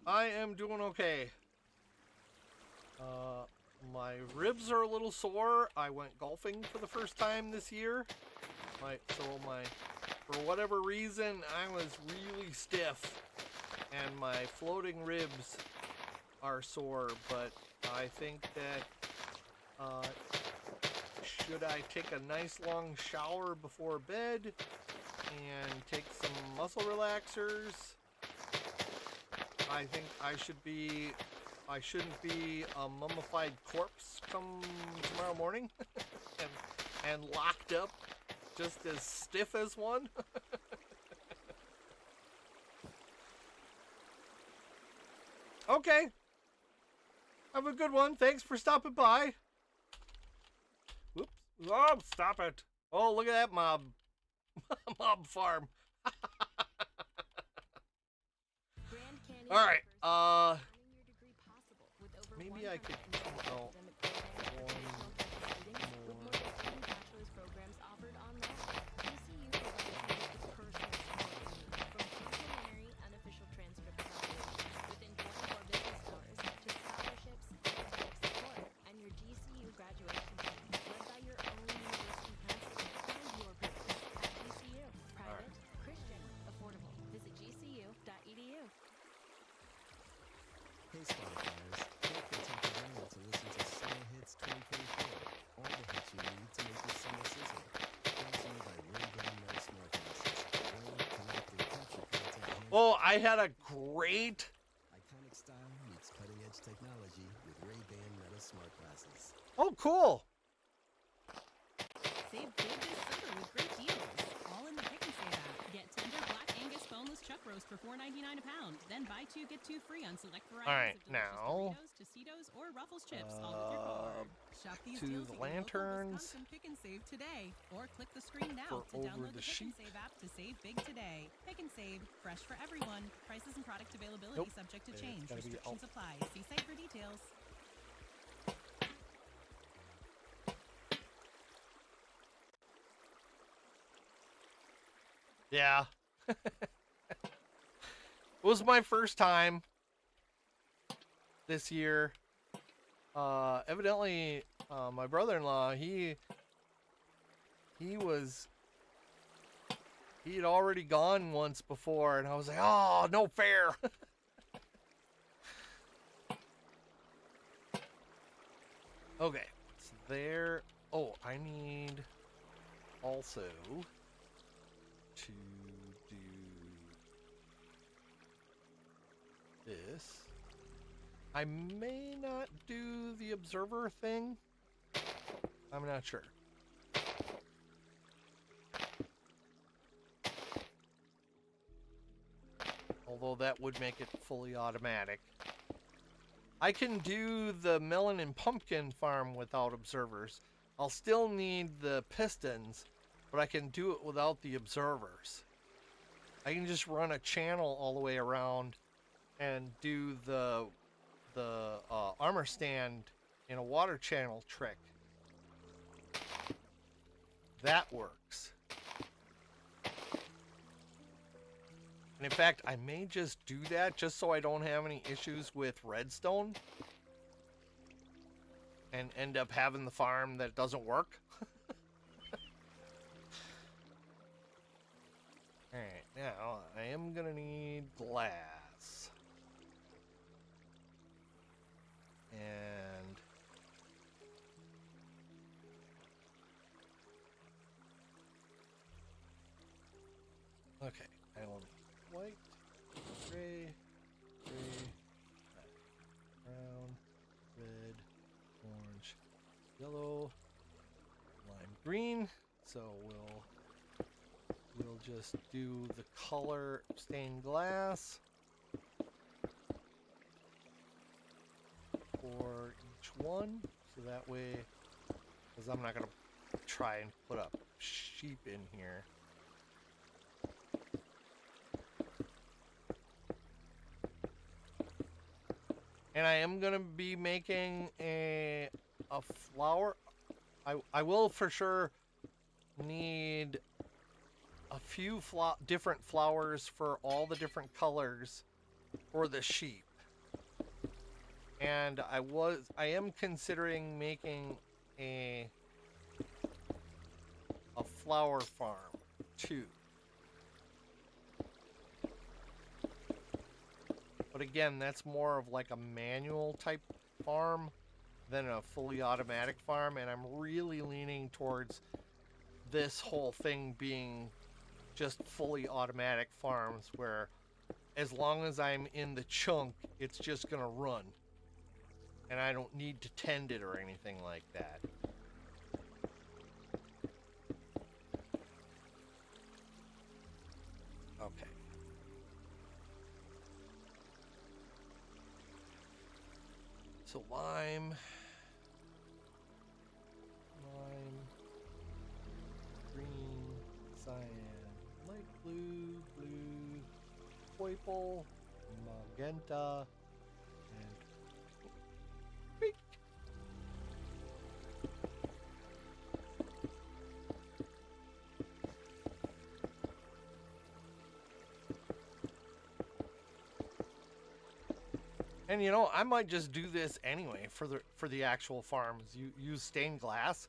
I am doing okay. My ribs are a little sore. I went golfing for the first time this year. For whatever reason, I was really stiff, and my floating ribs are sore. But I think that should I take a nice long shower before bed and take some muscle relaxers, I think I shouldn't be a mummified corpse come tomorrow morning and locked up just as stiff as one. Okay. Have a good one. Thanks for stopping by. Whoops. Oh, stop it. Oh, look at that mob. Mob farm. All right. Maybe I could come out Hey Spotifyers, click the top of the to listen to Summer Hits 2024. All the hits you need to make this summer sizzle. Brought to you by Ray-Ban Meta Smart Glasses. Ray connected country content. Oh, I had a great Iconic style meets cutting-edge technology with Ray-Ban Meta Smart Glasses. Oh, cool. Save big this summer with great deals. All in the Pick and Save app. Get tender Black Angus boneless chuck roast for $4.99 a pound. Then buy 2 get 2 free on select varieties All right, of delicious now Doritos, Tostitos, or Ruffles chips, all with your card. Shop these to deals the at your local lanterns. Wisconsin Pick and Save today, or click the screen now For to over download the the Pick sheep. and Save app to save big today. Pick and Save, fresh for everyone. Prices and product availability Nope. subject to It's change. gotta be Restrictions apply. See site for details. Yeah. It was my first time this year. Evidently, my brother-in-law, he was he had already gone once before, and I was like, oh, no fair. Okay, it's there. Oh, I need also to do this. I may not do the observer thing. I'm not sure. Although that would make it fully automatic. I can do the melon and pumpkin farm without observers. I'll still need the pistons, but I can do it without the observers. I can just run a channel all the way around and do the armor stand in a water channel trick. That works. And in fact, I may just do that just so I don't have any issues with redstone and end up having the farm that doesn't work. Alright, now I am gonna need glass. And okay, I will need white, gray, brown, red, orange, yellow, lime green. So we'll just do the color stained glass for each one. So that way, because I'm not gonna try and put up sheep in here. And I am gonna be making a flower. I will for sure need a few different flowers for all the different colors for the sheep. And I am considering making a flower farm too. But again, that's more of like a manual type farm than a fully automatic farm, and I'm really leaning towards this whole thing being just fully automatic farms where as long as I'm in the chunk, it's just gonna run. And I don't need to tend it or anything like that. Okay. So lime, green, cyan, light blue, purple, magenta, and pink. And you know, I might just do this anyway for the actual farms. You use stained glass.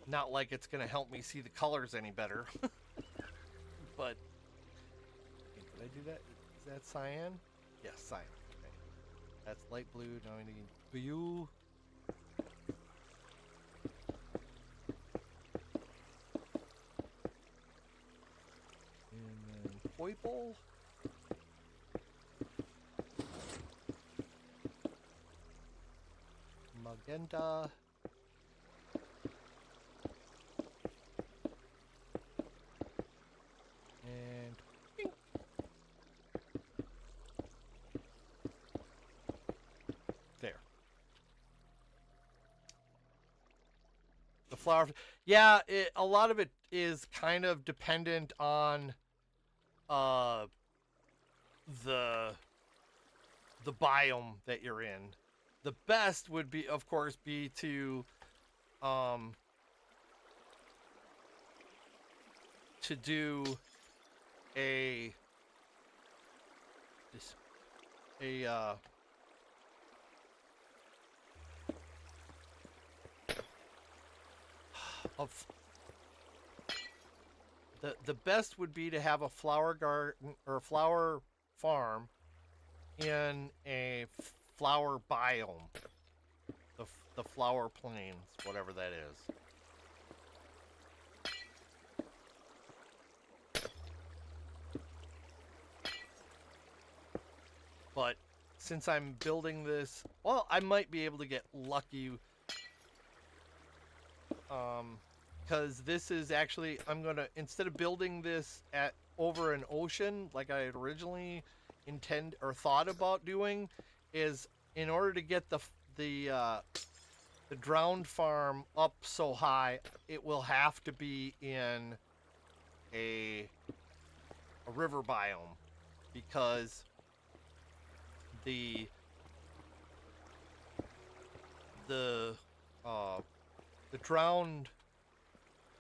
Not like it's gonna help me see the colors any better. But did I do that? Is that cyan? Yes, cyan. Okay. That's light blue. Now I need blue. And then purple. Magenta. And pink. There. The flower. Yeah, a lot of it is kind of dependent on the biome that you're in. The best would be, of course, be to do a the best would be to have a flower garden or a flower farm in a flower biome. The flower plains, whatever that is. But since I'm building this, well, I might be able to get lucky. Because this is actually, I'm gonna, instead of building this over an ocean like I had originally thought about doing, is in order to get the drowned farm up so high, it will have to be in a river biome, because the drowned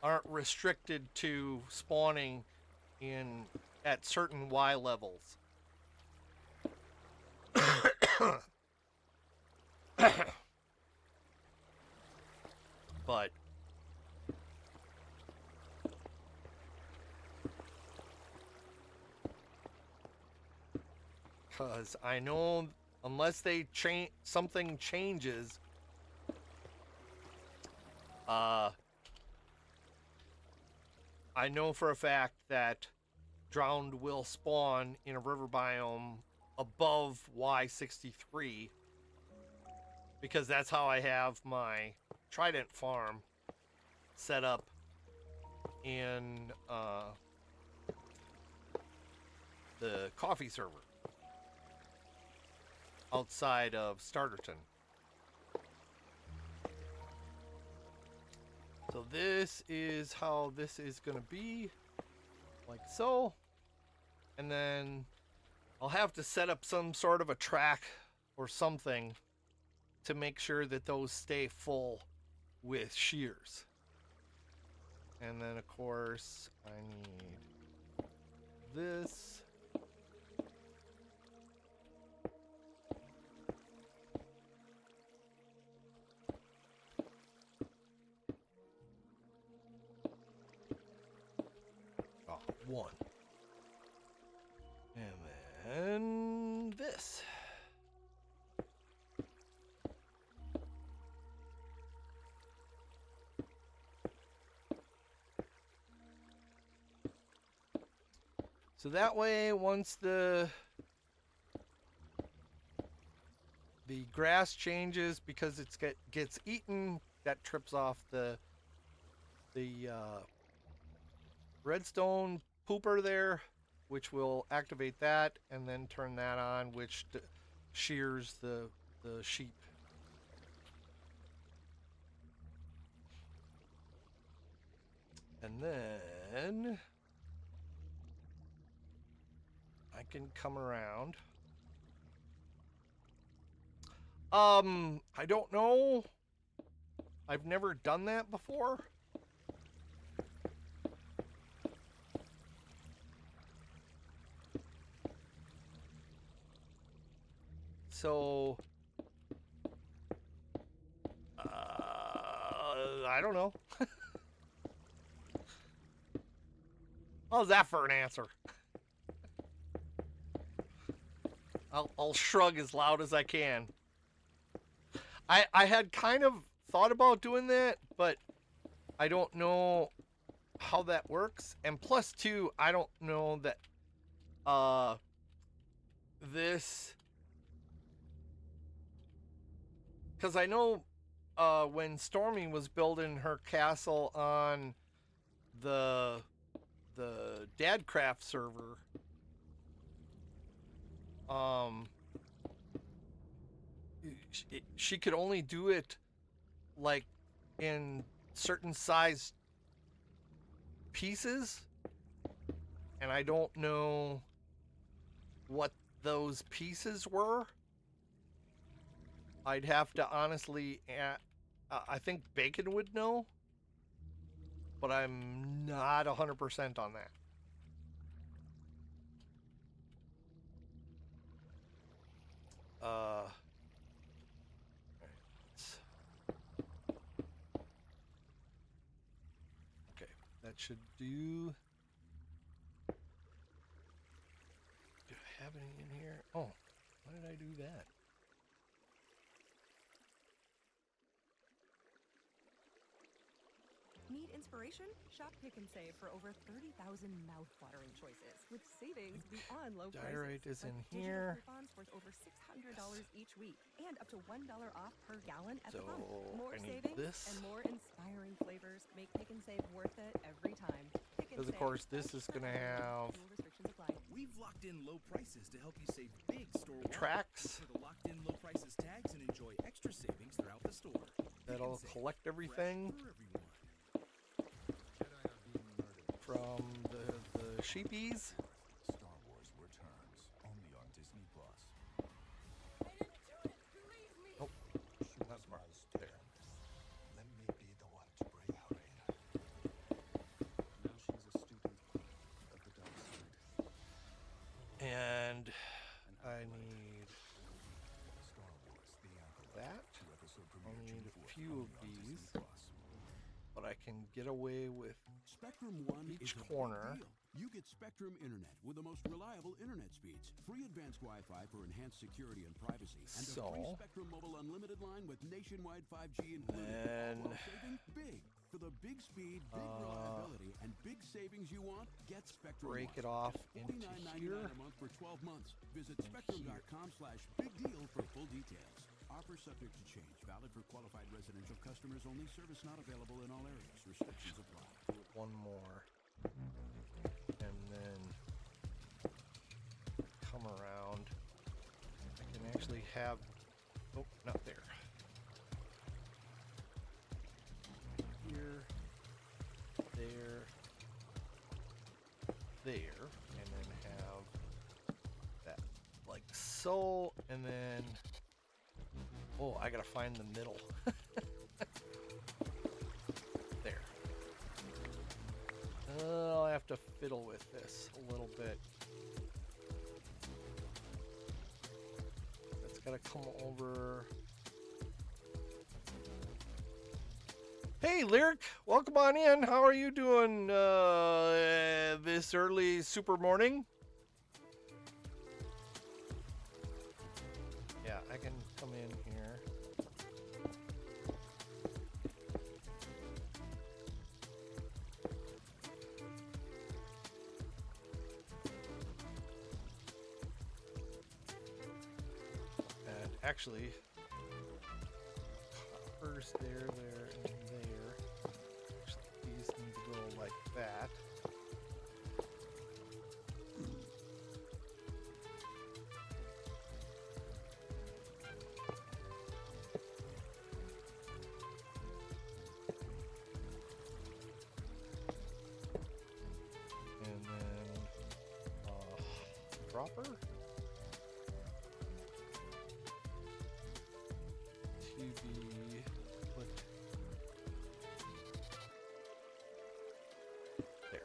aren't restricted to spawning at certain Y levels. But because I know unless they something changes, I know for a fact that drowned will spawn in a river biome above Y63, because that's how I have my Trident farm set up in the coffee server outside of Starterton. So this is how this is going to be, like so. And then I'll have to set up some sort of a track or something to make sure that those stay full with shears. And then of course I need this. One. And then this. So that way, once the grass changes, because it gets eaten, that trips off the redstone pooper there, which will activate that and then turn that on, which shears the sheep. And then I can come around. I don't know. I've never done that before. So, I don't know. How's that for an answer? I'll shrug as loud as I can. I had kind of thought about doing that, but I don't know how that works. And plus two, I don't know that this, because I know when Stormy was building her castle on the Dadcraft server, she could only do it like in certain size pieces, and I don't know what those pieces were. I'd have to honestly, I think Bacon would know, but I'm not 100% on that. Okay, that should do have any in here? Oh, why did I do that? Need inspiration? Shop Pick and Save for over 30,000 mouth-watering choices with savings beyond low prices. Diorite is in like here. digital coupons worth over $600 each week and up to $1 off per gallon at the So, pump. More I need savings this. and more inspiring flavors make Pick and Save worth it every time. Pick and Because of Save. course this is gonna have Fuel restrictions apply. We've locked in low prices to help you save big store-wide. tracks. For the locked-in low prices tags and enjoy extra savings throughout the store. That'll collect everything from the sheepies. Star Wars returns only on Disney Plus. Oh, not smart. There. Let me be the one to bring her in. Now she's a student of the dark side. And I need Star Wars The Acolyte. that. Two-episode I'll premiere need June a 4th, few of only on Disney these. Plus. But I can get away with Spectrum One each is a big corner. deal. You get Spectrum Internet with the most reliable internet speeds, free advanced Wi-Fi for enhanced security and privacy, and a free So- Spectrum Mobile Unlimited line with nationwide 5G included. Then- While saving big. For the big speed, big reliability, and big savings you want, get Spectrum break One. it off Just into $49.99 here. a month for 12 months. Visit spectrum.com/big deal for full details. Offer subject to change. Valid for qualified residential customers only. Service not available in all areas. Restrictions apply. One more. And then come around. I can actually have, oh, not there. Here, there, there, and then have that like so, and then, oh, I gotta find the middle. There. I'll have to fiddle with this a little bit. That's gotta come over. Hey, Lyric, welcome on in. How are you doing this early super morning? Yeah, I can come in here. And actually, copper's there, and there. Actually, these need to go like that. And then dropper. TV put there.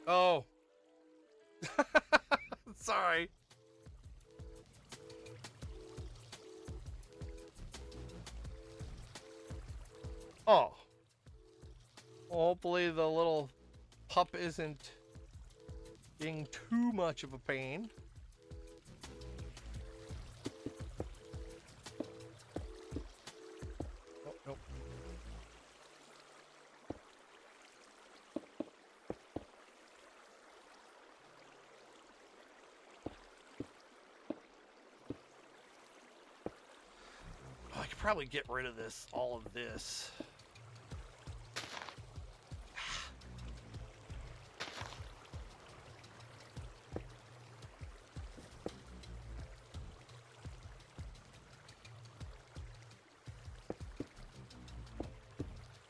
Oh. Sorry. Oh. Hopefully the little pup isn't being too much of a pain. Oh, nope. Oh, I could probably get rid of this, all of this.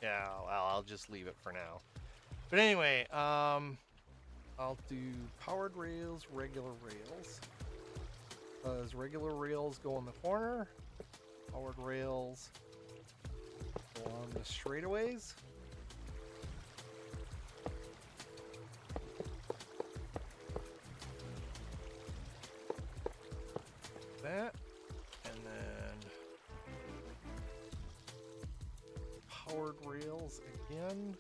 Yeah, well, I'll just leave it for now. But anyway, I'll do powered rails, regular rails. Because regular rails go in the corner, powered rails go on the straightaways. That, and then powered rails again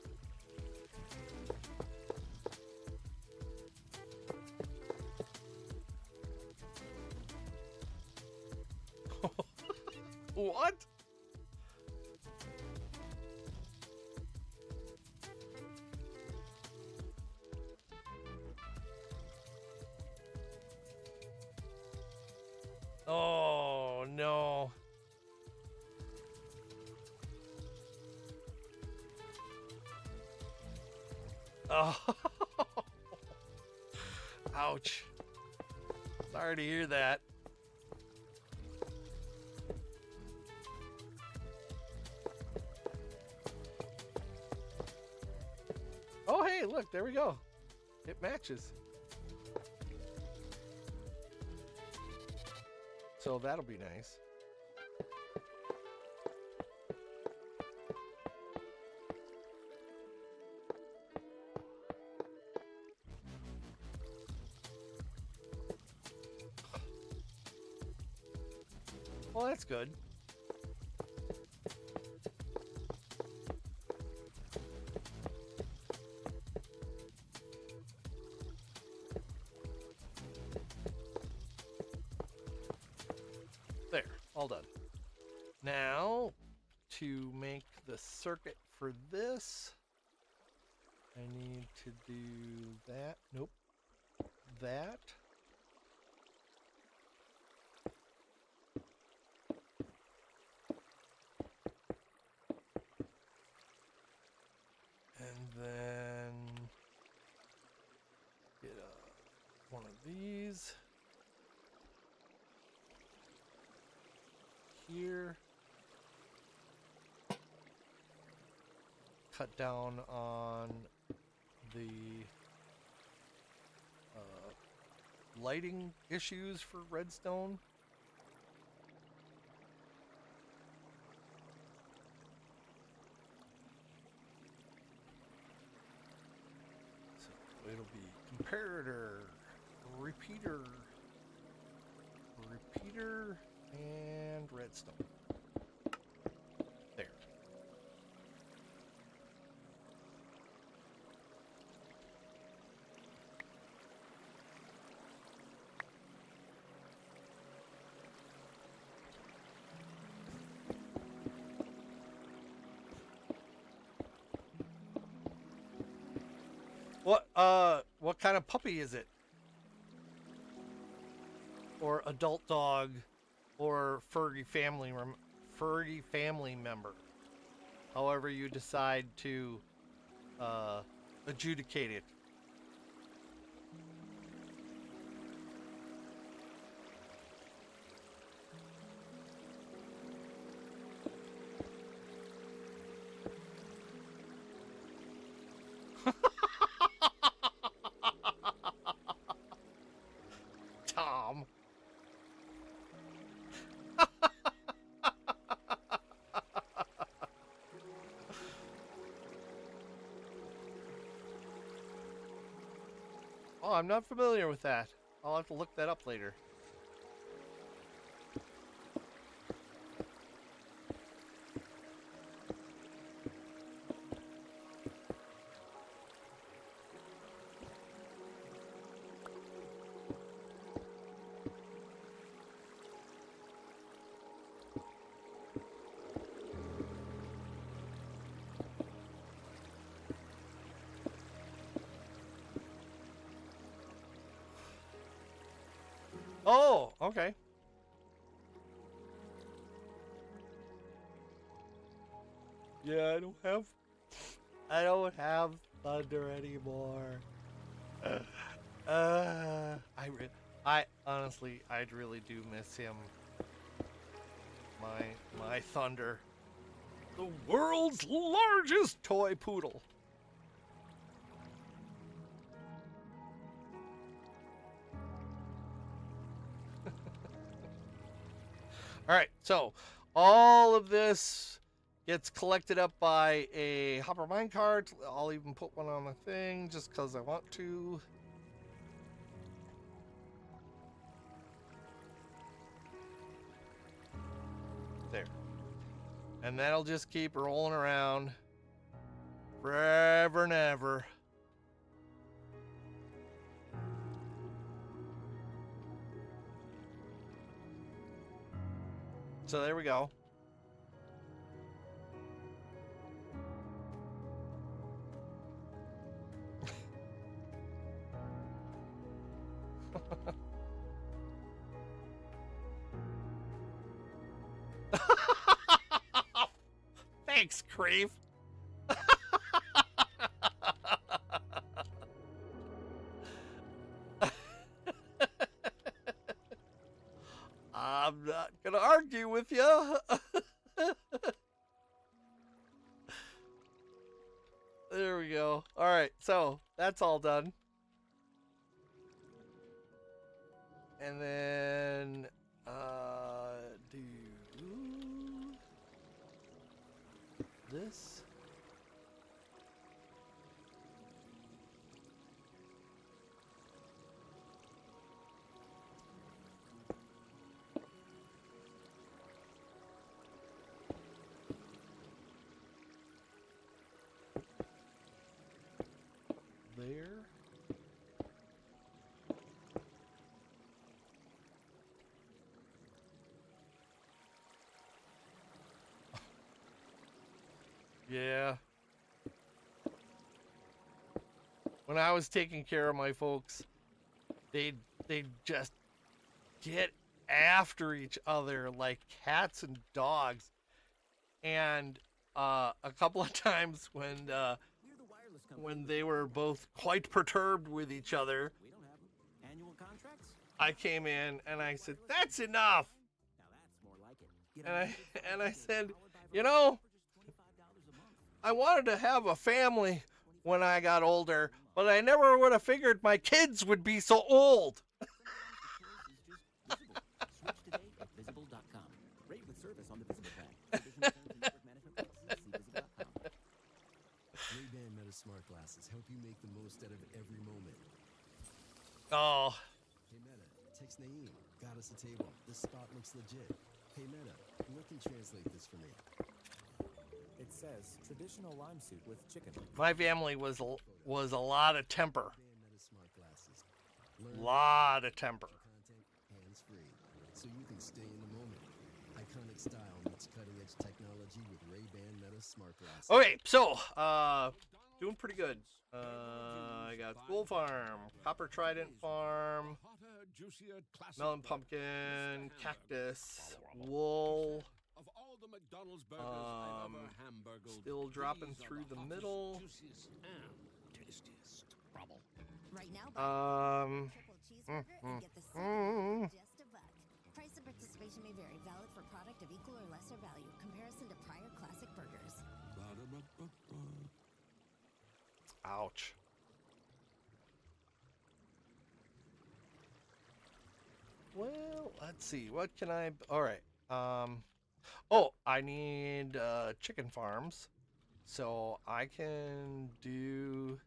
What? Oh, no. Oh. Ouch. Sorry to hear that. Oh, hey, look, there we go. It matches. So that'll be nice. Well, that's good. There, all done. Now, to make the circuit for this, I need to do that. Nope. That. And then get one of these here. Cut down on the lighting issues for redstone. So it'll be comparator, repeater, and redstone. There. What kind of puppy is it? Or adult dog, or furry family member. However you decide to adjudicate it. Tom. Oh, I'm not familiar with that. I'll have to look that up later. Oh, okay. Yeah, I don't have thunder anymore. I honestly, I really do miss him. My thunder. The world's largest toy poodle. All right, so all of this gets collected up by a hopper minecart. I'll even put one on the thing just because I want to. There. And that'll just keep rolling around forever and ever. So there we go. Thanks, Crave. I'm not gonna argue with you. There we go. All right, so that's all done. And then do this. There. Yeah. When I was taking care of my folks, they'd just get after each other like cats and dogs. And a couple of times when they were both quite perturbed with each other, I came in and I said, "That's enough." And I said, "You know, I wanted to have a family when I got older, but I never would have figured my kids would be so old." Switch today at visible.com. Rate with service on the Visible plan. Additional terms and network management purposes, see visible.com. Ray-Ban Meta Smart Glasses help you make the most out of every moment. Oh. Hey Meta, text Naeem. Got us a table. This spot looks legit. Hey Meta, look and translate this for me. It says traditional lime soup with chicken. My family was a lot of temper. Meta Smart Glasses. Lot of temper. Content hands-free, so you can stay in the moment. Iconic style meets cutting-edge technology with Ray-Ban Meta Smart Glasses. Okay, so doing pretty good. I got School Farm, Copper Trident Farm, Melon Pumpkin, Cactus, Wool. Still dropping through the middle. Right now, triple cheeseburger and get the second just $1. Price and participation may vary. Valid for product of equal or lesser value. Comparison to prior classic burgers. Ouch. Well, let's see. What can I... All right. Oh, I need chicken farms. So I can do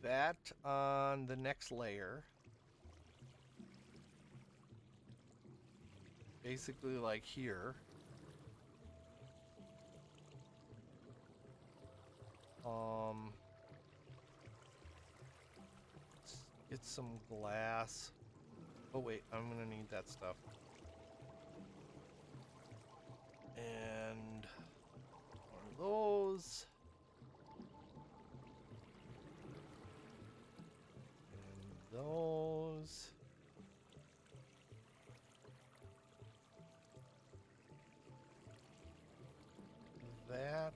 that on the next layer. Basically like here. Let's get some glass. Oh wait, I'm gonna need that stuff. And one of those. And those. That.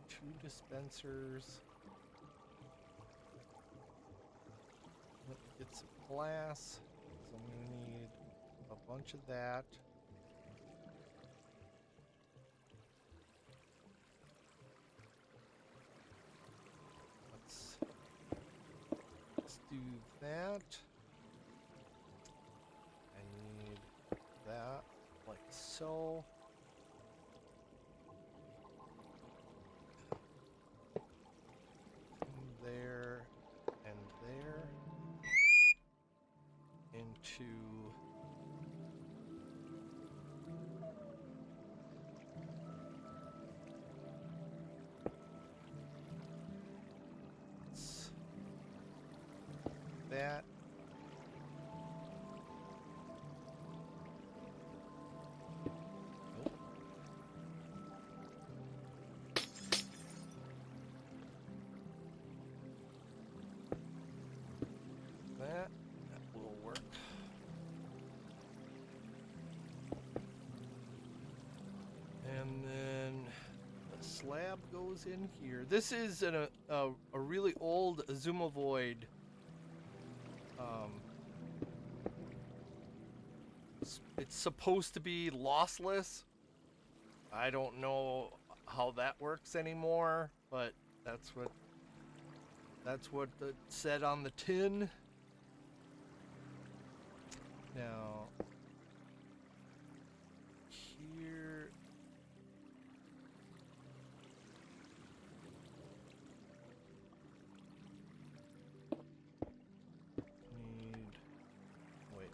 2 dispensers. Get some glass. So I'm gonna need a bunch of that. Let's do that. I need that like so. There and there into that. Nope. That will work. tab goes in here. This is a really old Azumavoid. It's supposed to be lossless. I don't know how that works anymore, but that's what it said on the tin. Now, here, wait.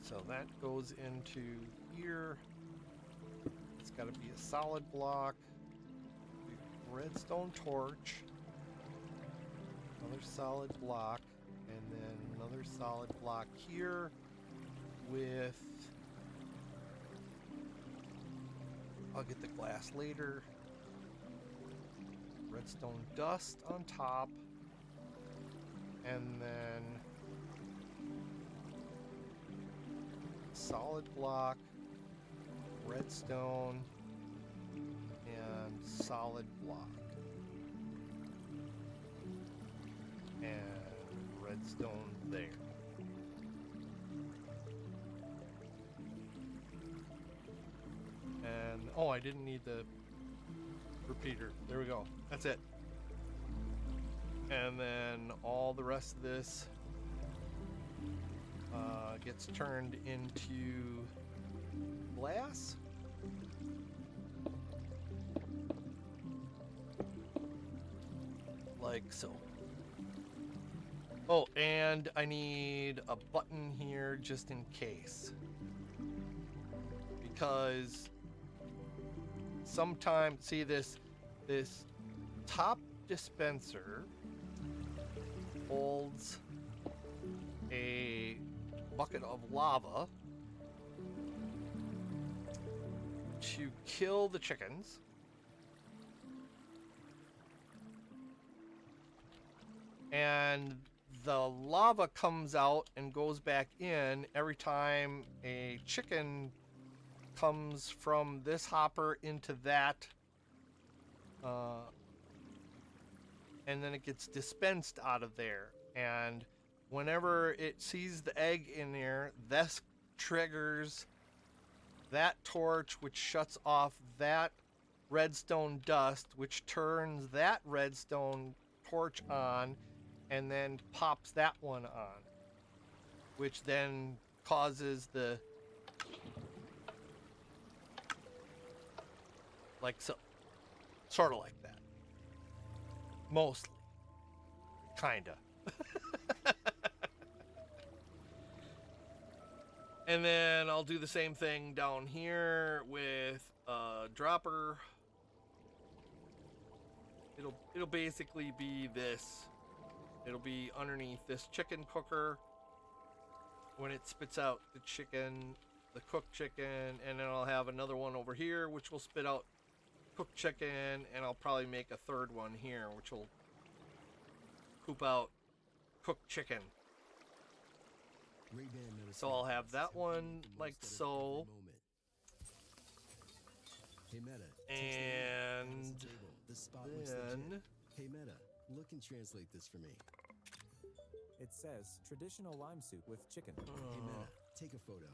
So that goes into here. It's got to be a solid block. Redstone torch. Another solid block. And then another solid block here with... I'll get the glass later. Redstone dust on top. And then... solid block, redstone, and solid block. And redstone there. And, oh, I didn't need the repeater. There we go. That's it. And then all the rest of this gets turned into glass. Like so. Oh, and I need a button here just in case. Because sometimes, see this top dispenser holds a bucket of lava to kill the chickens. And the lava comes out and goes back in every time a chicken comes from this hopper into that. And then it gets dispensed out of there. And whenever it sees the egg in there, this triggers that torch, which shuts off that redstone dust, which turns that redstone torch on, and then pops that one on, which then causes the, like so, sort of like that, mostly, kinda. And then I'll do the same thing down here with a dropper. It'll basically be this. It'll be underneath this chicken cooker when it spits out the chicken, the cooked chicken, and then I'll have another one over here which will spit out cooked chicken, and I'll probably make a third one here which will poop out cooked chicken. So I'll have that one like so. Hey Meta, and the spot looks legit. then Hey Meta, look and translate this for me. It says traditional lime soup with chicken. Hey Meta, take a photo.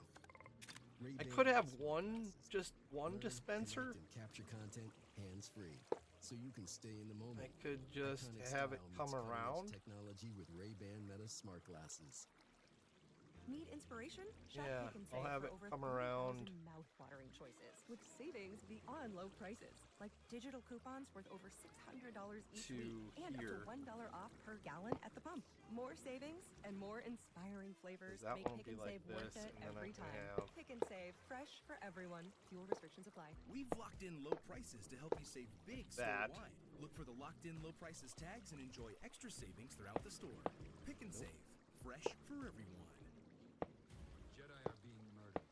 I could have just one dispenser. And capture content hands-free, so you can stay in the moment. I could just Iconic have it style come meets cutting-edge around. Technology with Ray-Ban Meta smart glasses. Need inspiration? Shop Yeah, Pick and I'll Save have for it over come 30,000 around. mouth-watering choices with savings beyond low prices, like digital coupons worth over $600 each To week and here. up to $1 off per gallon at the pump. More savings and more inspiring flavors That make one will Pick be and like Save worth this, it and then I every can time. have- Pick and Save, fresh for everyone. Fuel restrictions apply. We've locked in low prices to help you save big That. store-wide. Look for the locked in low prices tags and enjoy extra savings throughout the store. Pick and Save, fresh for everyone. Jedi are being murdered.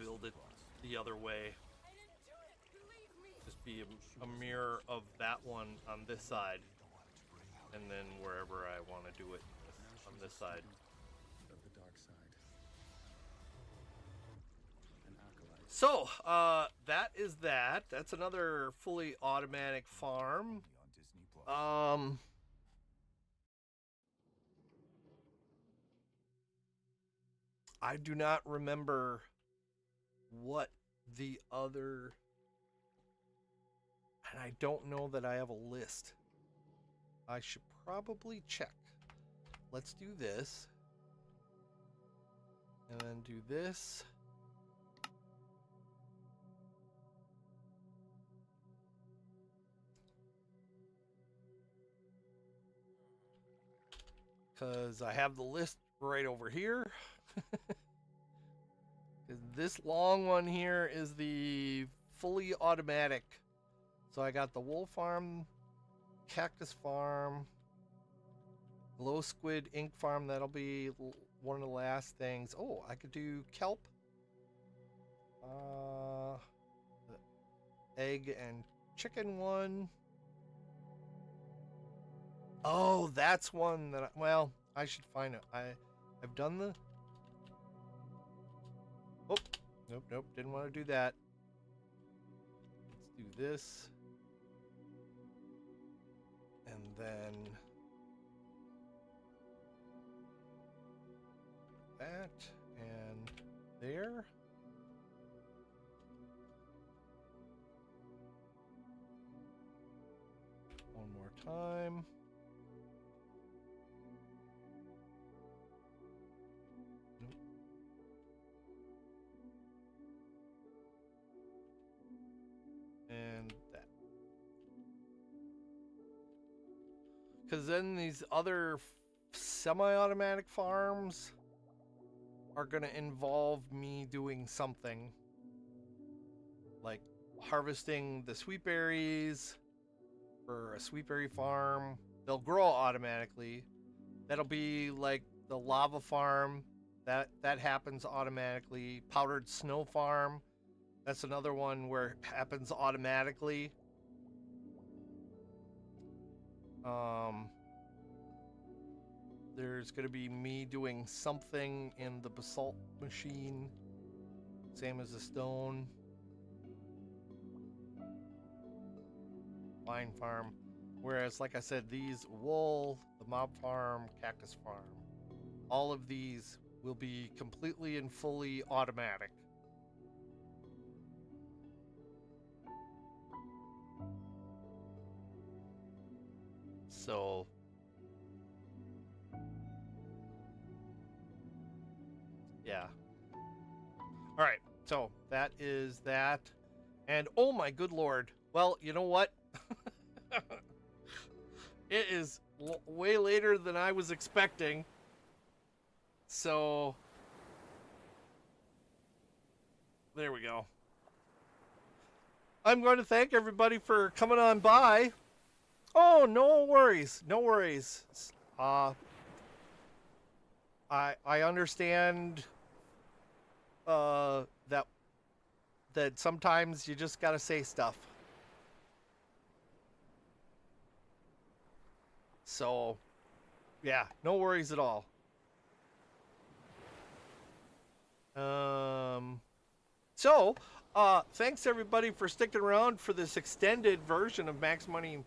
build it the other way. Just be a mirror of that one on this side, and then wherever I want to do it on this side. Of the dark side. An acolyte. So, that is that. That's another fully automatic farm. I do not remember what the other, and I don't know that I have a list. I should probably check. Let's do this, and then do this. Because I have the list right over here. This long one here is the fully automatic. So I got the wool farm, cactus farm, glow squid ink farm. That'll be one of the last things. Oh, I could do kelp, egg and chicken one. Oh, that's one that well, I should find it. I've done the. Oh, nope, didn't want to do that. Let's do this. And then that and there. One more time. And that. Because then these other semi-automatic farms are going to involve me doing something like harvesting the sweet berries for a sweet berry farm. They'll grow automatically. That'll be like the lava farm. That happens automatically. Powdered snow farm. That's another one where it happens automatically. There's going to be me doing something in the basalt machine. Same as the stone. Vine farm. Whereas, like I said, these wool, the mob farm, cactus farm, all of these will be completely and fully automatic. So, yeah. All right. So that is that. And oh my good Lord. Well, you know what? It is way later than I was expecting. So there we go. I'm going to thank everybody for coming on by. Oh, no worries. No worries. I understand that sometimes you just got to say stuff. So, yeah, no worries at all. So, thanks everybody for sticking around for this extended version of Max Money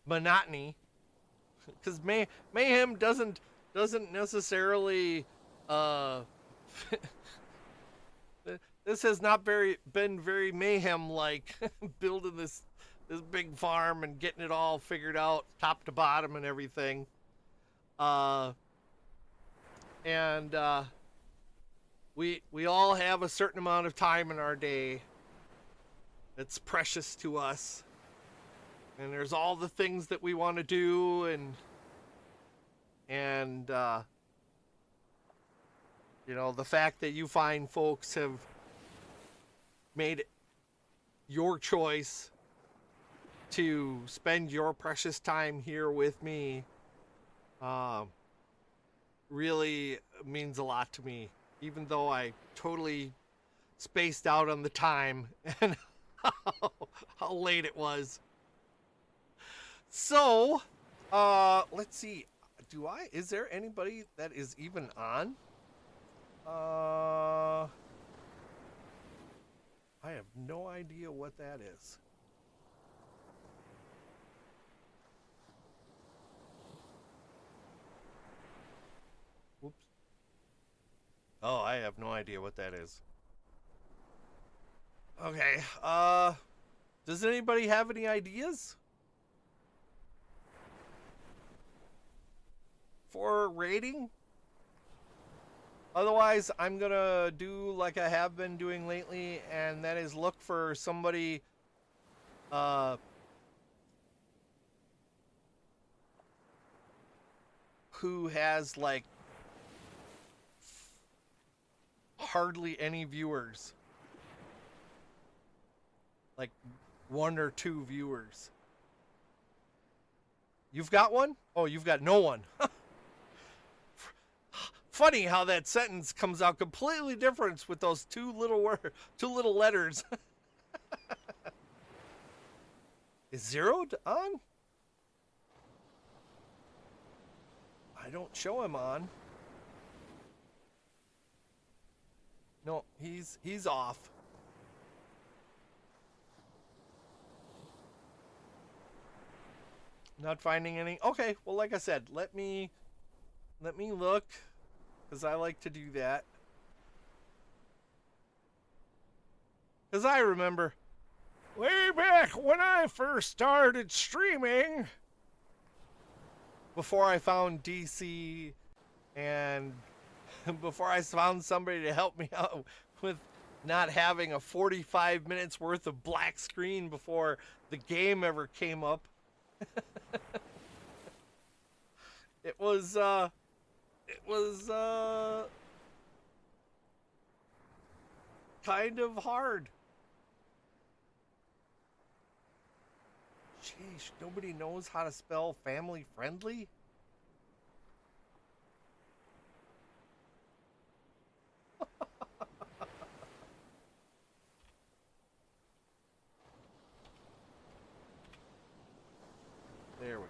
Monotony, because Mayhem doesn't necessarily this has not been very Mayhem like building this big farm and getting it all figured out top to bottom and everything. We all have a certain amount of time in our day that's precious to us. And there's all the things that we want to do and you know, the fact that you fine folks have made it your choice to spend your precious time here with me really means a lot to me. Even though I totally spaced out on the time and how late it was. So, let's see. Is there anybody that is even on? I have no idea what that is. Whoops. Oh, I have no idea what that is. Okay, does anybody have any ideas for rating? Otherwise, I'm gonna do like I have been doing lately, and that is look for somebody who has like hardly any viewers. Like 1 or 2 viewers. You've got one? Oh, you've got no one. Funny how that sentence comes out completely different with those two little letters. Is Zeroed on? I don't show him on. No, he's off. Not finding any. Okay, well, like I said, let me look, because I like to do that. Because I remember way back when I first started streaming, before I found DC and before I found somebody to help me out with not having a 45 minutes worth of black screen before the game ever came up. It was kind of hard. Sheesh, nobody knows how to spell family friendly? There we go.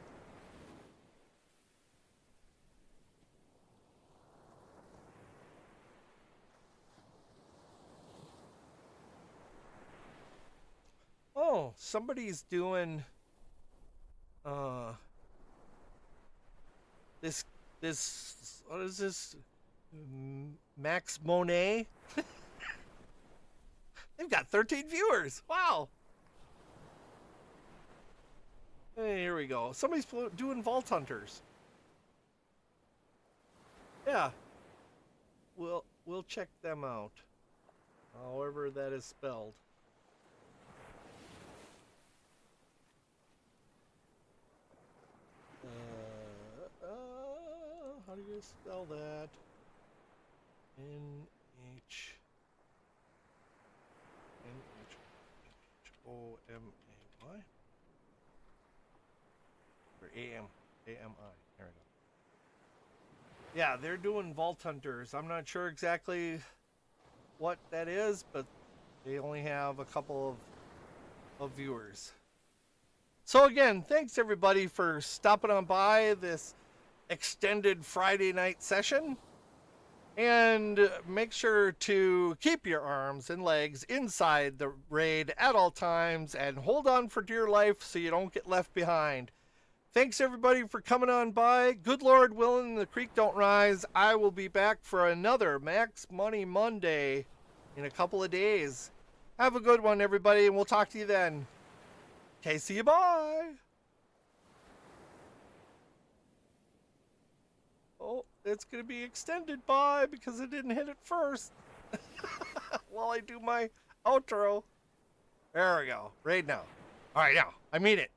Oh, somebody's doing this what is this? Max Monet? They've got 13 viewers. Wow. Hey, here we go. Somebody's doing Vault Hunters. Yeah. We'll check them out. However that is spelled. How do you spell that? N-H-O-M-A-Y? Or A-M-I. There we go. Yeah, they're doing Vault Hunters. I'm not sure exactly what that is, but they only have a couple of viewers. So again, thanks everybody for stopping on by this extended Friday night session. And make sure to keep your arms and legs inside the raid at all times and hold on for dear life so you don't get left behind. Thanks everybody for coming on by. Good Lord willing, the creek don't rise. I will be back for another Max Money Monday in a couple of days. Have a good one, everybody, and we'll talk to you then. Okay, see you, bye. Oh, it's going to be extended bye because I didn't hit it first. While I do my outro. There we go. Right now. All right, now. I mean it.